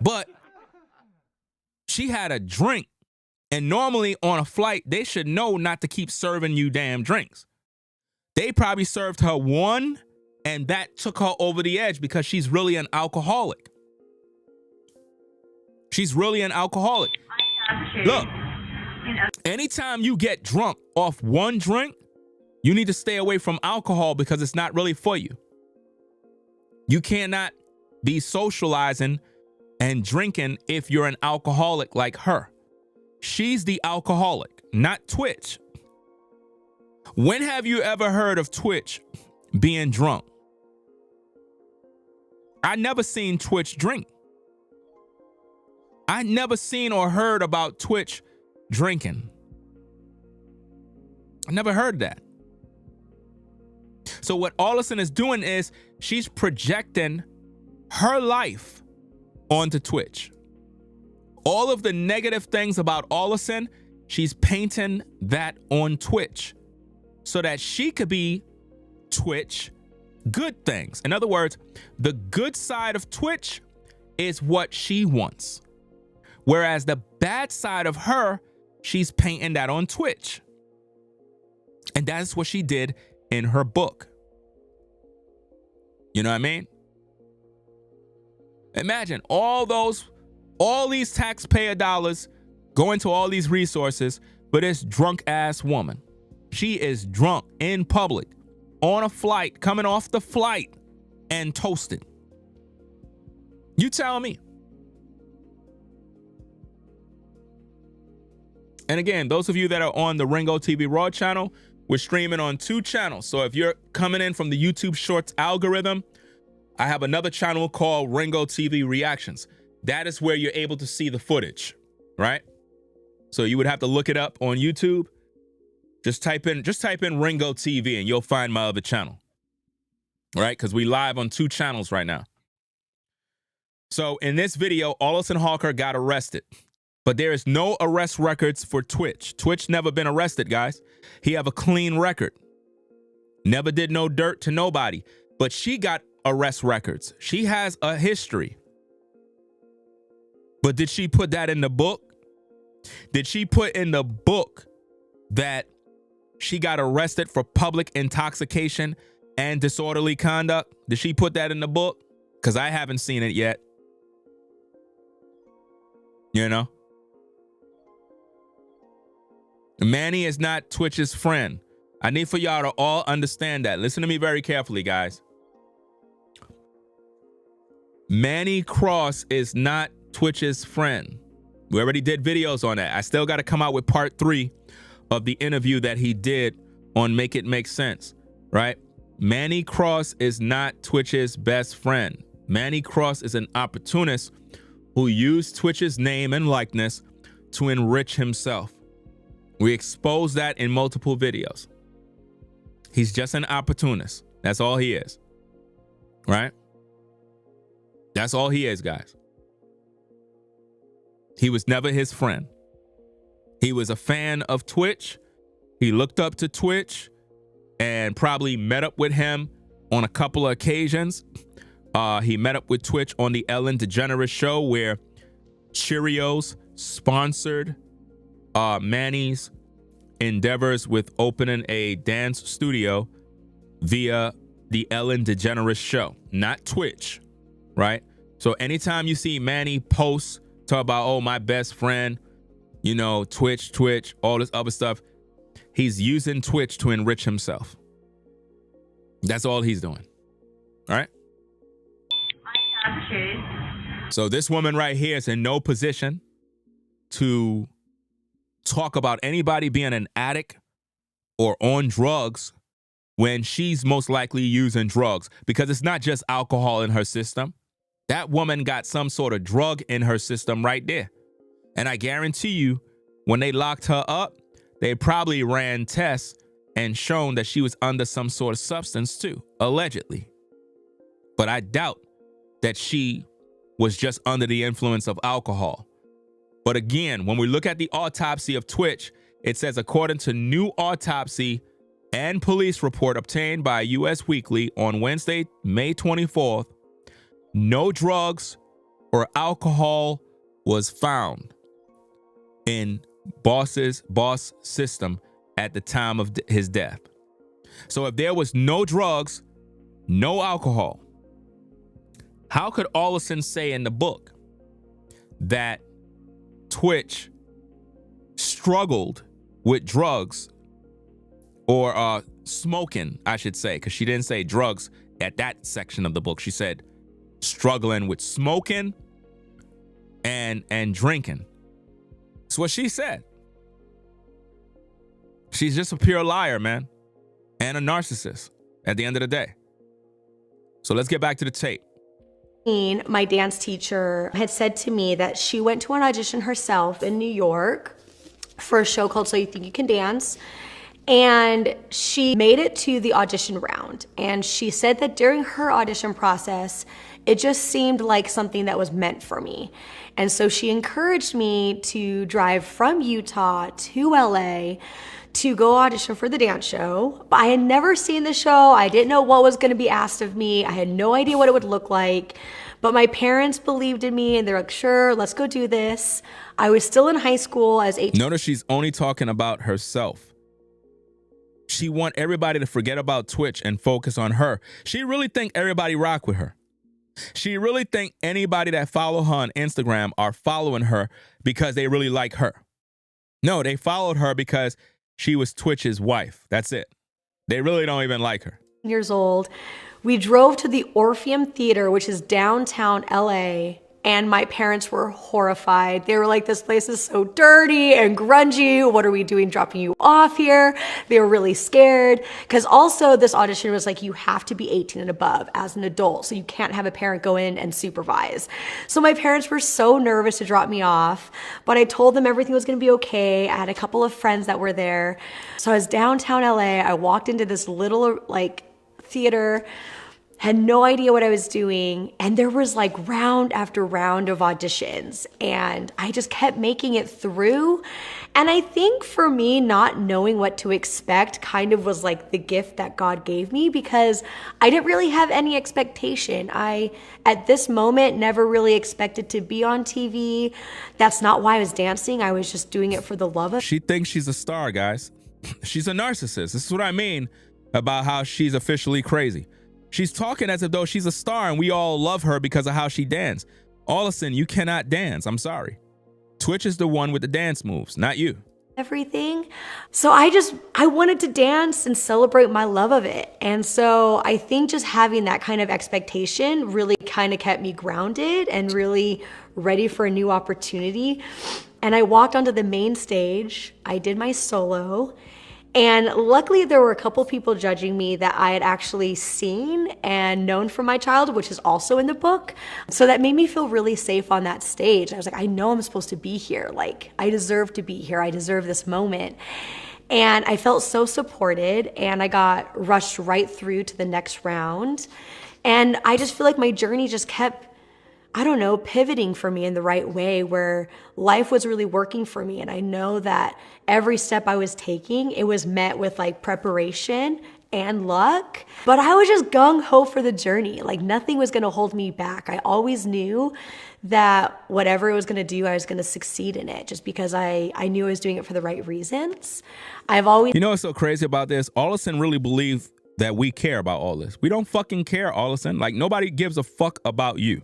But she had a drink, and normally on a flight, they should know not to keep serving you damn drinks. They probably served her one, and that took her over the edge because she's really an alcoholic. She's really an alcoholic. Look, anytime you get drunk off one drink, you need to stay away from alcohol because it's not really for you. You cannot be socializing and drinking if you're an alcoholic like her. She's the alcoholic, not Twitch. When have you ever heard of Twitch being drunk? I never seen Twitch drink. I never seen or heard about Twitch drinking. I never heard that. So what Allison is doing is she's projecting her life onto Twitch. All of the negative things about Allison, she's painting that on Twitch so that she could be Twitch good things. In other words, the good side of Twitch is what she wants. Whereas the bad side of her, she's painting that on Twitch. And that's what she did in her book. You know what I mean? Imagine all these taxpayer dollars going to all these resources for this drunk ass woman. She is drunk in public, on a flight, coming off the flight, and toasted. You tell me. And again, those of you that are on the Ringo TV Raw channel, we're streaming on 2 channels. So if you're coming in from the YouTube Shorts algorithm, I have another channel called Ringo TV Reactions. That is where you're able to see the footage, right? So you would have to look it up on YouTube. Just type in Ringo TV and you'll find my other channel, right? Because we live on 2 channels right now. So in this video, Allison Holker got arrested. But there is no arrest records for Twitch. Twitch never been arrested, guys. He have a clean record. Never did no dirt to nobody. But she got arrest records. She has a history. But did she put that in the book? Did she put in the book that she got arrested for public intoxication and disorderly conduct? Did she put that in the book? Because I haven't seen it yet. You know? Manny is not Twitch's friend. I need for y'all to all understand that. Listen to me very carefully, guys. Manny Cross is not Twitch's friend. We already did videos on that. I still got to come out with part 3 of the interview that he did on Make It Make Sense, right? Manny Cross is not Twitch's best friend. Manny Cross is an opportunist who used Twitch's name and likeness to enrich himself. We exposed that in multiple videos. He's just an opportunist. That's all he is. Right? That's all he is, guys. He was never his friend. He was a fan of Twitch. He looked up to Twitch and probably met up with him on a couple of occasions. He met up with Twitch on the Ellen DeGeneres show where Cheerios sponsored Manny's endeavors with opening a dance studio via the Ellen DeGeneres show, not Twitch, right? So anytime you see Manny post, talk about, oh, my best friend, you know, Twitch, all this other stuff, He's using Twitch to enrich himself. That's all he's doing. All right? I have kids. So this woman right here is in no position to talk about anybody being an addict or on drugs when she's most likely using drugs, because it's not just alcohol in her system. That woman got some sort of drug in her system right there. And I guarantee you, when they locked her up, they probably ran tests and shown that she was under some sort of substance too, allegedly. But I doubt that she was just under the influence of alcohol. But again, when we look at the autopsy of Twitch, it says, according to new autopsy and police report obtained by US Weekly on Wednesday, May 24th, no drugs or alcohol was found in boss system at the time of his death. So if there was no drugs, no alcohol, how could Allison say in the book that Twitch struggled with drugs or smoking, I should say, because she didn't say drugs at that section of the book. She said struggling with smoking and drinking. That's what she said. She's just a pure liar, man, and a narcissist at the end of the day. So let's get back to the tape. My dance teacher had said to me that she went to an audition herself in New York for a show called So You Think You Can Dance. And she made it to the audition round. And she said that during her audition process, it just seemed like something that was meant for me. And so she encouraged me to drive from Utah to LA to go audition for the dance show. But I had never seen the show. I didn't know what was going to be asked of me. I had no idea what it would look like. But my parents believed in me and they're like, sure, let's go do this. I was still in high school as 18. Notice she's only talking about herself. She want everybody to forget about Twitch and focus on her. She really think everybody rock with her. She really think anybody that follow her on Instagram are following her because they really like her. No, they followed her because she was Twitch's wife. That's it. They really don't even like her. Years old. We drove to the Orpheum Theater, which is downtown LA, and my parents were horrified. They were like, this place is so dirty and grungy. What are we doing dropping you off here? They were really scared because also this audition was like, you have to be 18 and above as an adult. So you can't have a parent go in and supervise. So my parents were so nervous to drop me off, but I told them everything was going to be okay. I had a couple of friends that were there. So I was downtown LA. I walked into this little theater, had no idea what I was doing. And there was round after round of auditions. And I just kept making it through. And I think for me, not knowing what to expect kind of was the gift that God gave me, because I didn't really have any expectation. I, at this moment, never really expected to be on TV. That's not why I was dancing. I was just doing it for the love of it. She thinks she's a star, guys. She's a narcissist. This is what I mean about how she's officially crazy. She's talking as if though she's a star and we all love her because of how she dances. Allison, you cannot dance. I'm sorry. Twitch is the one with the dance moves, not you. Everything. So I wanted to dance and celebrate my love of it. And so I think just having that kind of expectation really kind of kept me grounded and really ready for a new opportunity. And I walked onto the main stage. I did my solo. And luckily, there were a couple people judging me that I had actually seen and known from my childhood, which is also in the book. So that made me feel really safe on that stage. I was like, I know I'm supposed to be here. I deserve to be here. I deserve this moment. And I felt so supported, and I got rushed right through to the next round. And I just feel like my journey just kept, pivoting for me in the right way, where life was really working for me. And I know that every step I was taking, it was met with preparation and luck. But I was just gung-ho for the journey. Nothing was going to hold me back. I always knew that whatever I was going to do, I was going to succeed in it, just because I knew I was doing it for the right reasons. I've always... You know what's so crazy about this? Allison really believed that we care about all this. We don't fucking care, Allison. Nobody gives a fuck about you.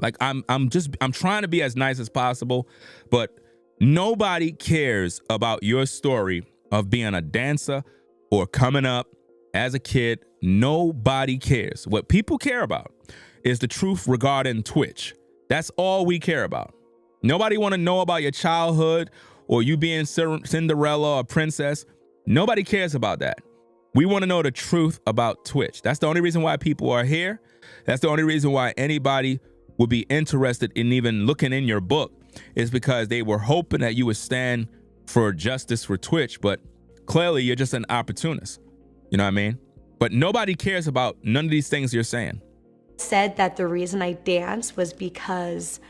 I'm trying to be as nice as possible, but nobody cares about your story of being a dancer or coming up as a kid, nobody cares. What people care about is the truth regarding Twitch. That's all we care about. Nobody want to know about your childhood or you being Cinderella or princess. Nobody cares about that. We want to know the truth about Twitch. That's the only reason why people are here. That's the only reason why anybody would be interested in even looking in your book, is because they were hoping that you would stand for justice for Twitch, but clearly you're just an opportunist. You know what I mean? But nobody cares about none of these things you're saying. Said that the reason I dance was because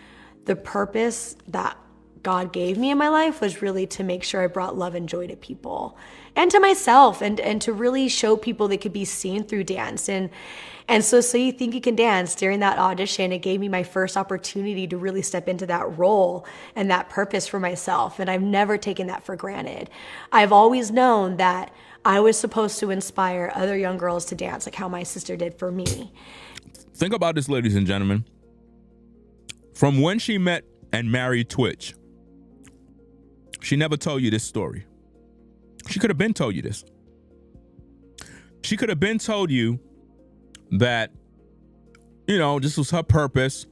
the purpose that God gave me in my life was really to make sure I brought love and joy to people and to myself, and to really show people they could be seen through dance. And so You Think You Can Dance, during that audition, it gave me my first opportunity to really step into that role and that purpose for myself. And I've never taken that for granted. I've always known that I was supposed to inspire other young girls to dance like how my sister did for me. Think about this, ladies and gentlemen. From when she met and married Twitch, she never told you this story. She could have been told you this. She could have been told you that, you know, this was her purpose.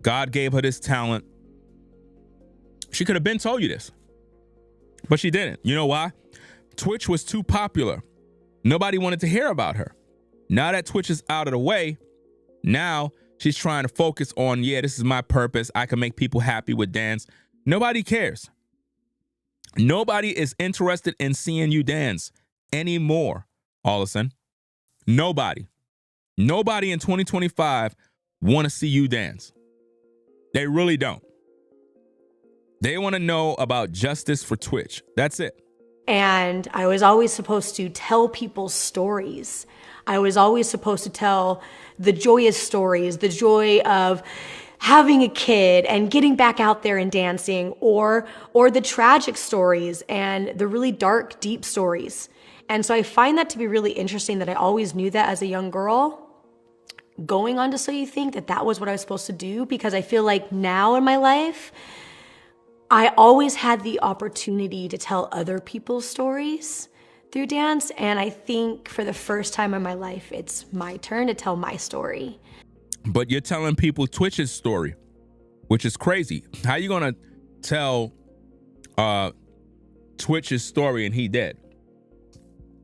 God gave her this talent. She could have been told you this, but she didn't. You know why? Twitch was too popular. Nobody wanted to hear about her. Now that Twitch is out of the way, now she's trying to focus on, yeah, this is my purpose. I can make people happy with dance. Nobody cares. Nobody is interested in seeing you dance anymore, Allison. Nobody. Nobody in 2025 want to see you dance. They really don't. They want to know about justice for Twitch. That's it. And I was always supposed to tell people stories. I was always supposed to tell the joyous stories, the joy of having a kid and getting back out there and dancing, or the tragic stories and the really dark, deep stories. And so I find that to be really interesting, that I always knew that as a young girl going on to So You Think, that was what I was supposed to do, because I feel like now in my life, I always had the opportunity to tell other people's stories through dance. And I think for the first time in my life, it's my turn to tell my story. But you're telling people Twitch's story, which is crazy. How you gonna tell Twitch's story and he dead?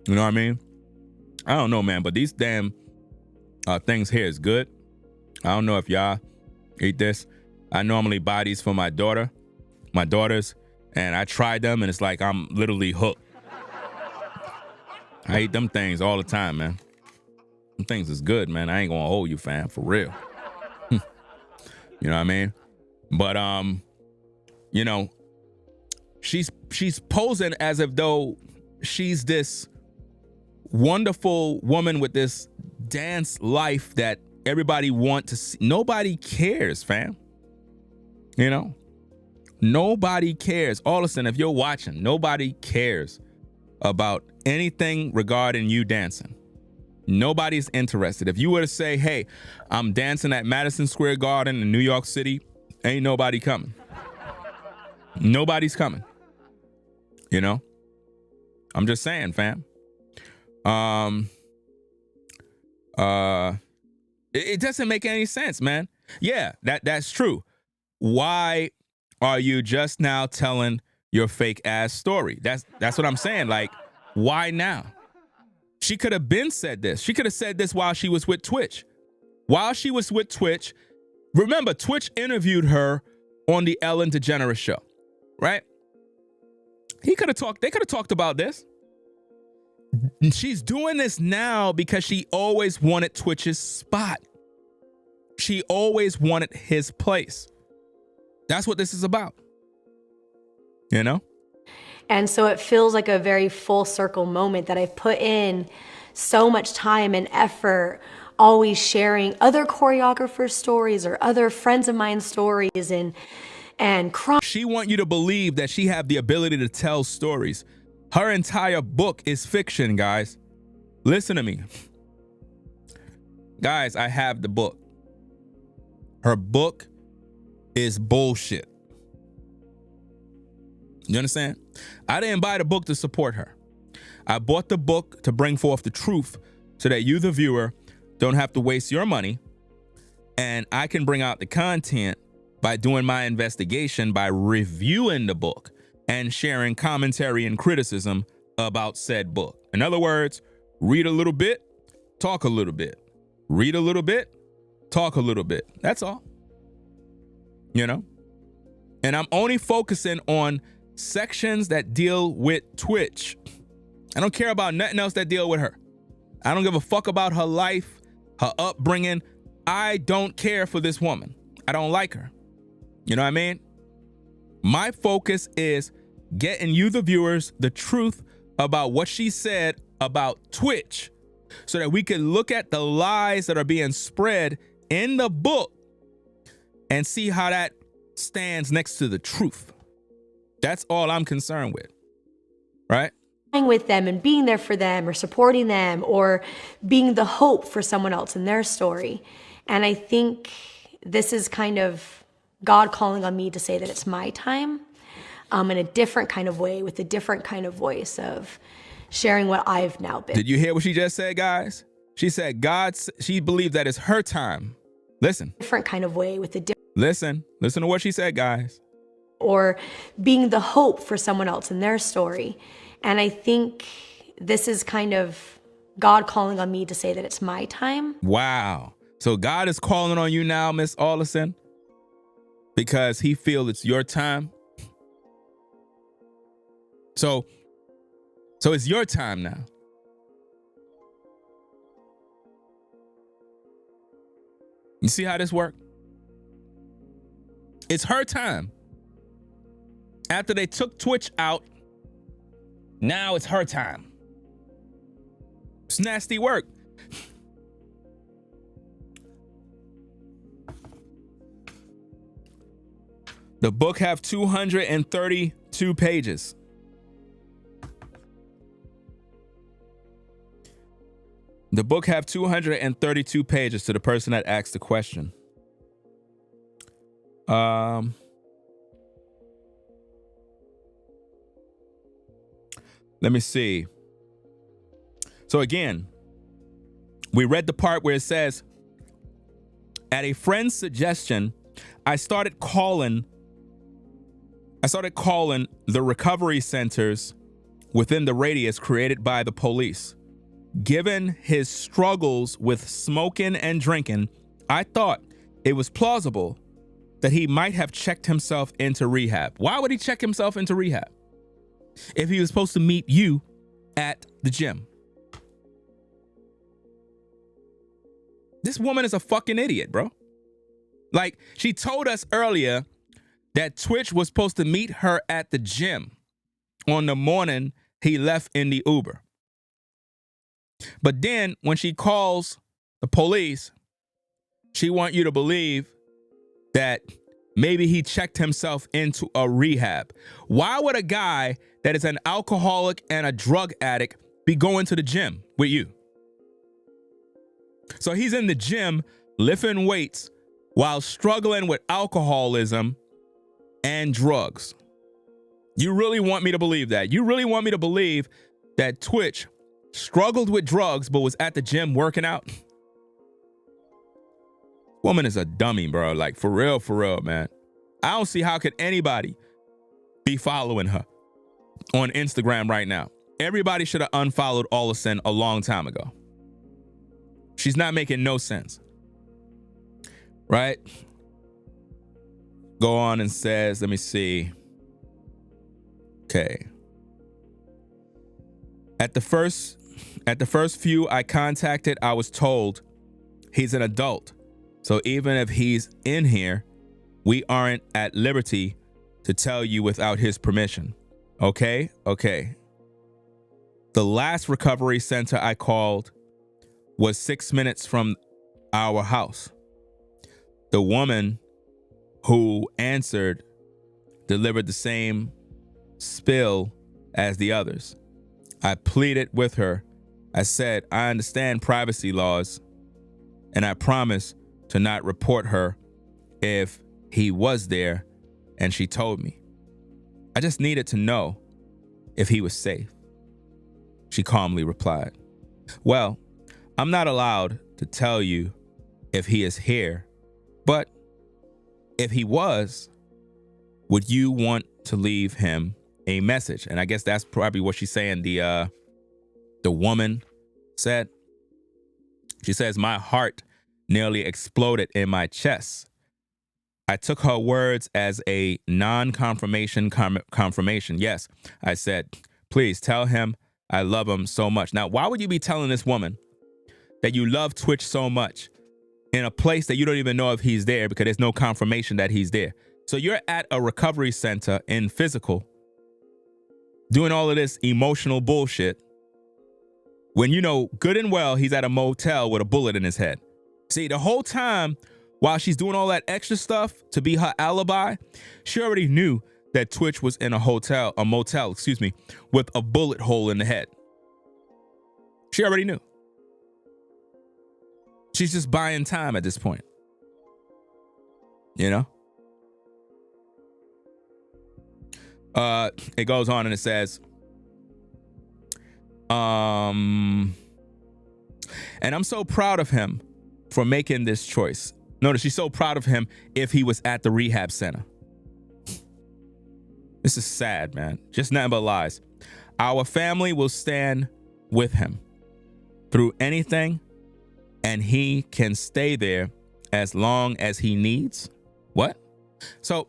You know what I mean? I don't know, man, but these damn things here is good. I don't know if y'all eat this. I normally buy these for my daughters, and I tried them, and it's like I'm literally hooked. I eat them things all the time, man. Them things is good, man. I ain't gonna hold you, fam, for real. You know what I mean? But you know, she's posing as if though she's this wonderful woman with this dance life that everybody want to see. Nobody cares, fam. You know? Nobody cares. Allison, if you're watching, nobody cares about anything regarding you dancing. Nobody's interested. If you were to say, hey, I'm dancing at Madison Square Garden in New York City, ain't nobody coming. Nobody's coming. You know? I'm just saying, fam. It doesn't make any sense, man. Yeah, that's true. Why are you just now telling your fake ass story? That's what I'm saying. Like, why now? She could have been said this. She could have said this while she was with Twitch. While she was with Twitch, remember, Twitch interviewed her on the Ellen DeGeneres show, right? They could have talked about this. She's doing this now because she always wanted Twitch's spot. She always wanted his place. That's what this is about. You know? And so it feels like a very full circle moment that I've put in so much time and effort, always sharing other choreographers' stories or other friends of mine stories and crying. She want you to believe that she have the ability to tell stories. Her entire book is fiction, guys. Listen to me. Guys, I have the book. Her book is bullshit. You understand? I didn't buy the book to support her. I bought the book to bring forth the truth so that you, the viewer, don't have to waste your money, and I can bring out the content by doing my investigation, by reviewing the book and sharing commentary and criticism about said book. In other words, read a little bit, talk a little bit. Read a little bit, talk a little bit. That's all. You know? And I'm only focusing on sections that deal with Twitch. I don't care about nothing else that deal with her. I don't give a fuck about her life, her upbringing. I don't care for this woman. I don't like her. You know what I mean? My focus is getting you, the viewers, the truth about what she said about Twitch so that we can look at the lies that are being spread in the book and see how that stands next to the truth. That's all I'm concerned with, right? With them and being there for them or supporting them or being the hope for someone else in their story. And I think this is kind of God calling on me to say that it's my time in a different kind of way with a different kind of voice of sharing what I've now been. Did you hear what she just said, guys? She said she believed that it's her time. Listen. Different kind of way with a different. Listen to what she said, guys. Or being the hope for someone else in their story. And I think this is kind of God calling on me to say that it's my time. Wow. So God is calling on you now, Miss Allison, because he feels it's your time. So it's your time now. You see how this works? It's her time. After they took Twitch out, now it's her time. It's nasty work. The book have 232 pages. The book have 232 pages to the person that asked the question. Let me see. So again, we read the part where it says, at a friend's suggestion, I started calling the recovery centers within the radius created by the police. Given his struggles with smoking and drinking, I thought it was plausible that he might have checked himself into rehab. Why would he check himself into rehab if he was supposed to meet you at the gym? This woman is a fucking idiot, bro. Like, she told us earlier that Twitch was supposed to meet her at the gym on the morning he left in the Uber. But then when she calls the police, she wants you to believe that maybe he checked himself into a rehab. Why would a guy that is an alcoholic and a drug addict be going to the gym with you? So he's in the gym lifting weights while struggling with alcoholism and drugs. You really want me to believe that? You really want me to believe that Twitch struggled with drugs but was at the gym working out? Woman is a dummy, bro. Like, for real, man. I don't see how could anybody be following her on Instagram right now. Everybody should have unfollowed Allison a long time ago. She's not making no sense. Right? Go on and says, let me see. Okay. At the first few I contacted, I was told he's an adult. So even if he's in here, we aren't at liberty to tell you without his permission. Okay? Okay. The last recovery center I called was 6 minutes from our house. The woman who answered delivered the same spill as the others. I pleaded with her. I said, I understand privacy laws, and I promise to not report her if he was there, and she told me. I just needed to know if he was safe. She calmly replied, well, I'm not allowed to tell you if he is here, but if he was, would you want to leave him a message? And I guess that's probably what she's saying. The woman said, she says, my heart nearly exploded in my chest. I took her words as a non-confirmation confirmation. Yes, I said, please tell him I love him so much. Now, why would you be telling this woman that you love Twitch so much in a place that you don't even know if he's there because there's no confirmation that he's there? So you're at a recovery center in physical doing all of this emotional bullshit when you know good and well he's at a motel with a bullet in his head. See, the whole time while she's doing all that extra stuff to be her alibi, she already knew that Twitch was in a motel, with a bullet hole in the head. She already knew. She's just buying time at this point. You know? It goes on and it says, and I'm so proud of him for making this choice. Notice she's so proud of him if he was at the rehab center. This is sad, man. Just nothing but lies. Our family will stand with him through anything, and he can stay there as long as he needs. What? So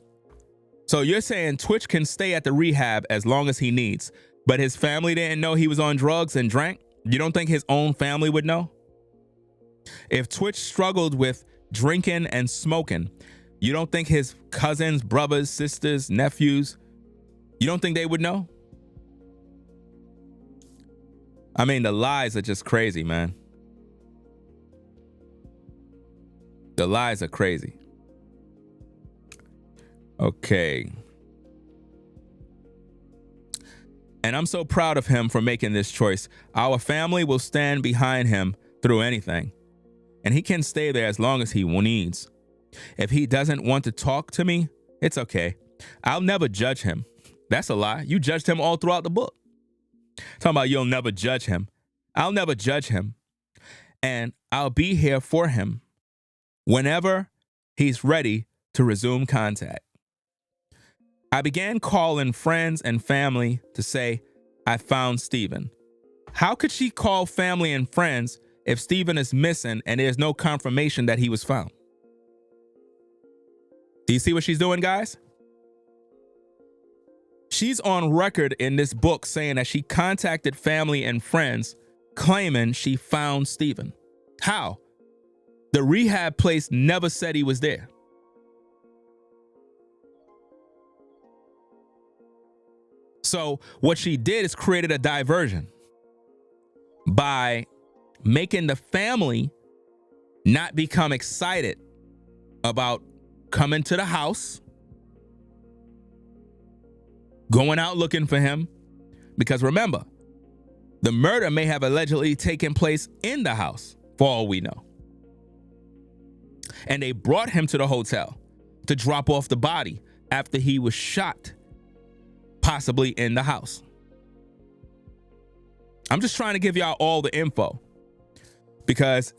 you're saying Twitch can stay at the rehab as long as he needs, but his family didn't know he was on drugs and drank? You don't think his own family would know? If Twitch struggled with drinking and smoking, you don't think his cousins, brothers, sisters, nephews, you don't think they would know? I mean, the lies are just crazy, man. The lies are crazy. Okay. And I'm so proud of him for making this choice. Our family will stand behind him through anything, and he can stay there as long as he needs. If he doesn't want to talk to me, it's okay. I'll never judge him. That's a lie. You judged him all throughout the book. Talking about you'll never judge him. I'll never judge him. And I'll be here for him whenever he's ready to resume contact. I began calling friends and family to say, I found Stephen. How could she call family and friends if Stephen is missing and there's no confirmation that he was found? Do you see what she's doing, guys? She's on record in this book saying that she contacted family and friends claiming she found Stephen. How? The rehab place never said he was there. So what she did is created a diversion by making the family not become excited about coming to the house, going out looking for him, because remember, the murder may have allegedly taken place in the house, for all we know. And they brought him to the hotel to drop off the body after he was shot, possibly in the house. I'm just trying to give y'all all the info, because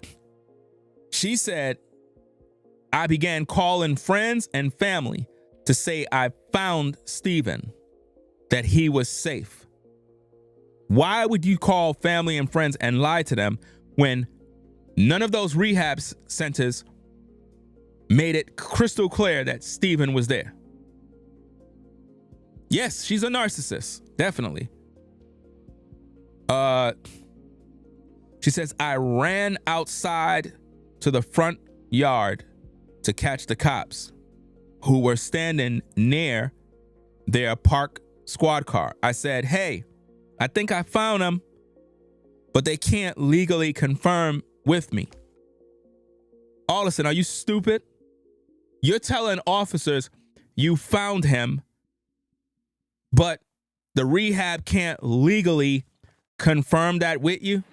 she said, I began calling friends and family to say I found Stephen, that he was safe. Why would you call family and friends and lie to them when none of those rehab centers made it crystal clear that Stephen was there? Yes, she's a narcissist, definitely. She says, I ran outside to the front yard to catch the cops who were standing near their parked squad car. I said, hey, I think I found him, but they can't legally confirm with me. Allison, are you stupid? You're telling officers you found him, but the rehab can't legally confirm that with you?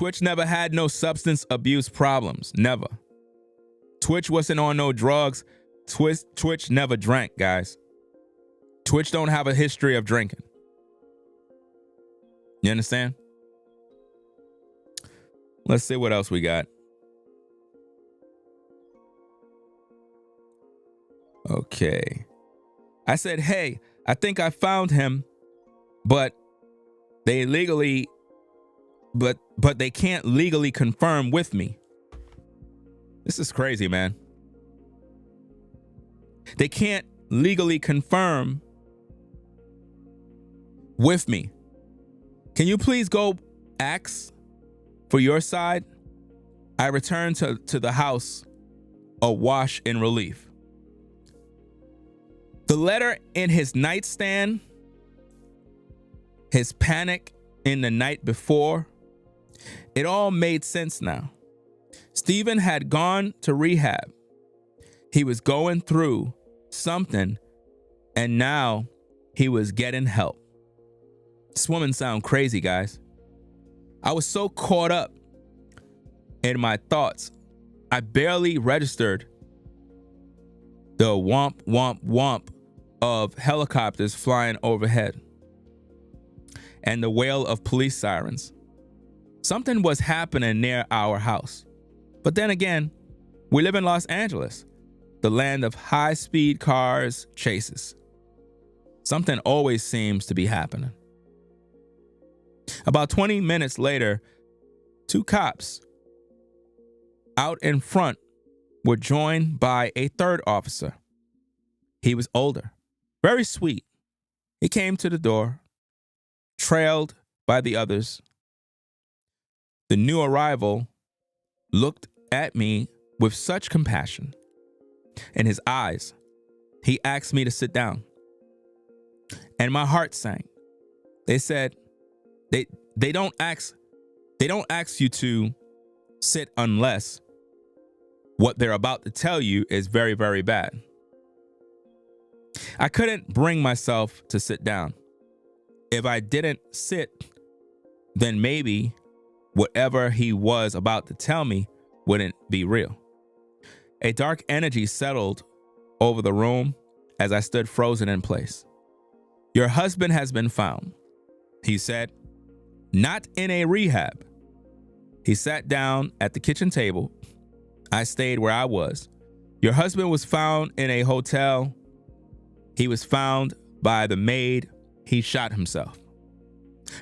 Twitch never had no substance abuse problems. Never. Twitch wasn't on no drugs. Twitch never drank, guys. Twitch don't have a history of drinking. You understand? Let's see what else we got. Okay. I said, hey, I think I found him, but they can't legally confirm with me. This is crazy, man. They can't legally confirm with me. Can you please go ask for your side? I returned to the house awash in relief. The letter in his nightstand, his panic in the night before, it all made sense now. Stephen had gone to rehab. He was going through something, and now he was getting help. This woman sounds crazy, guys. I was so caught up in my thoughts, I barely registered the womp, womp, womp of helicopters flying overhead and the wail of police sirens. Something was happening near our house. But then again, we live in Los Angeles, the land of high-speed cars chases. Something always seems to be happening. About 20 minutes later, 2 cops out in front were joined by a 3rd officer. He was older, very sweet. He came to the door, trailed by the others. The new arrival looked at me with such compassion. In his eyes, he asked me to sit down. And my heart sank. They said, they don't ask you to sit unless what they're about to tell you is very, very bad. I couldn't bring myself to sit down. If I didn't sit, then maybe whatever he was about to tell me wouldn't be real. A dark energy settled over the room as I stood frozen in place. Your husband has been found, he said. Not in a rehab. He sat down at the kitchen table. I stayed where I was. Your husband was found in a hotel. He was found by the maid. He shot himself.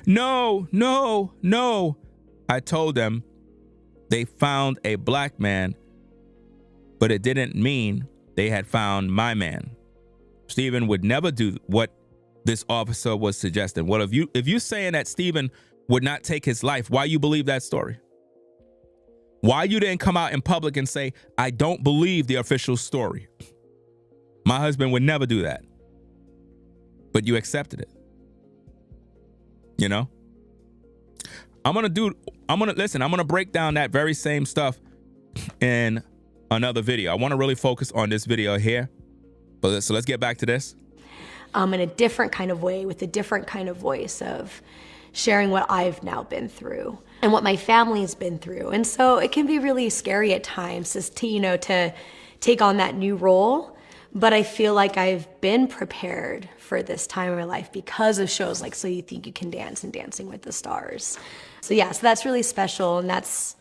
No, no, no. I told them they found a black man, but it didn't mean they had found my man. Stephen would never do what this officer was suggesting. Well, if you saying that Stephen would not take his life, why you believe that story? Why you didn't come out in public and say, I don't believe the official story? My husband would never do that. But you accepted it. You know? I'm going to break down that very same stuff in another video. I want to really focus on this video here. But so let's get back to this. In a different kind of way, with a different kind of voice of sharing what I've now been through and what my family's been through. And so it can be really scary at times to take on that new role. But I feel like I've been prepared for this time in my life because of shows like So You Think You Can Dance and Dancing with the Stars. So yeah, so that's really special. And that's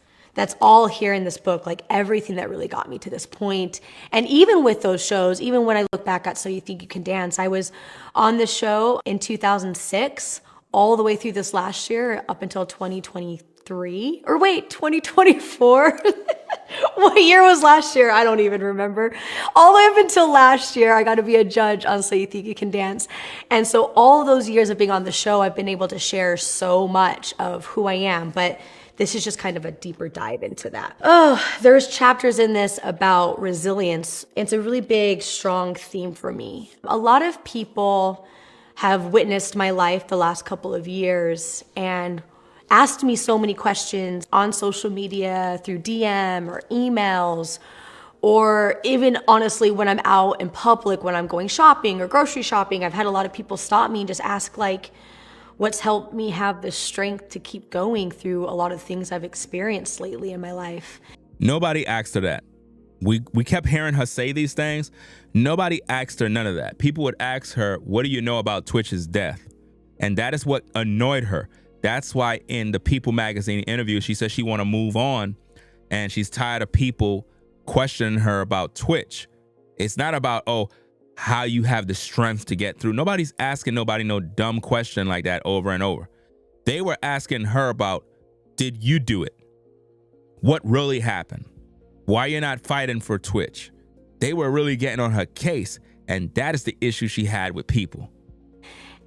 all here in this book, like everything that really got me to this point. And even with those shows, even when I look back at So You Think You Can Dance, I was on the show in 2006, all the way through this last year up until 2023, or wait, 2024. What year was last year? I don't even remember. All the way up until last year, I got to be a judge on So You Think You Can Dance. And so all those years of being on the show, I've been able to share so much of who I am, but this is just kind of a deeper dive into that. Oh, there's chapters in this about resilience. It's a really big, strong theme for me. A lot of people have witnessed my life the last couple of years and asked me so many questions on social media, through DM or emails, or even honestly when I'm out in public, when I'm going shopping or grocery shopping. I've had a lot of people stop me and just ask, like, what's helped me have the strength to keep going through a lot of things I've experienced lately in my life. Nobody asked her that. We kept hearing her say these things. Nobody asked her none of that. People would ask her, what do you know about Twitch's death? And that is what annoyed her. That's why in the People magazine interview, she said she want to move on and she's tired of people questioning her about Twitch. It's not about, oh, how you have the strength to get through. Nobody's asking nobody no dumb question like that over and over. They were asking her about, did you do it? What really happened? Why you're not fighting for Twitch? They were really getting on her case, and that is the issue she had with people.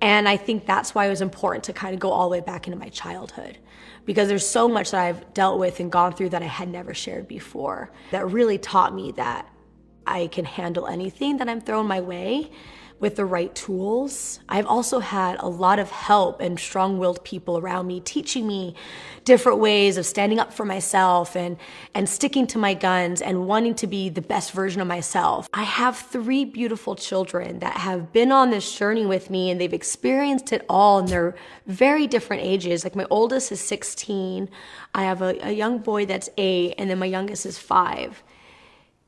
And I think that's why it was important to kind of go all the way back into my childhood, because there's so much that I've dealt with and gone through that I had never shared before that really taught me that I can handle anything that I'm thrown my way with the right tools. I've also had a lot of help and strong-willed people around me teaching me different ways of standing up for myself and sticking to my guns and wanting to be the best version of myself. I have 3 beautiful children that have been on this journey with me, and they've experienced it all, and they're very different ages. Like my oldest is 16, I have a young boy that's 8, and then my youngest is 5.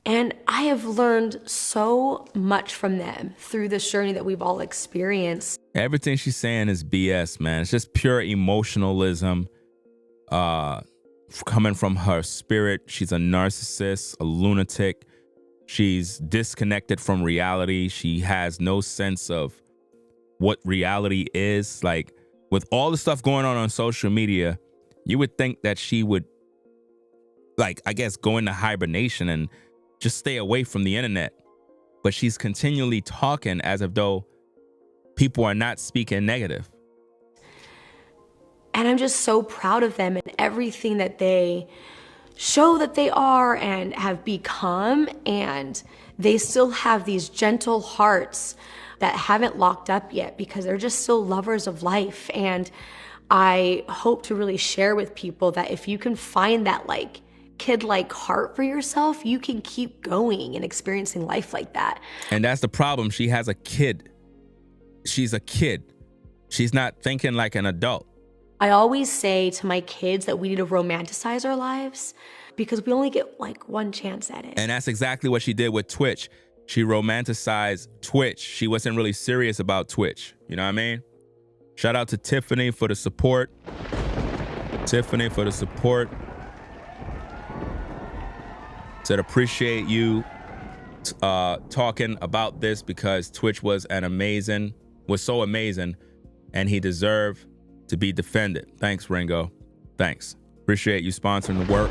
And I have learned so much from them through this journey that we've all experienced. Everything she's saying is BS, man. It's just pure emotionalism coming from her spirit. She's a narcissist, a lunatic. She's disconnected from reality. She has no sense of what reality is. Like, with all the stuff going on social media, you would think that she would, like, I guess, go into hibernation and just stay away from the internet. But she's continually talking as if though people are not speaking negative. And I'm just so proud of them and everything that they show that they are and have become. And they still have these gentle hearts that haven't locked up yet because they're just still lovers of life. And I hope to really share with people that if you can find that like kid-like heart for yourself, you can keep going and experiencing life like that. And that's the problem. She has a kid. She's a kid. She's not thinking like an adult. I always say to my kids that we need to romanticize our lives because we only get like one chance at it. And that's exactly what she did with Twitch. She romanticized Twitch. She wasn't really serious about Twitch. You know what I mean? Shout out to Tiffany for the support. Tiffany for the support. Said appreciate you talking about this because Twitch was so amazing, and he deserved to be defended. Thanks, Ringo. Thanks. Appreciate you sponsoring the work.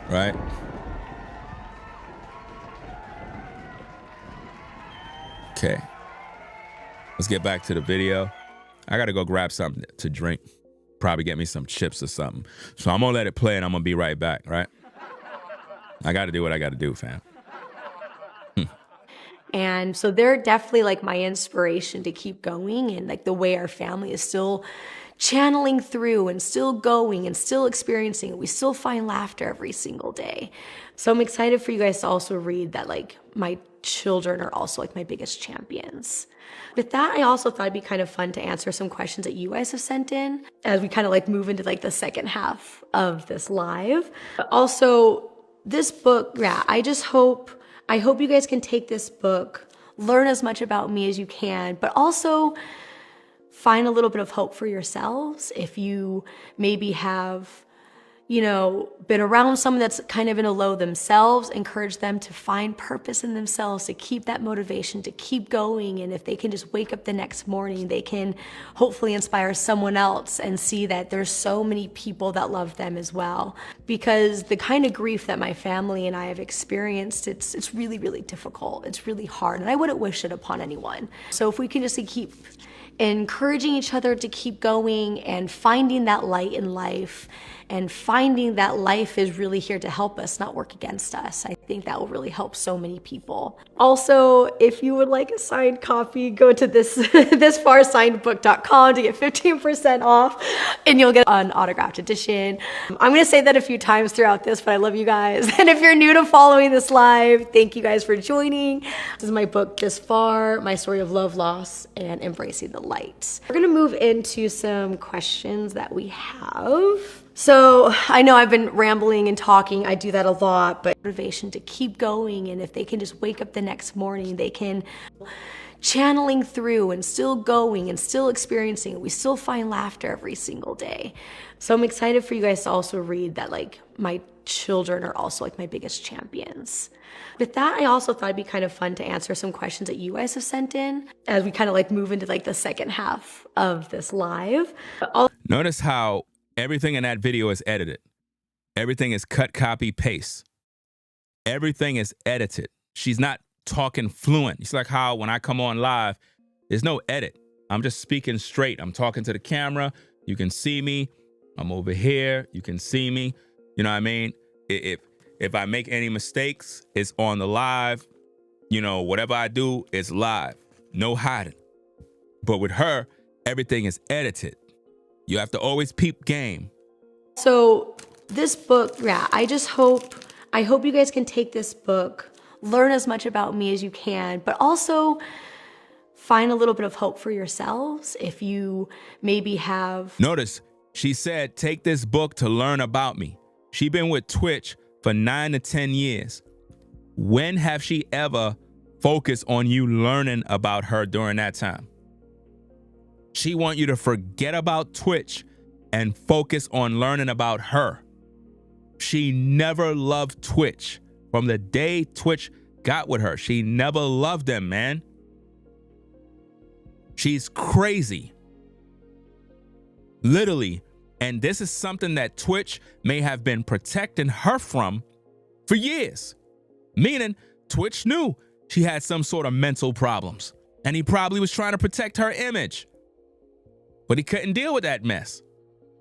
Right? Okay. Let's get back to the video. I gotta go grab something to drink. Probably get me some chips or something. So I'm gonna let it play and I'm gonna be right back, right? I gotta do what I gotta do, fam. And so they're definitely like my inspiration to keep going, and like the way our family is still channeling through and still going and still experiencing it. We still find laughter every single day. So I'm excited for you guys to also read that like my children are also like my biggest champions. With that, I also thought it'd be kind of fun to answer some questions that you guys have sent in as we kind of like move into like the second half of this live. But also this book, yeah, I hope you guys can take this book, learn as much about me as you can, but also find a little bit of hope for yourselves. If you maybe have, been around someone that's kind of in a low themselves, encourage them to find purpose in themselves, to keep that motivation, to keep going. And if they can just wake up the next morning, they can hopefully inspire someone else and see that there's so many people that love them as well. Because the kind of grief that my family and I have experienced, it's really, really difficult. It's really hard, and I wouldn't wish it upon anyone. So if we can just keep encouraging each other to keep going and finding that light in life and finding that life is really here to help us, not work against us, I think that will really help so many people. Also, if you would like a signed copy, go to thisfarsignedbook.com to get 15% off. and you'll get an autographed edition. I'm going to say that a few times throughout this, but I love you guys. And if you're new to following this live, thank you guys for joining. This is my book, This Far, my story of love, loss, and embracing the light. We're going to move into some questions that we have. So I know I've been rambling and talking. I do that a lot, but motivation to keep going. And if they can just wake up the next morning, they can channeling through and still going and still experiencing it. We still find laughter every single day. So I'm excited for you guys to also read that, like, my children are also like my biggest champions. With that, I also thought it'd be kind of fun to answer some questions that you guys have sent in as we kind of like move into like the second half of this live. Notice how everything in that video is edited. Everything is cut, copy, paste. Everything is edited. She's not talking fluent. It's like how when I come on live, there's no edit. I'm just speaking straight. I'm talking to the camera. You can see me. I'm over here. You can see me. You know what I mean? If I make any mistakes, it's on the live. You know, whatever I do, it's live. No hiding. But with her, everything is edited. You have to always peep game. So this book, yeah, I hope you guys can take this book, learn as much about me as you can, but also find a little bit of hope for yourselves if you maybe have. Notice, she said, take this book to learn about me. She been with Twitch for 9 to 10 years. When have she ever focused on you learning about her during that time? She want you to forget about Twitch and focus on learning about her. She never loved Twitch. From the day Twitch got with her, she never loved them, man. She's crazy. Literally. And this is something that Twitch may have been protecting her from for years. Meaning, Twitch knew she had some sort of mental problems. And he probably was trying to protect her image. But he couldn't deal with that mess.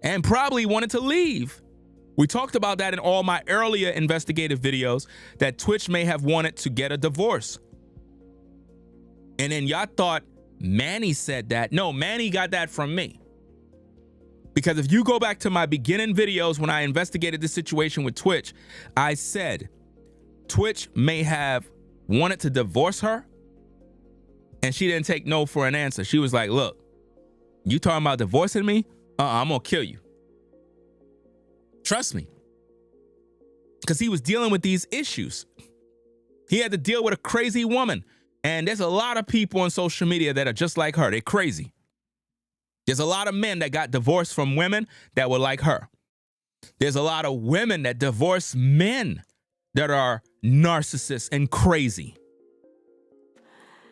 And probably wanted to leave. We talked about that in all my earlier investigative videos, that Twitch may have wanted to get a divorce. And then y'all thought Manny said that. No, Manny got that from me. Because if you go back to my beginning videos when I investigated the situation with Twitch, I said Twitch may have wanted to divorce her, and she didn't take no for an answer. She was like, look, you talking about divorcing me? I'm gonna kill you. Trust me. Because he was dealing with these issues. He had to deal with a crazy woman. And there's a lot of people on social media that are just like her. They're crazy. There's a lot of men that got divorced from women that were like her. There's a lot of women that divorce men that are narcissists and crazy.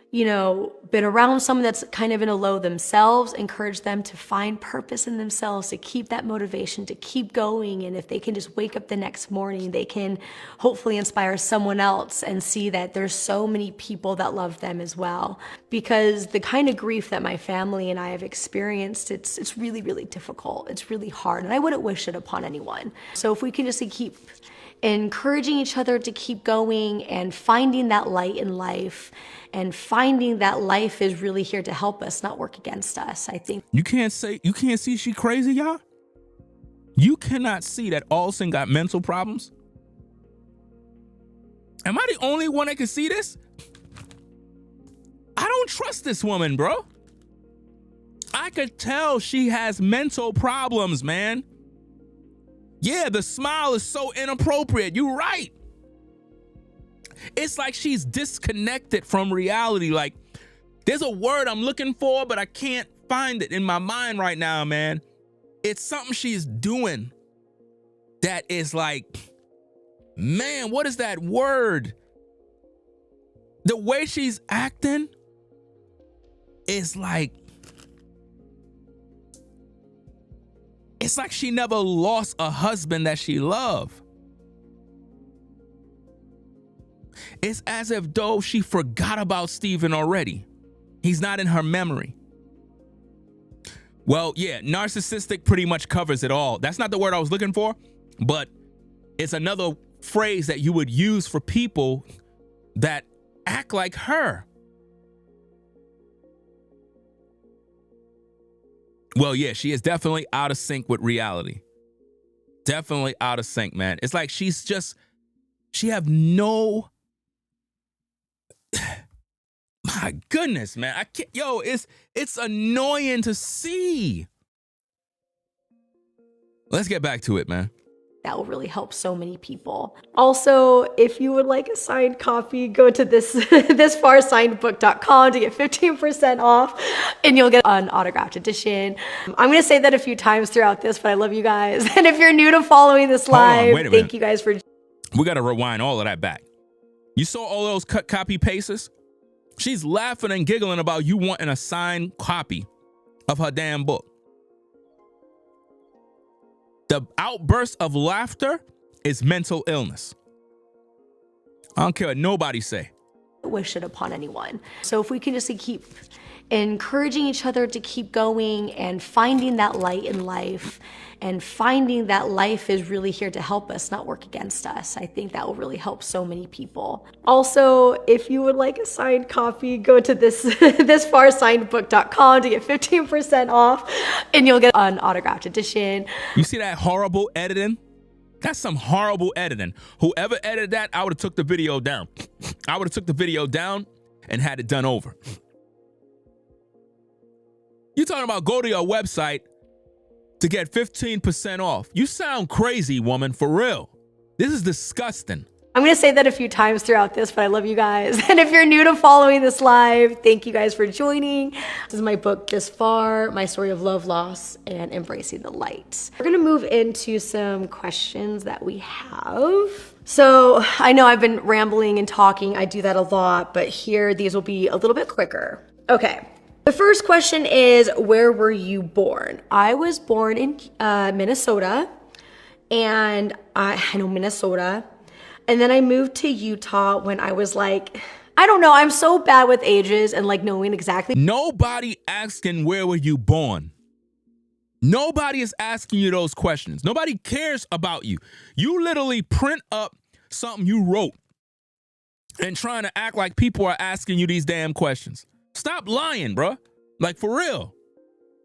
You know, been around someone that's kind of in a low themselves, encourage them to find purpose in themselves, to keep that motivation, to keep going. And if they can just wake up the next morning, they can hopefully inspire someone else and see that there's so many people that love them as well. Because the kind of grief that my family and I have experienced, it's really, really difficult. It's really hard. And I wouldn't wish it upon anyone. So if we can just keep encouraging each other to keep going and finding that light in life and finding that life is really here to help us, not work against us, I think. You can't see she crazy, y'all? You cannot see that Allison got mental problems? Am I the only one that can see this? I don't trust this woman, bro. I could tell she has mental problems, man. Yeah, the smile is so inappropriate. You're right. It's like she's disconnected from reality. Like, there's a word I'm looking for, but I can't find it in my mind right now, man. It's something she's doing that is like, man, what is that word? The way she's acting is like, it's like she never lost a husband that she loved. It's as if though she forgot about Steven already. He's not in her memory. Well, yeah, narcissistic pretty much covers it all. That's not the word I was looking for, but it's another phrase that you would use for people that act like her. Well, yeah, she is definitely out of sync with reality. Definitely out of sync, man. It's like she have no, my goodness, man. I can't, yo, it's annoying to see. Let's get back to it, man. That will really help so many people. Also, if you would like a signed copy, go to thisfarsignedbook.com to get 15% off, and you'll get an autographed edition. I'm going to say that a few times throughout this, but I love you guys. And if you're new to following this live, thank you guys for... We got to rewind all of that back. You saw all those copy pastes? She's laughing and giggling about you wanting a signed copy of her damn book. The outburst of laughter is mental illness. I don't care what nobody say. Wish it upon anyone. So if we can just keep encouraging each other to keep going and finding that light in life and finding that life is really here to help us, not work against us, I think that will really help so many people. Also, if you would like a signed copy, go to thisfarsignedbook.com to get 15% off, and you'll get an autographed edition. You see that horrible editing? That's some horrible editing. Whoever edited that, I would have took the video down. I would have took the video down and had it done over. You talking about go to your website to get 15% off. You sound crazy, woman, for real. This is disgusting. I'm going to say that a few times throughout this, but I love you guys. And if you're new to following this live, thank you guys for joining. This is my book, This Far, my story of love, loss, and embracing the light. We're going to move into some questions that we have. So I know I've been rambling and talking. I do that a lot, but here, these will be a little bit quicker. Okay. The first question is, where were you born? I was born in Minnesota, and I know Minnesota. And then I moved to Utah when I was like, I don't know, I'm so bad with ages and like knowing exactly. Nobody asking where were you born. Nobody is asking you those questions. Nobody cares about you. You literally print up something you wrote and trying to act like people are asking you these damn questions. Stop lying, bruh. Like, for real.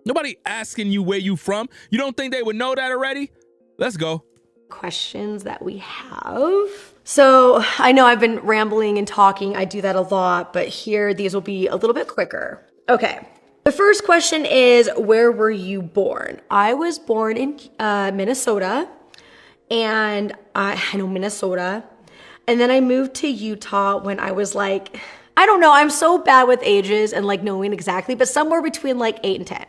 Nobody asking you where you from. You don't think they would know that already? Let's go. Questions that we have. So I know I've been rambling and talking. I do that a lot, but here, these will be a little bit quicker. Okay. The first question is, where were you born? I was born in Minnesota, and I know Minnesota. And then I moved to Utah when I was like, I don't know, I'm so bad with ages and like knowing exactly, but somewhere between like 8 and 10.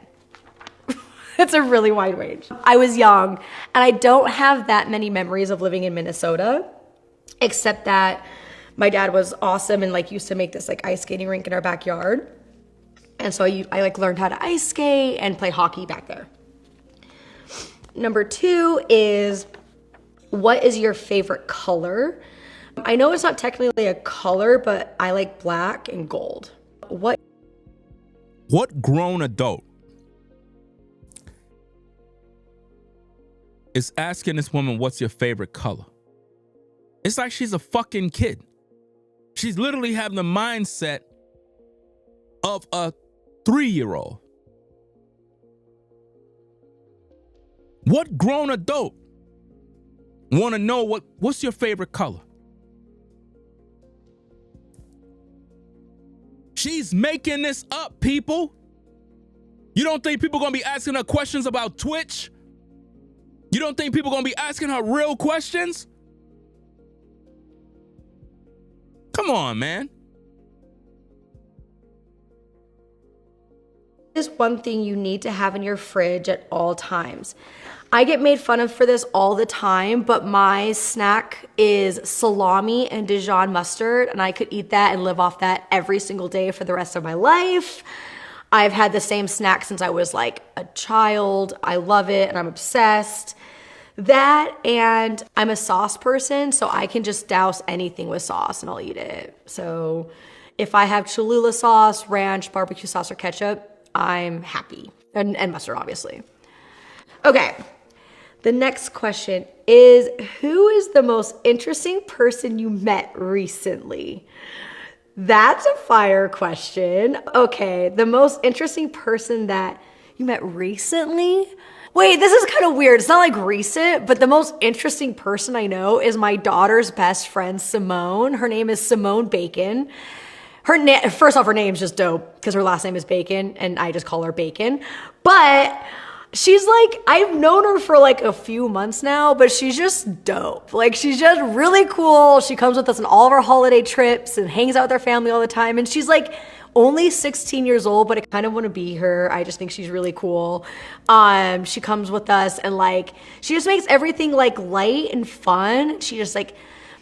It's a really wide range. I was young, and I don't have that many memories of living in Minnesota, except that my dad was awesome and like used to make this like ice skating rink in our backyard. And so I like learned how to ice skate and play hockey back there. Number 2 is, what is your favorite color? I know it's not technically a color, but I like black and gold. What grown adult is asking this woman, what's your favorite color? It's like she's a fucking kid. She's literally having the mindset of a 3-year-old. What grown adult want to know what's your favorite color? She's making this up, people. You don't think people are going to be asking her questions about Twitch? You don't think people are going to be asking her real questions? Come on, man. is one thing you need to have in your fridge at all times? I get made fun of for this all the time, but my snack is salami and Dijon mustard, and I could eat that and live off that every single day for the rest of my life. I've had the same snack since I was like a child. I love it and I'm obsessed. That, and I'm a sauce person, so I can just douse anything with sauce and I'll eat it. So if I have Cholula sauce, ranch, barbecue sauce, or ketchup, I'm happy. And mustard, obviously. Okay. The next question is, who is the most interesting person you met recently? That's a fire question. Okay, the most interesting person that You met recently? Wait, this is kind of weird. It's not like recent, but the most interesting person I know is my daughter's best friend, Simone. Her name is Simone Bacon. First off, her name's just dope because her last name is Bacon and I just call her Bacon. But she's like, I've known her for like a few months now, but she's just dope. Like, she's just really cool. She comes with us on all of our holiday trips and hangs out with our family all the time. And she's like only 16 years old, but I kind of want to be her. I just think she's really cool. She comes with us and like, she just makes everything like light and fun. She just like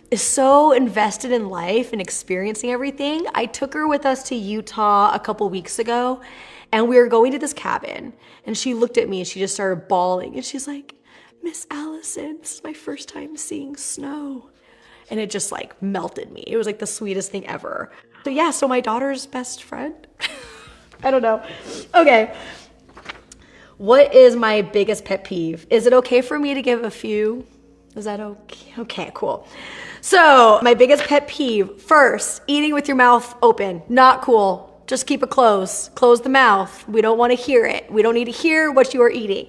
is so invested in life and experiencing everything. I took her with us to Utah a couple weeks ago and we were going to this cabin and she looked at me and she just started bawling and she's like, Miss Allison, this is my first time seeing snow. And it just like melted me. It was like the sweetest thing ever. So yeah, so my daughter's best friend. I don't know. Okay. What is my biggest pet peeve? Is it okay for me to give a few? Is that okay? Okay, cool. So my biggest pet peeve, first, eating with your mouth open. Not cool. Just keep it closed. Close the mouth. We don't want to hear it. We don't need to hear what you are eating.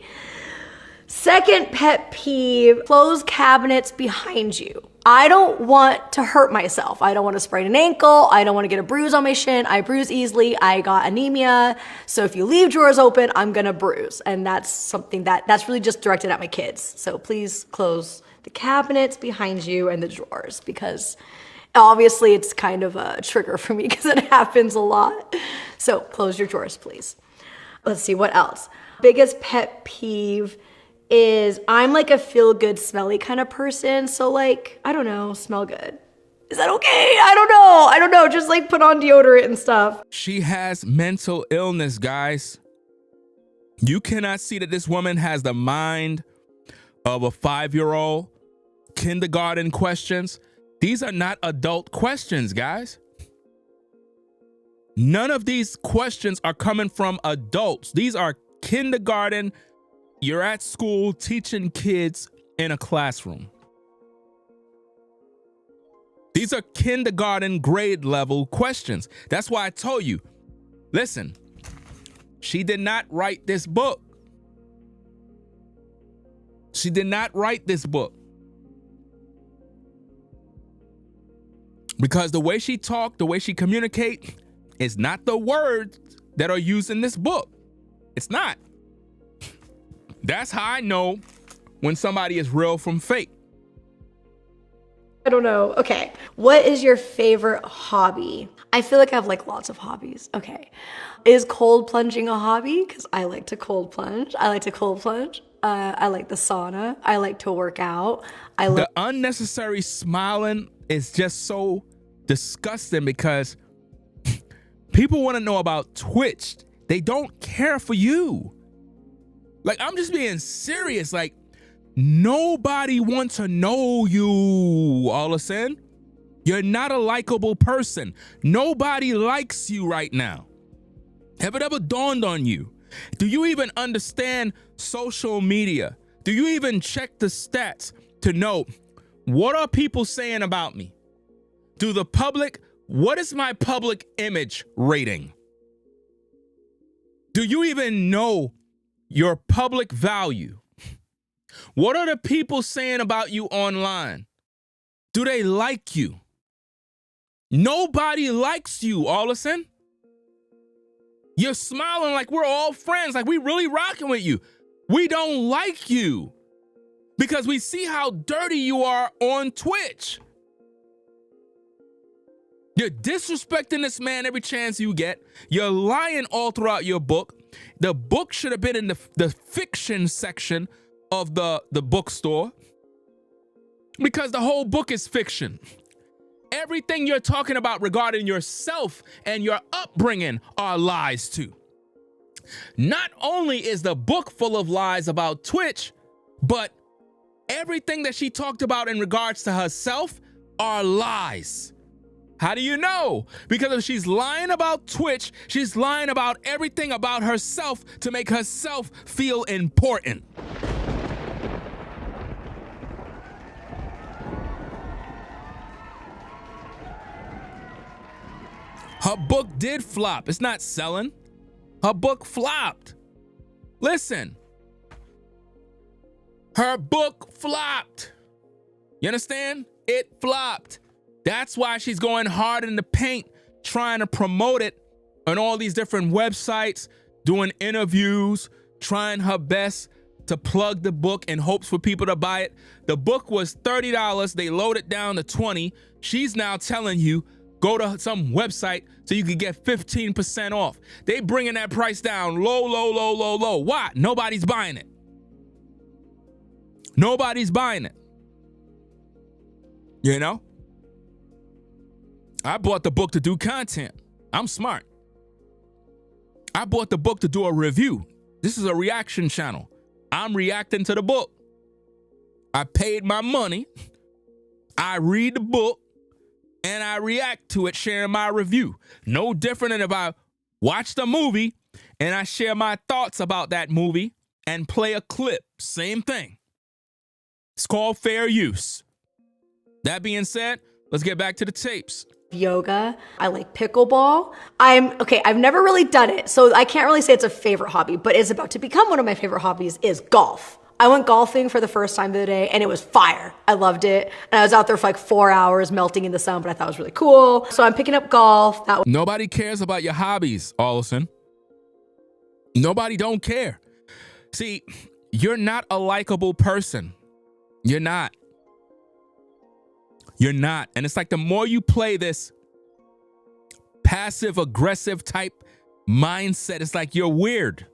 Second pet peeve, close cabinets behind you. I don't want to hurt myself. I don't want to sprain an ankle. I don't want to get a bruise on my shin. I bruise easily. I got anemia. So if you leave drawers open, I'm going to bruise. And that's something that's really just directed at my kids. So please close the cabinets behind you and the drawers because obviously it's kind of a trigger for me because it happens a lot. So close your drawers, please. Let's see, what else? Biggest pet peeve is I'm like a feel good, smelly kind of person. So like, I don't know, smell good. Is that okay? I don't know. Just like put on deodorant and stuff. She has mental illness, guys. You cannot see that this woman has the mind of a 5-year-old. Kindergarten questions. These are not adult questions, guys. None of these questions are coming from adults. These are kindergarten. You're at school teaching kids in a classroom. These are kindergarten grade level questions. That's why I told you, listen, she did not write this book. She did not write this book. Because the way she talked, the way she communicate is not the words that are used in this book. It's not. That's how I know when somebody is real from fake. I don't know. Okay. What is your favorite hobby? I feel like I have like lots of hobbies. Okay. Is cold plunging a hobby? Because I like to cold plunge. I like the sauna. I like to work out. The unnecessary smiling is just so disgusting because people want to know about Twitch. They don't care for you. Like, I'm just being serious. Like, nobody wants to know you, Allison. You're not a likable person. Nobody likes you right now. Have it ever dawned on you? Do you even understand social media? Do you even check the stats to know what are people saying about me? What is my public image rating? Do you even know your public value? What are the people saying about you online? Do they like you? Nobody likes you, Allison. You're smiling like we're all friends, like we really rocking with you. We don't like you because we see how dirty you are on Twitch. You're disrespecting this man every chance you get. You're lying all throughout your book. The book should have been in the fiction section of the bookstore because the whole book is fiction. Everything you're talking about regarding yourself and your upbringing are lies too. Not only is the book full of lies about Twitch, but everything that she talked about in regards to herself are lies. How do you know? Because if she's lying about Twitch, she's lying about everything about herself to make herself feel important. Her book did flop. It's not selling. Her book flopped. Listen, her book flopped. You understand? It flopped. That's why she's going hard in the paint, trying to promote it on all these different websites, doing interviews, trying her best to plug the book in hopes for people to buy it. The book was $30. They lowered it down to $20. She's now telling you, go to some website so you can get 15% off. They bringing that price down low, low, low, low, low. Why? Nobody's buying it. Nobody's buying it. You know? I bought the book to do content. I'm smart. I bought the book to do a review. This is a reaction channel. I'm reacting to the book. I paid my money. I read the book and I react to it, sharing my review. No different than if I watch the movie and I share my thoughts about that movie and play a clip. Same thing. It's called fair use. That being said, let's get back to the tapes. Yoga. I like pickleball. I've never really done it, so I can't really say it's a favorite hobby, but it's about to become one of my favorite hobbies is golf. I went golfing for the first time the other day and it was fire. I loved it. And I was out there for like 4 hours melting in the sun, but I thought it was really cool. So I'm picking up golf. Nobody cares about your hobbies, Allison. Nobody don't care. See, you're not a likable person. You're not. You're not. And it's like the more you play this passive aggressive type mindset, it's like you're weird.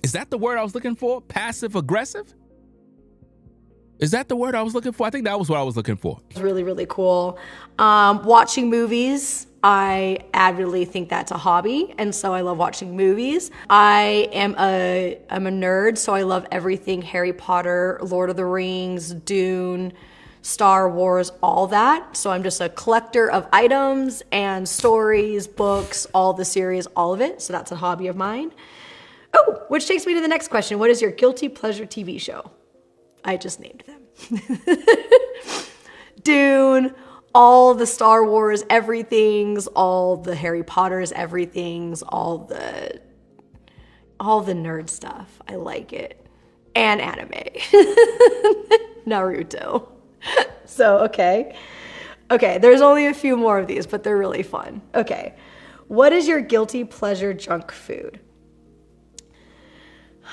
Is that the word I was looking for? Passive aggressive? Is that the word I was looking for? I think that was what I was looking for. It's really, really cool. Watching movies. I avidly think that's a hobby, and so I love watching movies. I'm a nerd, so I love everything Harry Potter, Lord of the Rings, Dune, Star Wars, all that. So I'm just a collector of items and stories, books, all the series, all of it. So that's a hobby of mine. Oh, which takes me to the next question. What is your guilty pleasure TV show? I just named them. Dune, all the Star Wars everythings, all the Harry Potters everythings, all the nerd stuff. I like it. And anime. Naruto. So, okay, there's only a few more of these, but they're really fun. Okay, what is your guilty pleasure junk food?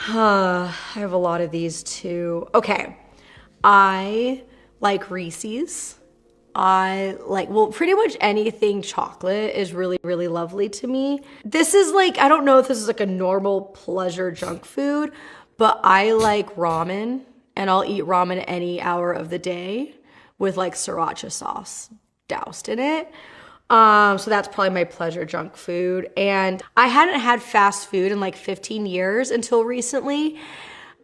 I have a lot of these too. Okay, I like Reese's. Pretty much anything chocolate is really, really lovely to me. This is like, I don't know if this is like a normal pleasure junk food, but I like ramen. And I'll eat ramen any hour of the day with like sriracha sauce doused in it. So that's probably my pleasure junk food. And I hadn't had fast food in like 15 years until recently.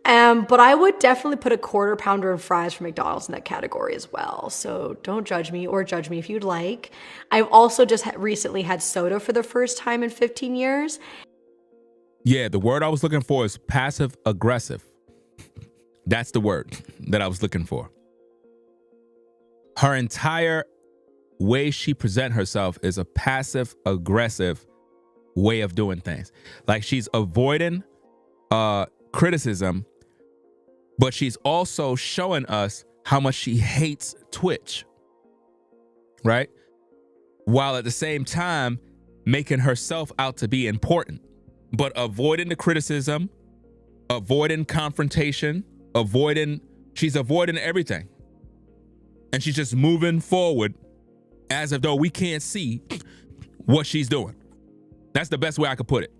But I would definitely put a quarter pounder and fries from McDonald's in that category as well. So don't judge me or judge me if you'd like. I've also just recently had soda for the first time in 15 years. Yeah, the word I was looking for is passive aggressive. That's the word that I was looking for. Her entire way she presents herself is a passive aggressive way of doing things. Like she's avoiding criticism, but she's also showing us how much she hates Twitch, right? While at the same time making herself out to be important, but avoiding the criticism, avoiding confrontation, she's avoiding everything. And she's just moving forward as if though we can't see what she's doing. That's the best way I could put it.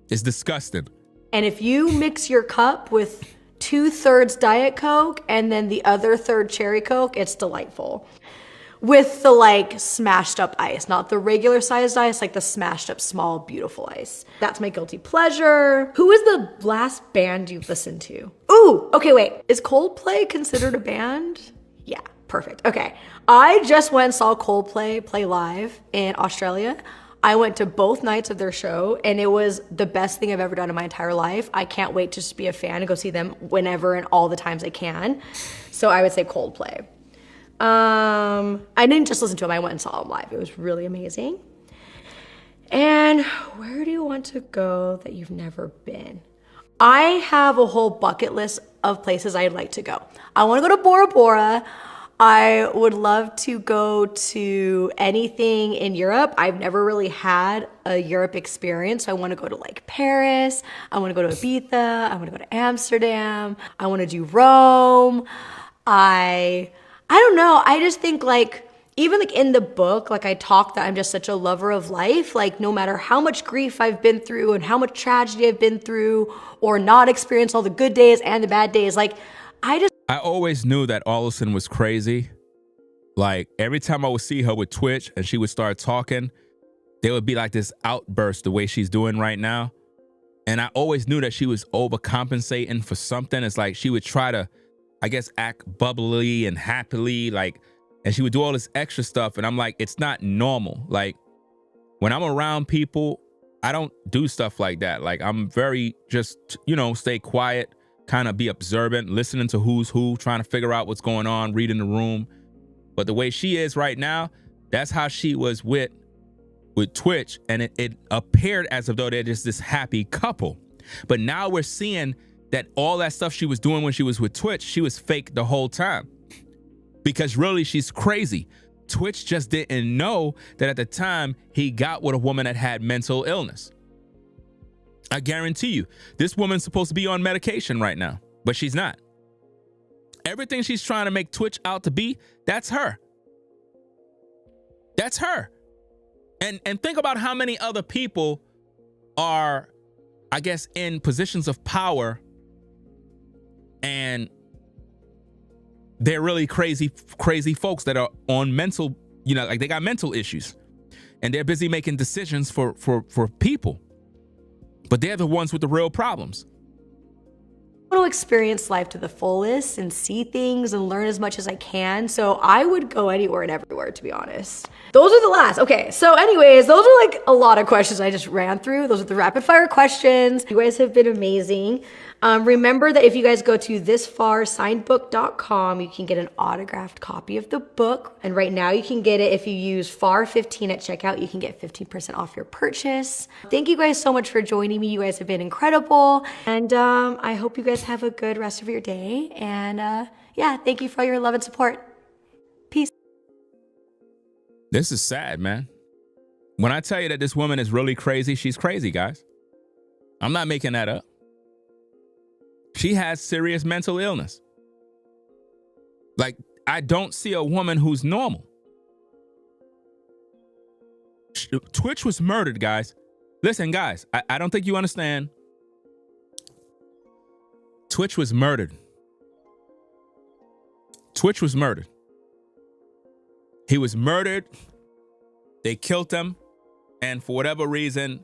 It's disgusting. And if you mix your cup with 2/3 Diet Coke and then the other third Cherry Coke, it's delightful. With the like smashed up ice, not the regular sized ice, like the smashed up small, beautiful ice. That's my guilty pleasure. Who is the last band you've listened to? Ooh, okay, wait. Is Coldplay considered a band? Yeah, perfect. Okay. I just went and saw Coldplay play live in Australia. I went to both nights of their show and it was the best thing I've ever done in my entire life. I can't wait to just be a fan and go see them whenever and all the times I can. So I would say Coldplay. I didn't just listen to them, I went and saw them live. It was really amazing. And where do you want to go that you've never been? I have a whole bucket list of places I'd like to go. I want to go to Bora Bora. I would love to go to anything in Europe. I've never really had a Europe experience. So I want to go to like Paris. I want to go to Ibiza. I want to go to Amsterdam. I want to do Rome. I don't know. I just think like, even like in the book, like I talk that I'm just such a lover of life. Like no matter how much grief I've been through and how much tragedy I've been through or not experienced all the good days and the bad days, like I always knew that Allison was crazy. Like every time I would see her with Twitch and she would start talking, there would be like this outburst the way she's doing right now. And I always knew that she was overcompensating for something. It's like she would try to, I guess, act bubbly and happily, like, and she would do all this extra stuff. And I'm like, it's not normal. Like when I'm around people, I don't do stuff like that. Like I'm very just, you know, stay quiet, kind of be observant, listening to who's who, trying to figure out what's going on, reading the room. But the way she is right now, that's how she was with Twitch. And it appeared as though they're just this happy couple. But now we're seeing that all that stuff she was doing when she was with Twitch, she was fake the whole time. Because really, she's crazy. Twitch just didn't know that at the time he got with a woman that had mental illness. I guarantee you, this woman's supposed to be on medication right now, but she's not. Everything she's trying to make Twitch out to be, that's her. That's her. And think about how many other people are, I guess, in positions of power and they're really crazy folks that are on mental, you know, like they got mental issues and they're busy making decisions for people, but they're the ones with the real problems. I want to experience life to the fullest and see things and learn as much as I can. So I would go anywhere and everywhere, to be honest. Those are the last. Okay, so anyways, those are like a lot of questions I just ran through. Those are the rapid fire questions. You guys have been amazing. Remember that if you guys go to thisfarsignedbook.com, you can get an autographed copy of the book. And right now you can get it if you use FAR15 at checkout. You can get 15% off your purchase. Thank you guys so much for joining me. You guys have been incredible. And I hope you guys have a good rest of your day. And yeah, thank you for all your love and support. Peace. This is sad, man. When I tell you that this woman is really crazy, she's crazy, guys. I'm not making that up. She has serious mental illness. Like, I don't see a woman who's normal. Twitch was murdered, guys. Listen, guys, I don't think you understand. Twitch was murdered. Twitch was murdered. He was murdered. They killed him. And for whatever reason,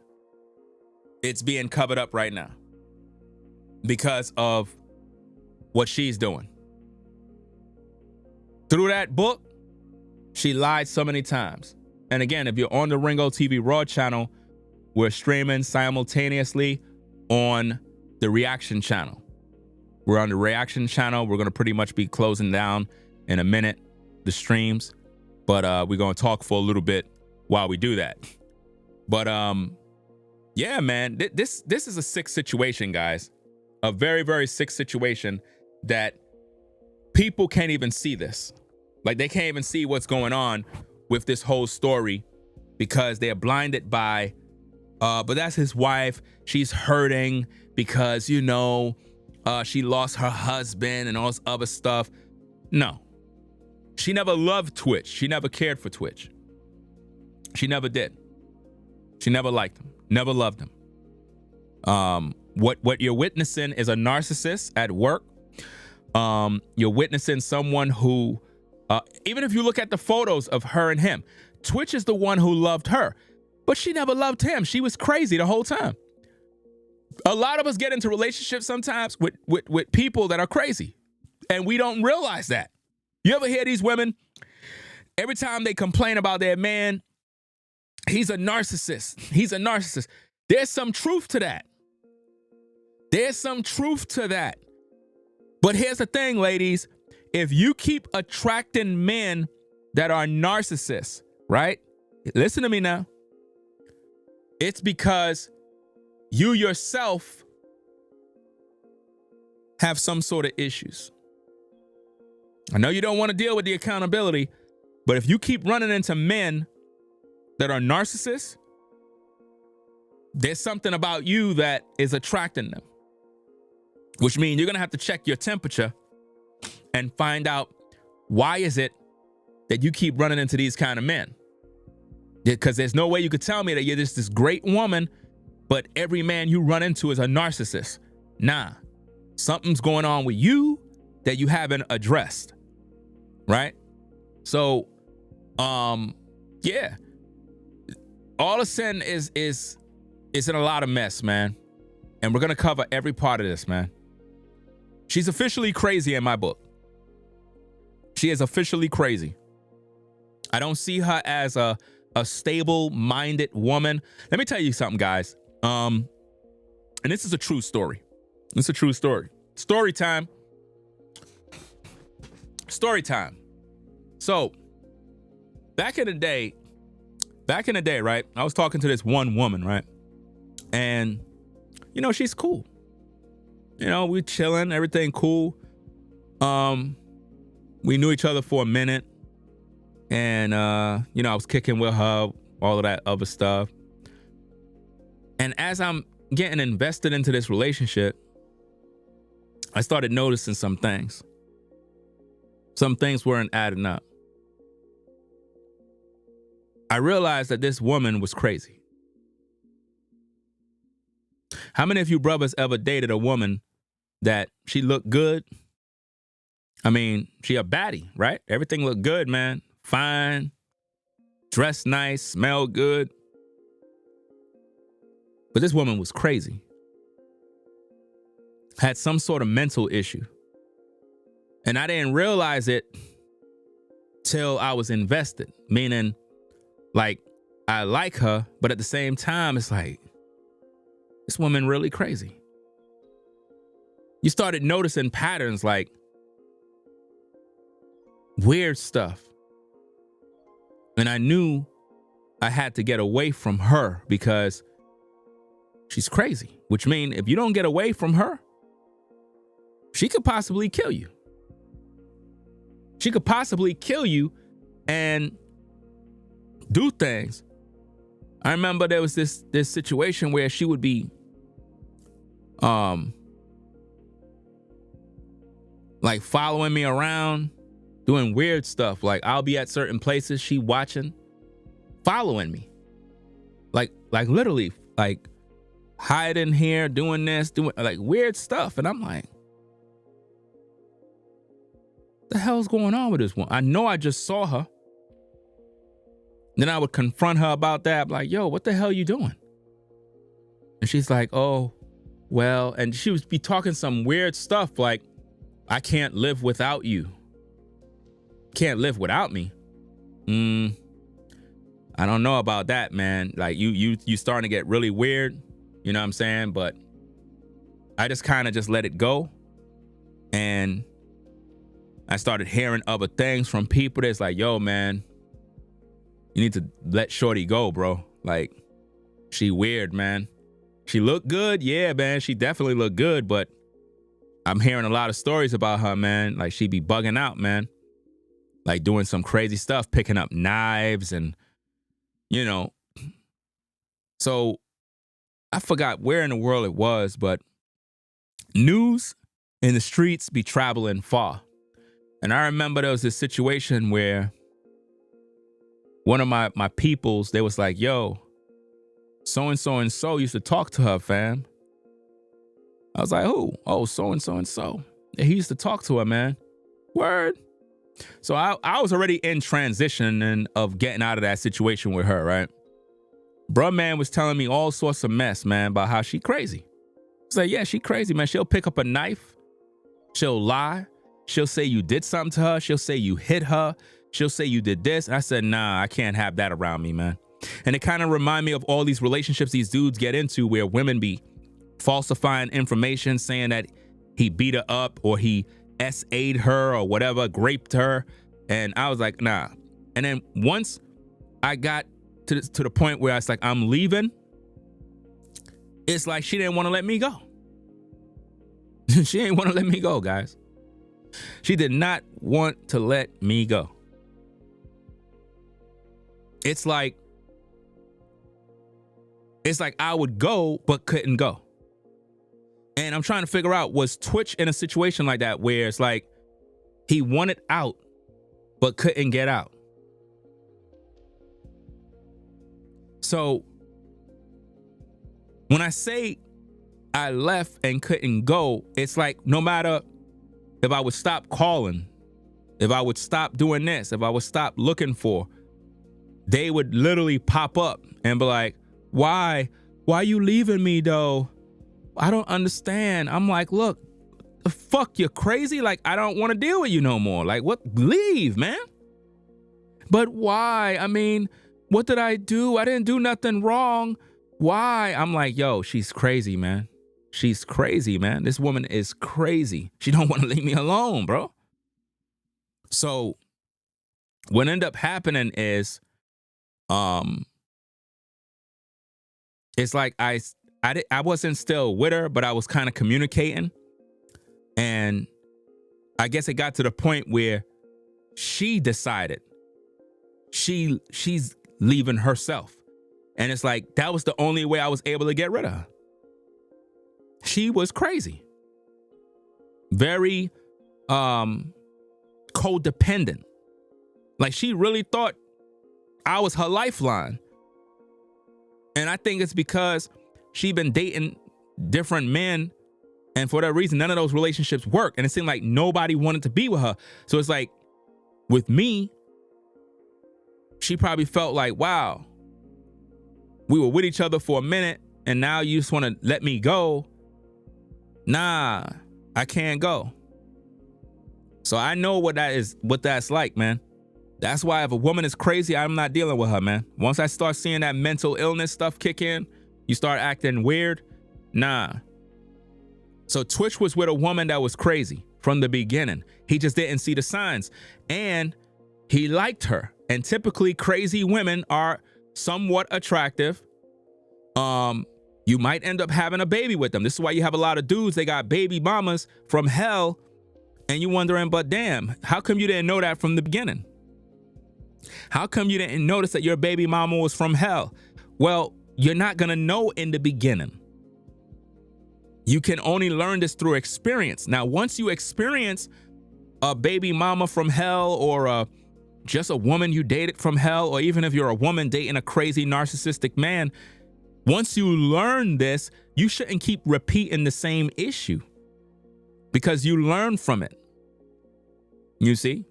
it's being covered up right now because of what she's doing. Through that book, she lied so many times. And again, if you're on the Ringo TV Raw channel, we're streaming simultaneously on the Reaction channel. We're on the Reaction channel. We're going to pretty much be closing down in a minute, the streams. But we're going to talk for a little bit while we do that. But yeah, man, this is a sick situation, guys. A very, very sick situation that people can't even see this. Like, they can't even see what's going on with this whole story because they're blinded by, but that's his wife. She's hurting because, you know, she lost her husband and all this other stuff. No. She never loved Twitch. She never cared for Twitch. She never did. She never liked him. Never loved him. What you're witnessing is a narcissist at work. You're witnessing someone who, even if you look at the photos of her and him, Twitch is the one who loved her, but she never loved him. She was crazy the whole time. A lot of us get into relationships sometimes with people that are crazy, and we don't realize that. You ever hear these women, every time they complain about their man, he's a narcissist. He's a narcissist. There's some truth to that. There's some truth to that. But here's the thing, ladies. If you keep attracting men that are narcissists, right? Listen to me now. It's because you yourself have some sort of issues. I know you don't want to deal with the accountability, but if you keep running into men that are narcissists, there's something about you that is attracting them, which means you're going to have to check your temperature and find out why is it that you keep running into these kind of men. Because there's no way you could tell me that you're just this great woman, but every man you run into is a narcissist. Nah, something's going on with you that you haven't addressed, right? So, yeah, Allison is in a lot of mess, man. And we're going to cover every part of this, man. She's officially crazy in my book. She is officially crazy. I don't see her as a stable-minded woman. Let me tell you something, guys. And this is a true story. It's a true story. Story time. Story time. So, back in the day, right? I was talking to this one woman, right? And, you know, she's cool. You know, we chilling, everything cool. We knew each other for a minute. And, you know, I was kicking with her, all of that other stuff. And as I'm getting invested into this relationship, I started noticing some things. Some things weren't adding up. I realized that this woman was crazy. How many of you brothers ever dated a woman that she looked good? I mean, she a baddie, right? Everything looked good, man. Fine, dressed nice, smelled good. But this woman was crazy. Had some sort of mental issue. And I didn't realize it till I was invested. Meaning, like, I like her, but at the same time, it's like, this woman really crazy. You started noticing patterns, like weird stuff. And I knew I had to get away from her because she's crazy, which means if you don't get away from her, she could possibly kill you. She could possibly kill you and do things. I remember there was this situation where she would be like following me around, doing weird stuff. Like I'll be at certain places, she watching, following me. Like literally, like hiding here, doing this, doing like weird stuff. And I'm like, the hell's going on with this one? I know I just saw her. Then I would confront her about that. I'm like, yo, what the hell you doing? And she's like, oh, well, and she would be talking some weird stuff like, I can't live without you. Can't live without me. I don't know about that, man. Like you starting to get really weird. You know what I'm saying? But I just kind of just let it go. And I started hearing other things from people that's like, yo, man, you need to let shorty go, bro. Like, she weird, man. She looked good. Yeah, man, she definitely looked good. But I'm hearing a lot of stories about her, man. Like, she be bugging out, man. Like, doing some crazy stuff, picking up knives and, you know. So, I forgot where in the world it was, but news in the streets be traveling far. And I remember there was this situation where one of my peoples, they was like, yo, so-and-so and so used to talk to her, fam. I was like, who? Oh, so-and-so and so. Yeah, he used to talk to her, man. Word. So I was already in transition and of getting out of that situation with her, right? Bruh man was telling me all sorts of mess, man, about how she crazy. I was like, yeah, she crazy, man. She'll pick up a knife. She'll lie. She'll say you did something to her. She'll say you hit her. She'll say you did this. I said, nah, I can't have that around me, man. And it kind of remind me of all these relationships these dudes get into where women be falsifying information, saying that he beat her up or he SA'd her or whatever, raped her. And I was like, nah. And then once I got to the point where I was like, I'm leaving, It's like she didn't want to let me go. She ain't want to let me go, guys. She did not want to let me go. It's like I would go, but couldn't go. And I'm trying to figure out, was Twitch in a situation like that where it's like he wanted out, but couldn't get out? So when I say I left and couldn't go, it's like no matter if I would stop calling, if I would stop doing this, if I would stop looking for, they would literally pop up and be like, why you leaving me though? I don't understand. I'm like, look, the fuck, you're crazy? Like, I don't want to deal with you no more. Like, what? Leave, man. But why? I mean, what did I do? I didn't do nothing wrong. Why? I'm like, yo, she's crazy, man. She's crazy, man. This woman is crazy. She don't want to leave me alone, bro. So what ended up happening is, it's like I wasn't still with her, but I was kind of communicating. And I guess it got to the point where she decided she's leaving herself. And it's like, that was the only way I was able to get rid of her. She was crazy. Very codependent. Like, she really thought I was her lifeline. And I think it's because she'd been dating different men, and for that reason, none of those relationships worked. And it seemed like nobody wanted to be with her. So it's like, with me, she probably felt like, wow, we were with each other for a minute, and now you just want to let me go. Nah, I can't go. So I know what that's like, man. That's why if a woman is crazy, I'm not dealing with her, man. Once I start seeing that mental illness stuff kick in, you start acting weird, nah. So Twitch was with a woman that was crazy from the beginning. He just didn't see the signs, and he liked her. And typically crazy women are somewhat attractive. You might end up having a baby with them. This is why you have a lot of dudes, they got baby mamas from hell, and you wondering, but damn, how come you didn't know that from the beginning? How come you didn't notice that your baby mama was from hell? Well, you're not gonna know in the beginning. You can only learn this through experience. Now, once you experience a baby mama from hell, or just a woman you dated from hell, or even if you're a woman dating a crazy narcissistic man, once you learn this, you shouldn't keep repeating the same issue, because you learn from it. You see?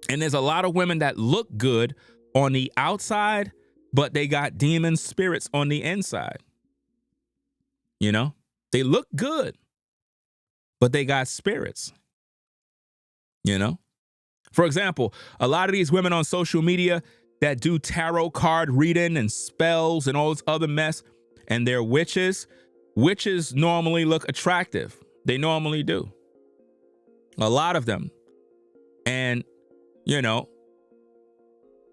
And there's a lot of women that look good on the outside, but they got demon spirits on the inside. You know? They look good, but they got spirits. You know? For example, a lot of these women on social media that do tarot card reading and spells and all this other mess, and they're witches. Witches normally look attractive. They normally do. A lot of them. And, you know,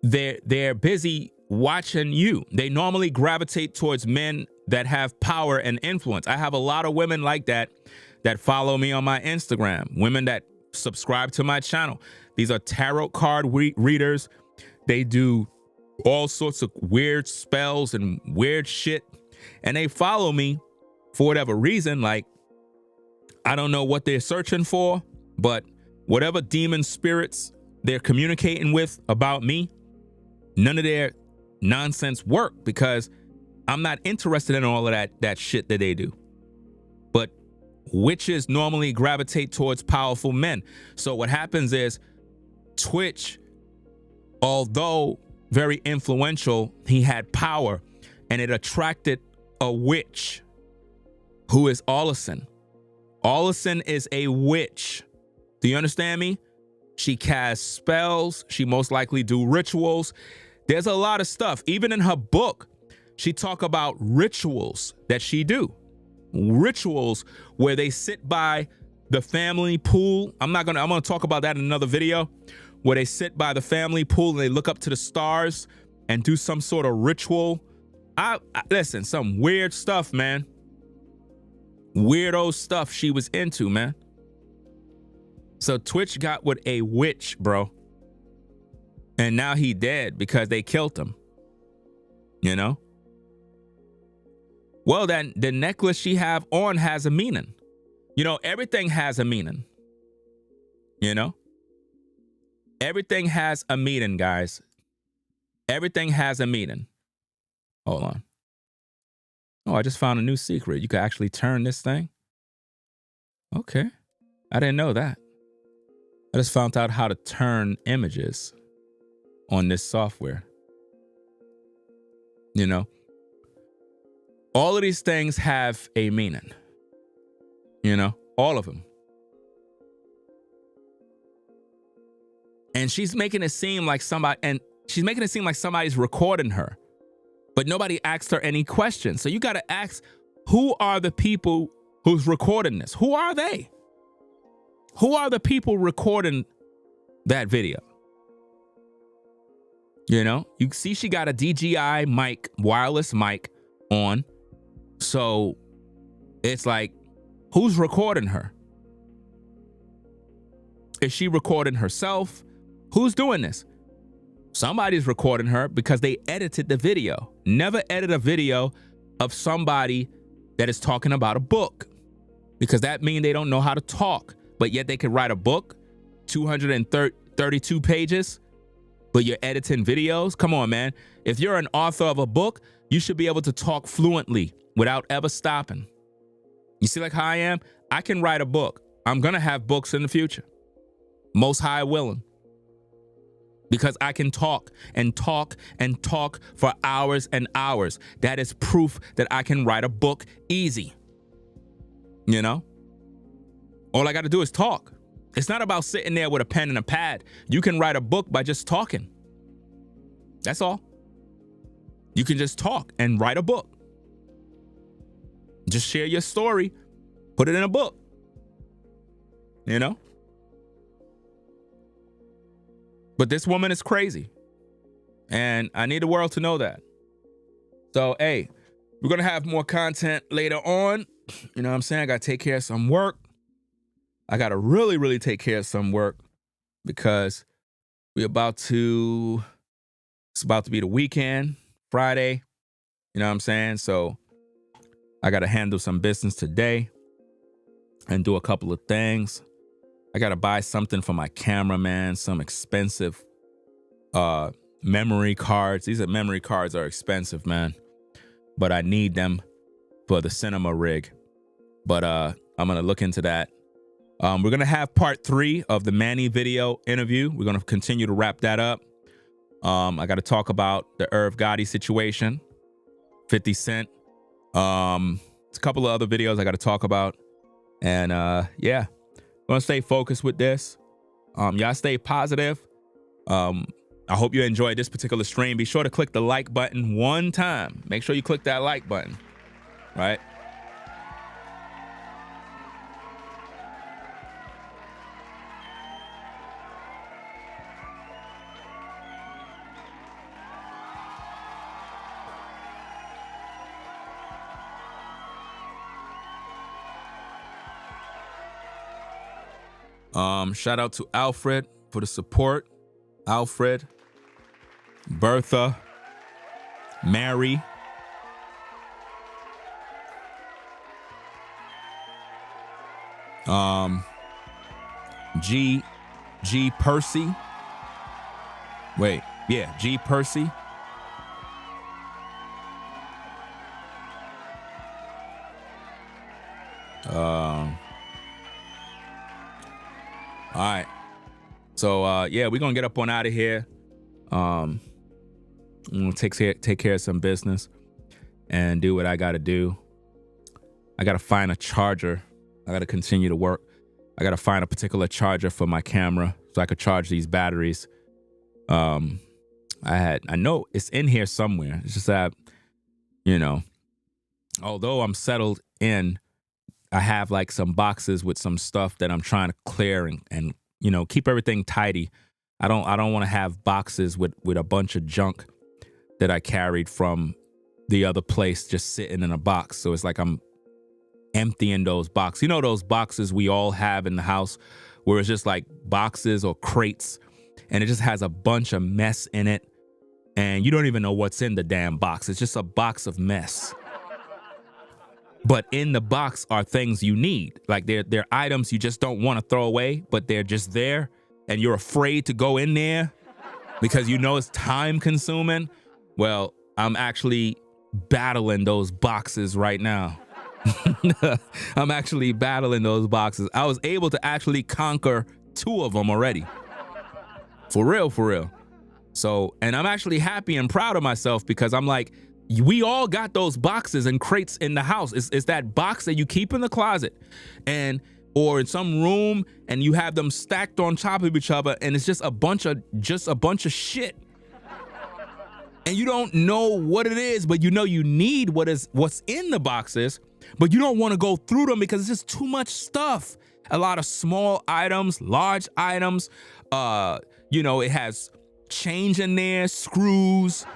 they're busy watching you. They normally gravitate towards men that have power and influence. I have a lot of women like that follow me on my Instagram, women that subscribe to my channel. These are tarot card readers. They do all sorts of weird spells and weird shit, and they follow me for whatever reason. Like, I don't know what they're searching for, but whatever demon spirits they're communicating with about me, none of their nonsense work, because I'm not interested in all of that shit that they do. But witches normally gravitate towards powerful men. So what happens is, Twitch, although very influential, he had power, and it attracted a witch who is Allison. Allison is a witch. Do you understand me? She casts spells. She most likely do rituals. There's a lot of stuff. Even in her book, she talk about rituals that she do. Rituals where they sit by the family pool. I'm gonna talk about that in another video, where they sit by the family pool and they look up to the stars and do some sort of ritual. Listen, some weird stuff, man. Weirdo stuff she was into, man. So Twitch got with a witch, bro. And now he dead because they killed him. You know? Well, then the necklace she have on has a meaning. You know, everything has a meaning. You know? Everything has a meaning, guys. Everything has a meaning. Hold on. Oh, I just found a new secret. You can actually turn this thing. Okay. I didn't know that. I just found out how to turn images on this software. You know? All of these things have a meaning. You know? All of them. And she's making it seem like somebody's recording her. But nobody asked her any questions. So you got to ask, who are the people who's recording this? Who are they? Who are the people recording that video? You know, you see she got a DJI mic, wireless mic on. So it's like, who's recording her? Is she recording herself? Who's doing this? Somebody's recording her because they edited the video. Never edit a video of somebody that is talking about a book, because that means they don't know how to talk, but yet they could write a book, 232 pages, but you're editing videos? Come on, man. If you're an author of a book, you should be able to talk fluently without ever stopping. You see like how I am? I can write a book. I'm going to have books in the future. Most High willing. Because I can talk and talk and talk for hours and hours. That is proof that I can write a book easy. You know? All I got to do is talk. It's not about sitting there with a pen and a pad. You can write a book by just talking. That's all. You can just talk and write a book. Just share your story. Put it in a book. You know? But this woman is crazy. And I need the world to know that. So, hey, we're going to have more content later on. You know what I'm saying? I got to take care of some work. I got to really, really take care of some work because it's about to be the weekend, Friday. You know what I'm saying? So I got to handle some business today and do a couple of things. I got to buy something for my camera, man. Some expensive memory cards. These memory cards are expensive, man. But I need them for the cinema rig. But I'm going to look into that. We're going to have part 3 of the Manny video interview. We're going to continue to wrap that up. I got to talk about the Irv Gotti situation, 50 Cent. It's a couple of other videos I got to talk about. And yeah. Gonna stay focused with this. Y'all stay positive. I hope you enjoyed this particular stream. Be sure to click the like button one time. Make sure you click that like button, right? Shout out to Alfred for the support. Alfred, Bertha, Mary, G Percy. Wait, yeah, G Percy. All right. So yeah, we're gonna get up on out of here. I'm gonna take care of some business and do what I gotta do. I gotta find a charger. I gotta continue to work. I gotta find a particular charger for my camera so I could charge these batteries. I know it's in here somewhere. It's just that, you know, although I'm settled in, I have like some boxes with some stuff that I'm trying to clear and you know, keep everything tidy. I don't want to have boxes with a bunch of junk that I carried from the other place just sitting in a box. So it's like I'm emptying those boxes. You know those boxes we all have in the house where it's just like boxes or crates and it just has a bunch of mess in it and you don't even know what's in the damn box. It's just a box of mess. But in the box are things you need. Like they're items you just don't want to throw away, but they're just there and you're afraid to go in there because you know it's time consuming. Well, I'm actually battling those boxes right now. I'm actually battling those boxes. I was able to actually conquer 2 of them already. For real, for real. So, and I'm actually happy and proud of myself because I'm like, we all got those boxes and crates in the house. It's that box that you keep in the closet and or in some room and you have them stacked on top of each other and it's just a bunch of shit. And you don't know what it is, but you know you need what's in the boxes, but you don't want to go through them because it's just too much stuff. A lot of small items, large items. It has change in there, screws,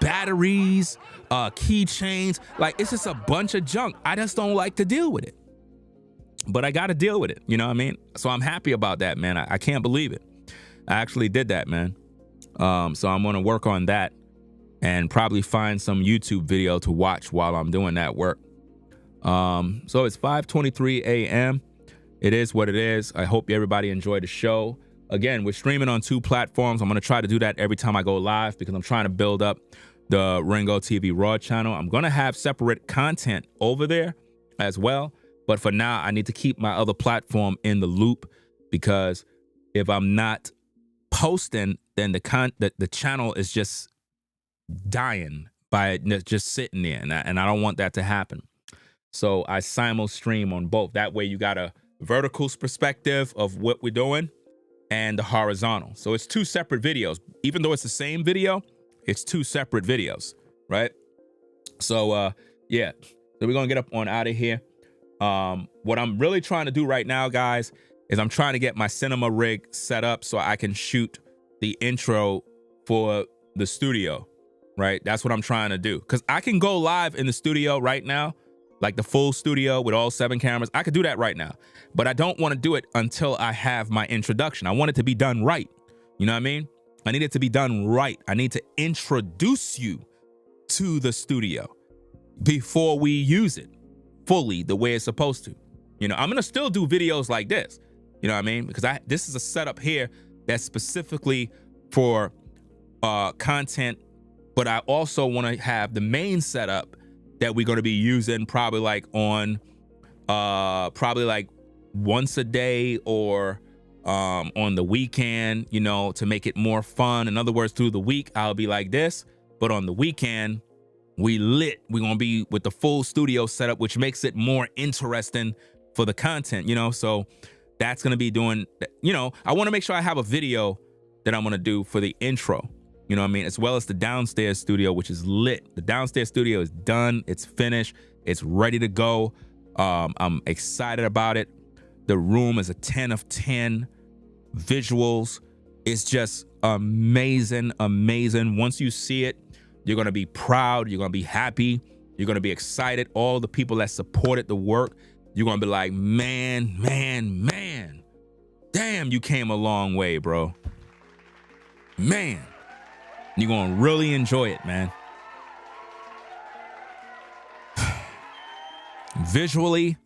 batteries, keychains. Like it's just a bunch of junk. I just don't like to deal with it. But I got to deal with it. You know what I mean? So I'm happy about that, man. I can't believe it. I actually did that, man. So I'm going to work on that and probably find some YouTube video to watch while I'm doing that work. So it's 5:23 a.m. It is what it is. I hope everybody enjoyed the show. Again, we're streaming on 2 platforms. I'm going to try to do that every time I go live because I'm trying to build up the Ringo TV Raw channel. I'm going to have separate content over there as well. But for now, I need to keep my other platform in the loop because if I'm not posting, then the channel is just dying by just sitting there. And I don't want that to happen. So I simul stream on both. That way you got a vertical perspective of what we're doing and the horizontal. So it's 2 separate videos. Even though it's the same video, it's 2 separate videos, right? So yeah, so we're gonna get up on out of here. What I'm really trying to do right now, guys, is I'm trying to get my cinema rig set up so I can shoot the intro for the studio, right? That's what I'm trying to do. Because I can go live in the studio right now, like the full studio with all 7 cameras. I could do that right now. But I don't want to do it until I have my introduction. I want it to be done right. You know what I mean? I need it to be done right. I need to introduce you to the studio before we use it fully the way it's supposed to. You know, I'm going to still do videos like this. You know what I mean? Because this is a setup here that's specifically for content, but I also want to have the main setup that we're going to be using probably like once a day or on the weekend, you know, to make it more fun. In other words, through the week, I'll be like this, but on the weekend, we're going to be with the full studio setup, which makes it more interesting for the content, you know? So that's going to be doing, you know, I want to make sure I have a video that I'm going to do for the intro, you know what I mean? As well as the downstairs studio, which is lit. The downstairs studio is done. It's finished. It's ready to go. I'm excited about it. The room is a 10 of 10. Visuals, it's just amazing, amazing. Once you see it, you're going to be proud. You're going to be happy. You're going to be excited. All the people that supported the work, you're going to be like, man, damn, you came a long way, bro. Man, you're going to really enjoy it, man. Visually,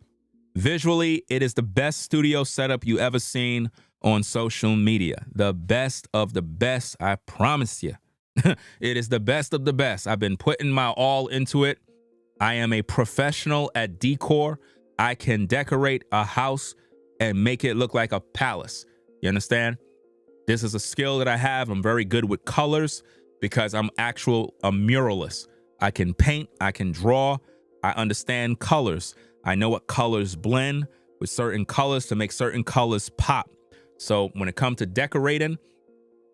it is the best studio setup you ever seen on social media. The best of the best, I promise you. It is the best of the best. I've been putting my all into it. I am a professional at decor. I can decorate a house and make it look like a palace. You understand? This is a skill that I have. I'm very good with colors because I'm a muralist. I can paint, I can draw, I understand colors. I know what colors blend with certain colors to make certain colors pop. So when it comes to decorating,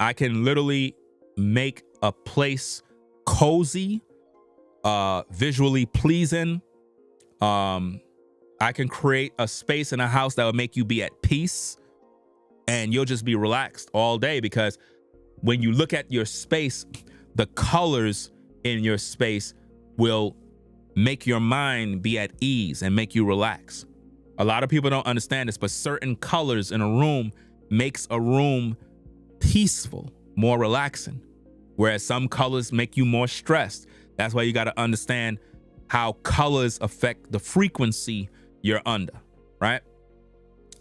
I can literally make a place cozy, visually pleasing. I can create a space in a house that will make you be at peace and you'll just be relaxed all day, because when you look at your space, the colors in your space will make your mind be at ease and make you relax. A lot of people don't understand this, but certain colors in a room makes a room peaceful, more relaxing, whereas some colors make you more stressed. That's why you got to understand how colors affect the frequency you're under, right?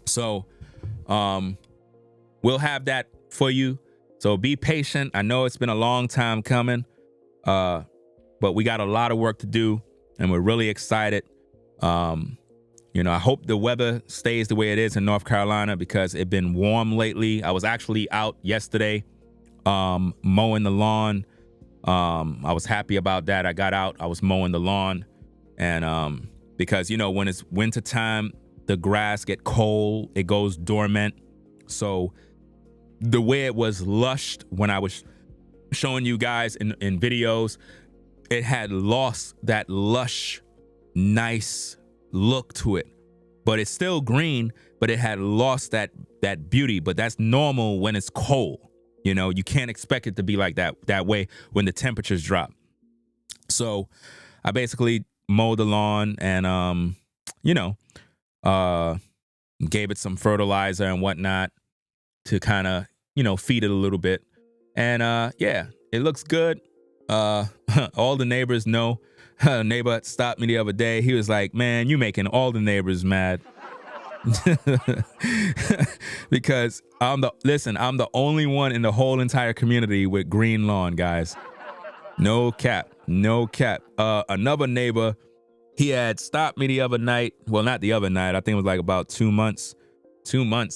So we'll have that for you. So be patient. I know it's been a long time coming, but we got a lot of work to do, and we're really excited. I hope the weather stays the way it is in North Carolina, because it's been warm lately. I was actually out yesterday mowing the lawn. I was happy about that. I got out, I was mowing the lawn, and because when it's winter time, the grass get cold, it goes dormant. So the way it was lushed when I was showing you guys in videos, it had lost that lush, nice look to it, but it's still green, but it had lost that beauty. But that's normal when it's cold. You can't expect it to be like that way when the temperatures drop. So I basically mowed the lawn and gave it some fertilizer and whatnot to kind of feed it a little bit. And yeah, it looks good. All the neighbors know. A neighbor stopped me the other day. He was like, "Man, you making all the neighbors mad." Because I'm the only one in the whole entire community with green lawn, guys. No cap. Another neighbor, he had stopped me the other night. Well, not the other night. I think it was like about 2 months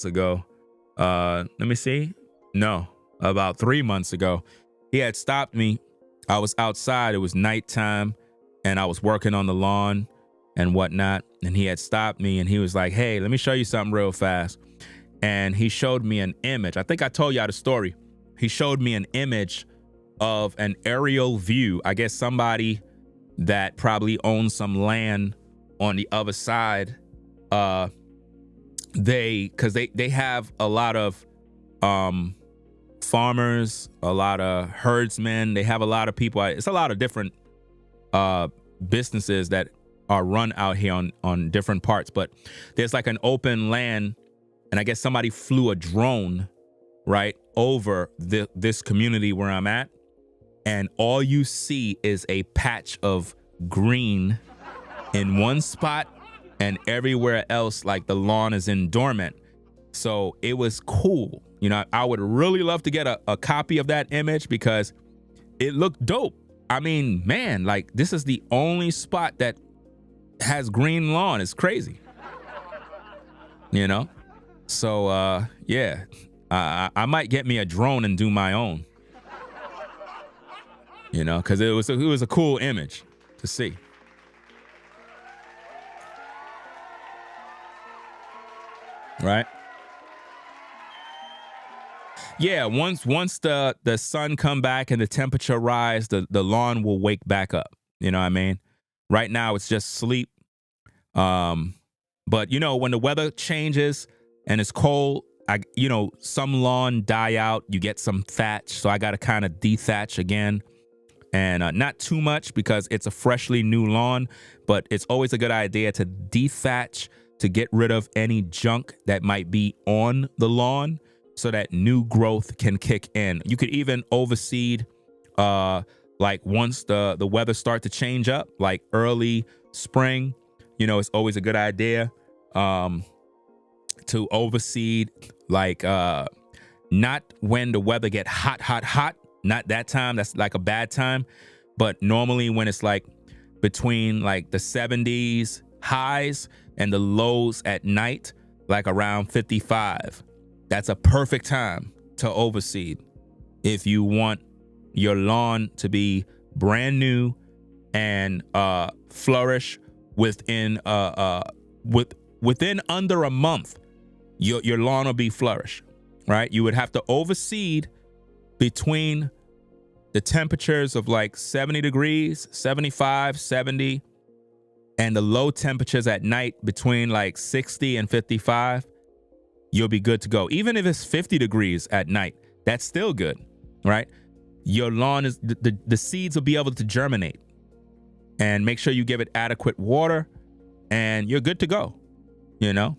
ago. Let me see. No, about 3 months ago. He had stopped me. I was outside. It was nighttime, and I was working on the lawn and whatnot. And he had stopped me, and he was like, "Hey, let me show you something real fast." And he showed me an image. I think I told y'all the story. He showed me an image of an aerial view. I guess somebody that probably owns some land on the other side. They have a lot of farmers, a lot of herdsmen. They have a lot of people. It's a lot of different businesses that are run out here on different parts. But there's like an open land, and I guess somebody flew a drone right over this community where I'm at, and all you see is a patch of green in one spot, and everywhere else, like the lawn is in dormant. So it was cool. I would really love to get a copy of that image because it looked dope. I mean, man, like this is the only spot that has green lawn. It's crazy. So yeah, I might get me a drone and do my own. Because it was a cool image to see. Right? Yeah, once the sun come back and the temperature rise, the lawn will wake back up. You know what I mean? Right now it's just sleep. But when the weather changes and it's cold, some lawn die out, you get some thatch. So I got to kind of dethatch again. And not too much because it's a freshly new lawn, but it's always a good idea to dethatch to get rid of any junk that might be on the lawn so that new growth can kick in. You could even overseed like once the weather start to change up, like early spring, it's always a good idea to overseed, like not when the weather get hot, not that time. That's like a bad time. But normally when it's like between like the 70s highs and the lows at night, like around 55, that's a perfect time to overseed if you want your lawn to be brand new and flourish within under a month. Your lawn will be flourished, right? You would have to overseed between the temperatures of like 70 degrees, 75, 70, and the low temperatures at night between like 60 and 55. You'll be good to go. Even if it's 50 degrees at night, that's still good, right? Your lawn is, the seeds will be able to germinate. and make sure you give it adequate water, and you're good to go. You know,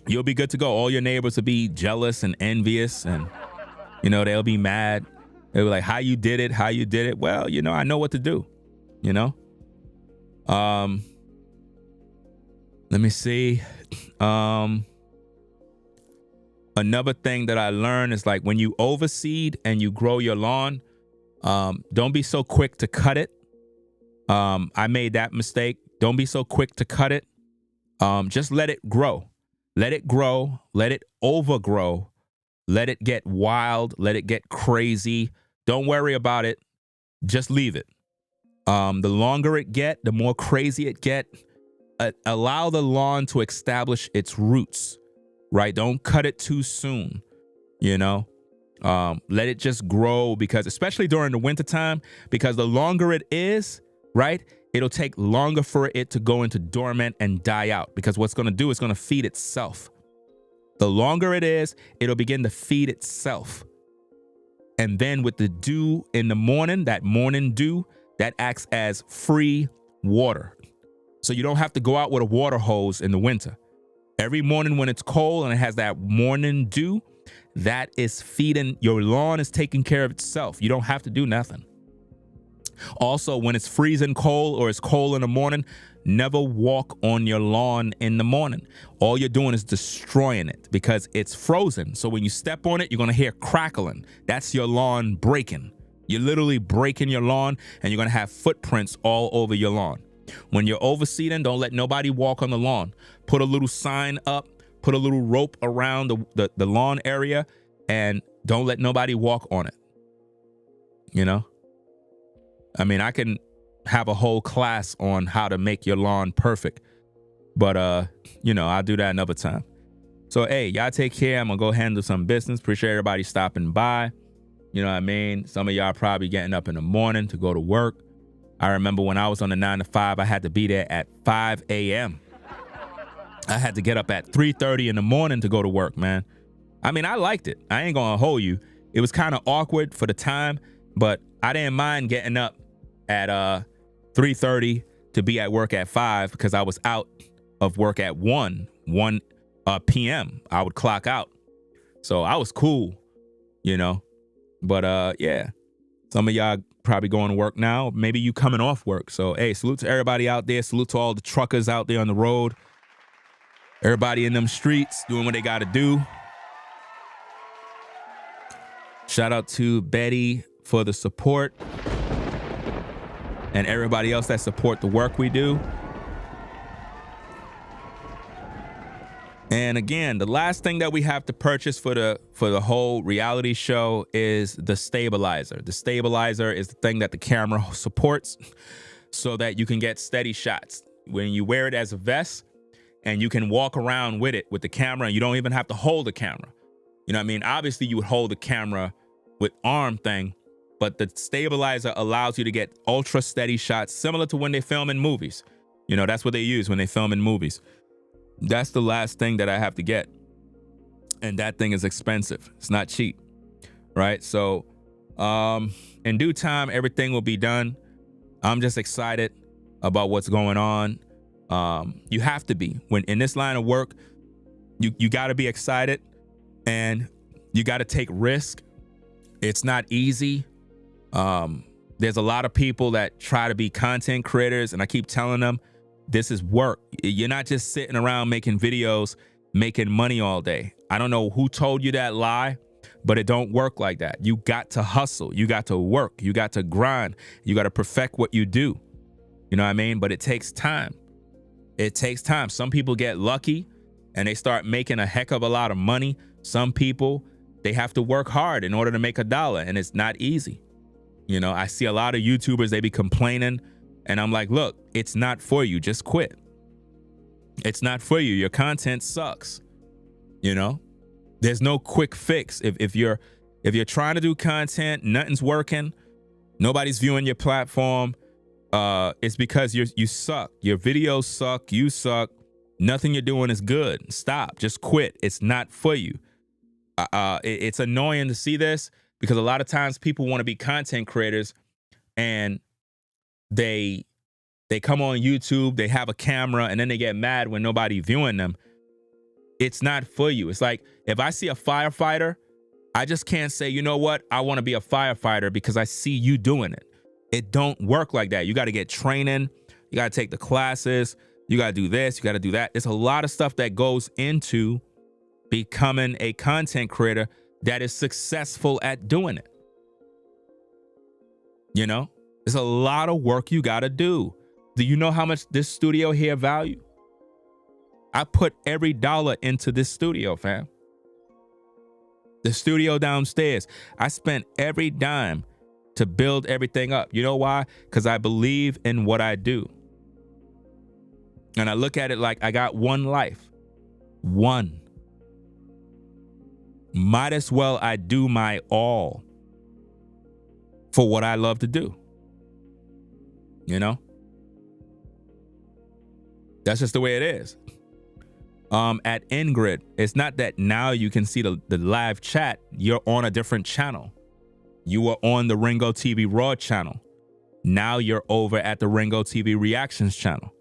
you'll be good to go. All your neighbors will be jealous and envious, and you know, they'll be mad. They'll be like, how you did it? Well, you know, I know what to do, you know? Let me see. Another thing that I learned is, like, when you overseed and you grow your lawn, don't be so quick to cut it. I made that mistake. Don't be so quick to cut it. Just let it grow. Let it grow. Let it overgrow. Let it get wild. Let it get crazy. Don't worry about it. Just leave it. The longer it get, the more crazy it get. Allow the lawn to establish its roots, right? Don't cut it too soon, you know? Let it just grow, because especially during the wintertime, because the longer it is, right, it'll take longer for it to go into dormant and die out, because what's going to do is going to feed itself. The longer it is, it'll begin to feed itself. And then with the dew in the morning, that morning dew, that acts as free water. So you don't have to go out with a water hose in the winter. Every morning when it's cold and it has that morning dew, that is feeding, your lawn is taking care of itself. You don't have to do nothing. Also, when it's freezing cold or it's cold in the morning, never walk on your lawn in the morning. All you're doing is destroying it, because it's frozen. So when you step on it, you're going to hear crackling. That's your lawn breaking. You're literally breaking your lawn, and you're going to have footprints all over your lawn. When you're overseeding, don't let nobody walk on the lawn. Put a little sign up, put a little rope around the lawn area, and don't let nobody walk on it. You know? I mean, I can have a whole class on how to make your lawn perfect, but you know, I'll do that another time. So, hey, y'all take care. I'm gonna go handle some business. Appreciate everybody stopping by. You know what I mean? Some of y'all probably getting up in the morning to go to work. I remember when I was on the 9 to 5, I had to be there at 5 a.m. I had to get up at 3:30 in the morning to go to work, man. I mean, I liked it. I ain't gonna hold you. It was kind of awkward for the time, but I didn't mind getting up at 3:30 to be at work at 5, because I was out of work at 1 p.m. I would clock out. So I was cool, you know. But yeah, some of y'all probably going to work now. Maybe you coming off work. So, hey, salute to everybody out there. Salute to all the truckers out there on the road. Everybody in them streets doing what they got to do. Shout out to Betty for the support, and everybody else that support the work we do. And again, the last thing that we have to purchase for the whole reality show is the stabilizer. The stabilizer is the thing that the camera supports so that you can get steady shots. When you wear it as a vest and you can walk around with it with the camera, and you don't even have to hold the camera. You know what I mean? Obviously, you would hold the camera with arm thing, but the stabilizer allows you to get ultra steady shots, similar to when they film in movies. You know, that's what they use when they film in movies. That's the last thing that I have to get. And that thing is expensive. It's not cheap, right? So in due time, everything will be done. I'm just excited about what's going on. You have to be. When in this line of work, you got to be excited, and you got to take risk. It's not easy. There's a lot of people that try to be content creators, and I keep telling them, this is work. You're not just sitting around making videos, making money all day. I don't know who told you that lie, but it don't work like that. You got to hustle. You got to work. You got to grind. You got to perfect what you do. You know what I mean? But it takes time. It takes time. Some people get lucky and they start making a heck of a lot of money. Some people, they have to work hard in order to make $1, and it's not easy. You know, I see a lot of YouTubers, they be complaining, and I'm like, look, it's not for you. Just quit. It's not for you. Your content sucks. You know, there's no quick fix. If you're trying to do content, nothing's working, nobody's viewing your platform, it's because you suck. Your videos suck. You suck. Nothing you're doing is good. Stop. Just quit. It's not for you. It's annoying to see this, because a lot of times people want to be content creators and they they come on YouTube, they have a camera, and then they get mad when nobody viewing them. It's not for you. It's like if I see a firefighter, I just can't say, you know what, I want to be a firefighter because I see you doing it. It don't work like that. You got to get training. You got to take the classes. You got to do this. You got to do that. There's a lot of stuff that goes into becoming a content creator that is successful at doing it. You know, there's a lot of work you got to do. Do you know how much this studio here value? I put every dollar into this studio, fam. The studio downstairs, I spent every dime to build everything up. You know why? Because I believe in what I do. And I look at it like I got one life. One. Might as well I do my all for what I love to do. You know? That's just the way it is. At Ingrid, it's not that now you can see the live chat. You're on a different channel. You were on the Ringo TV Raw channel. Now you're over at the Ringo TV Reactions channel.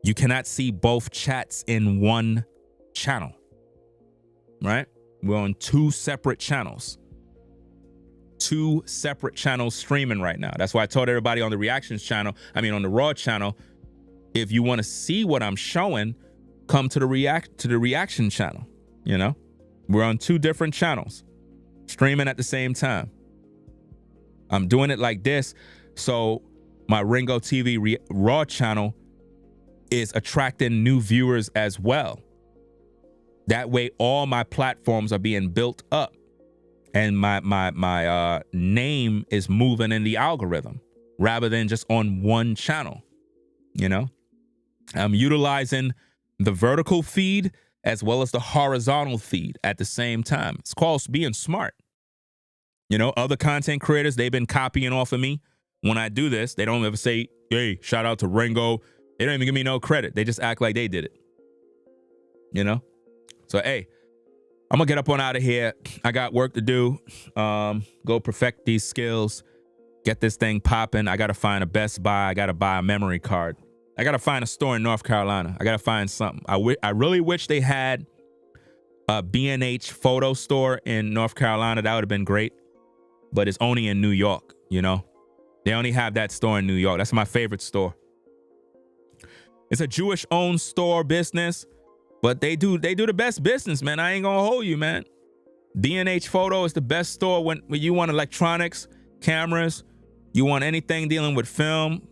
You cannot see both chats in one channel, right? We're on two separate channels. Two separate channels streaming right now. That's why I told everybody on the Reactions channel, on the Raw channel, if you want to see what I'm showing, come to the Reaction channel. You know, we're on two different channels, streaming at the same time. I'm doing it like this, so my Ringo TV Raw channel is attracting new viewers as well. That way, all my platforms are being built up, and my name is moving in the algorithm rather than just on one channel. You know, I'm utilizing the vertical feed as well as the horizontal feed at the same time. It's called being smart. You know, other content creators, they've been copying off of me. When I do this, they don't ever say, hey, shout out to Ringo. They don't even give me no credit. They just act like they did it. You know? So, hey, I'm gonna get up on out of here. I got work to do. Go perfect these skills. Get this thing popping. I gotta find a Best Buy. I gotta buy a memory card. I gotta find a store in North Carolina. I gotta find something. I really wish they had a B&H photo store in North Carolina. That would have been great. But it's only in New York, you know? They only have that store in New York. That's my favorite store. It's a Jewish-owned store business, but they do the best business, man. I ain't gonna hold you, man. B&H Photo is the best store when you want electronics, cameras, you want anything dealing with film.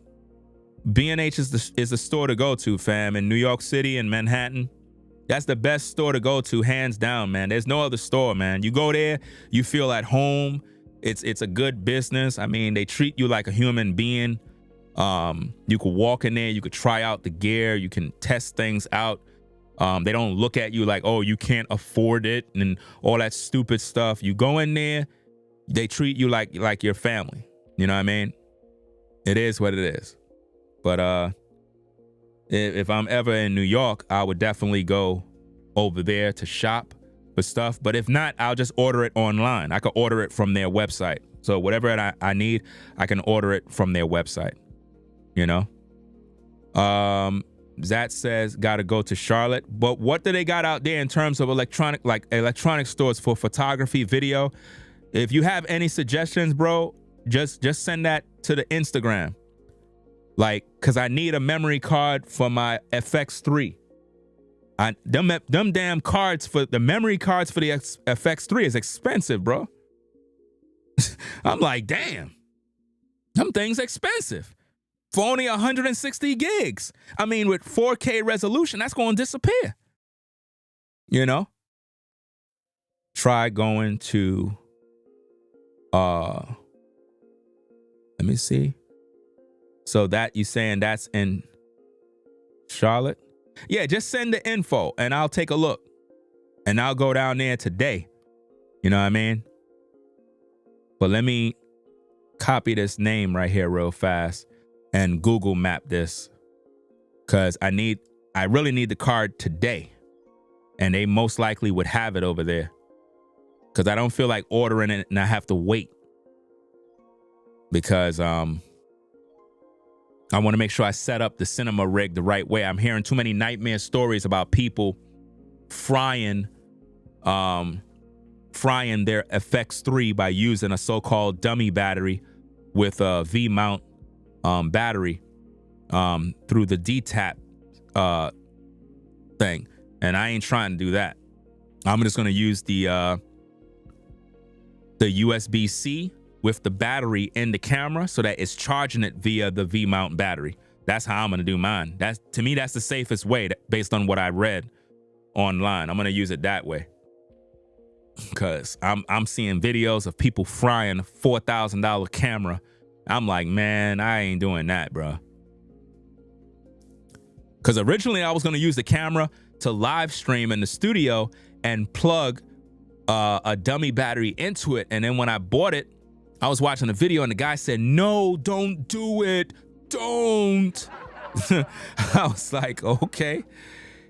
B&H is the store to go to, fam, in New York City and Manhattan. That's the best store to go to, hands down, man. There's no other store, man. You go there, you feel at home. It's a good business. I mean, they treat you like a human being. You could walk in there, you could try out the gear, you can test things out. They don't look at you like, oh, you can't afford it and all that stupid stuff. You go in there, they treat you like your family. You know what I mean? It is what it is. But if I'm ever in New York, I would definitely go over there to shop for stuff. But if not, I'll just order it online. I could order it from their website. So whatever I need, I can order it from their website. You know? Zach says, gotta go to Charlotte. But what do they got out there in terms of electronic stores for photography, video? If you have any suggestions, bro, just send that to the Instagram. Like, cause I need a memory card for my FX3. Them damn cards for the memory cards for the FX3 is expensive, bro. I'm like, damn, them things expensive for only 160 gigs. I mean, with 4K resolution, that's going to disappear. You know? Try going to, let me see. So that you saying that's in Charlotte? Yeah, just send the info and I'll take a look. And I'll go down there today. You know what I mean? But let me copy this name right here real fast and Google map this. Cause I really need the card today. And they most likely would have it over there. Cause I don't feel like ordering it and I have to wait. Because I want to make sure I set up the cinema rig the right way. I'm hearing too many nightmare stories about people frying their FX3 by using a so-called dummy battery with a V-mount battery through the DTAP thing. And I ain't trying to do that. I'm just going to use the USB-C with the battery in the camera so that it's charging it via the V-mount battery. That's how I'm going to do mine. To me, that's the safest way based on what I read online. I'm going to use it that way. Because I'm seeing videos of people frying a $4,000 camera. I'm like, man, I ain't doing that, bro. Because originally I was going to use the camera to live stream in the studio and plug a dummy battery into it. And then when I bought it, I was watching a video and the guy said, no, don't do it. Don't. I was like, okay.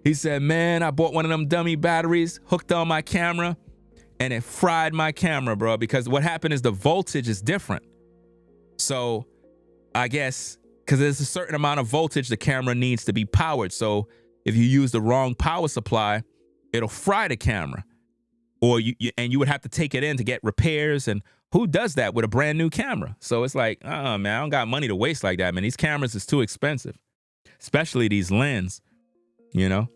He said, man, I bought one of them dummy batteries, hooked on my camera, and it fried my camera, bro, because what happened is the voltage is different. So I guess because there's a certain amount of voltage the camera needs to be powered. So if you use the wrong power supply, it'll fry the camera. Or you would have to take it in to get repairs. And who does that with a brand new camera? So it's like, man, I don't got money to waste like that, man. These cameras is too expensive, especially these lens, you know?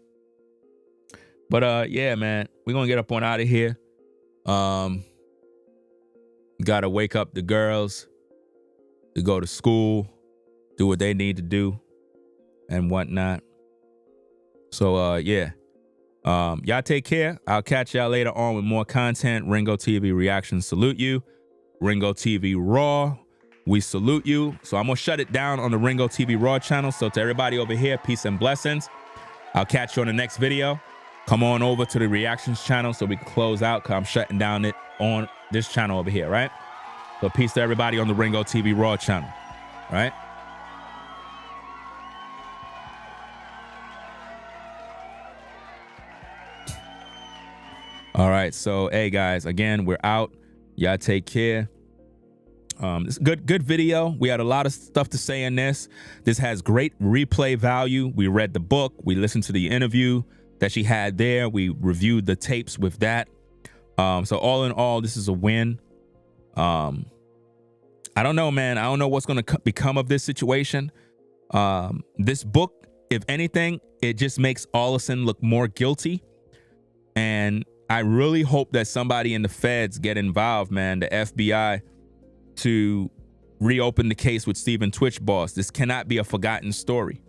But yeah, man, we're going to get up on out of here. Got to wake up the girls to go to school, do what they need to do and whatnot. So, yeah. Y'all take care. I'll catch y'all later on with more content. Ringo TV Reactions salute you. Ringo TV Raw, we salute you. So I'm going to shut it down on the Ringo TV Raw channel. So to everybody over here, peace and blessings. I'll catch you on the next video. Come on over to the Reactions channel so we can close out because I'm shutting down it on this channel over here, right? So peace to everybody on the Ringo TV Raw channel, right? All right, so hey guys, again, we're out. Y'all take care. It's a good video. We had a lot of stuff to say in this. This has great replay value. We read the book. We listened to the interview that she had there. We reviewed the tapes with that. So all in all, this is a win. I don't know, man. I don't know what's going to become of this situation. This book, if anything, it just makes Allison look more guilty. And I really hope that somebody in the feds get involved, man, the FBI, to reopen the case with Stephen Twitch Boss. This cannot be a forgotten story.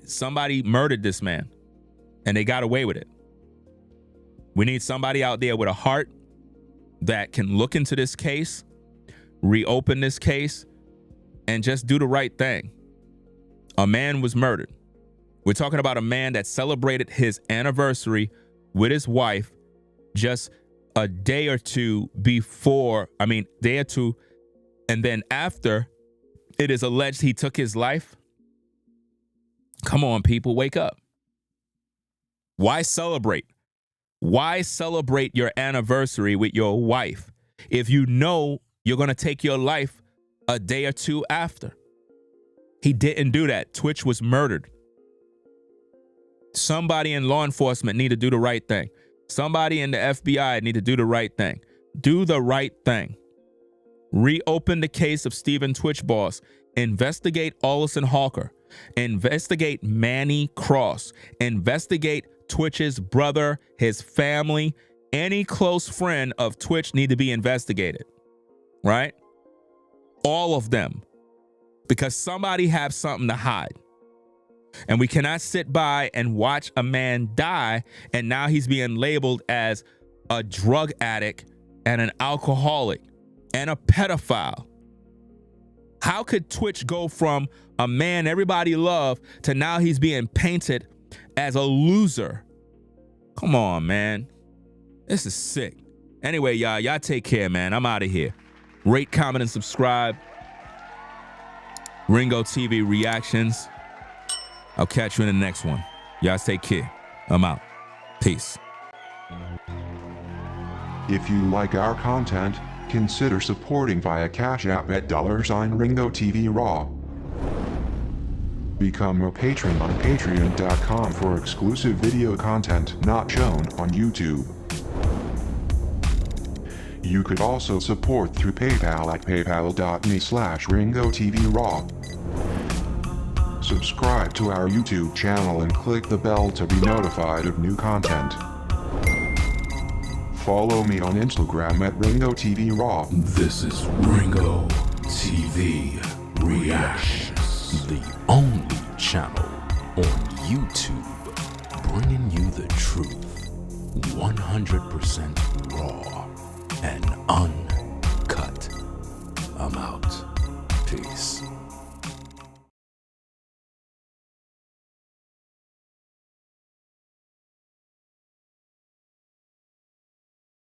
Somebody murdered this man, and they got away with it. We need somebody out there with a heart that can look into this case, reopen this case, and just do the right thing. A man was murdered. We're talking about a man that celebrated his anniversary with his wife just a day or two before, day or two, and then after it is alleged he took his life. Come on, people, wake up. Why celebrate? Why celebrate your anniversary with your wife if you know you're going to take your life a day or two after? He didn't do that. Twitch was murdered. Somebody in law enforcement need to do the right thing. Somebody in the FBI need to do the right thing. Do the right thing. Reopen the case of Stephen Twitch Boss. Investigate Allison Holker. Investigate Manny Cross. Investigate Twitch's brother, his family. Any close friend of Twitch need to be investigated. Right? All of them. Because somebody have something to hide. And we cannot sit by and watch a man die, and now he's being labeled as a drug addict and an alcoholic and a pedophile. How could Twitch go from a man everybody loved to now he's being painted as a loser? Come on, man. This is sick. Anyway, y'all take care, man. I'm out of here. Rate, comment, and subscribe. Ringo TV Reactions. I'll catch you in the next one. Y'all take care. I'm out. Peace. If you like our content, consider supporting via Cash App at $Ringo TV Raw. Become a patron on patreon.com for exclusive video content not shown on YouTube. You could also support through PayPal at paypal.me/RingoTVRaw. Subscribe to our YouTube channel and click the bell to be notified of new content. Follow me on Instagram at RingoTVRaw. This is Ringo TV Reactions, the only channel on YouTube bringing you the truth 100% raw and uncut. I'm out. Peace.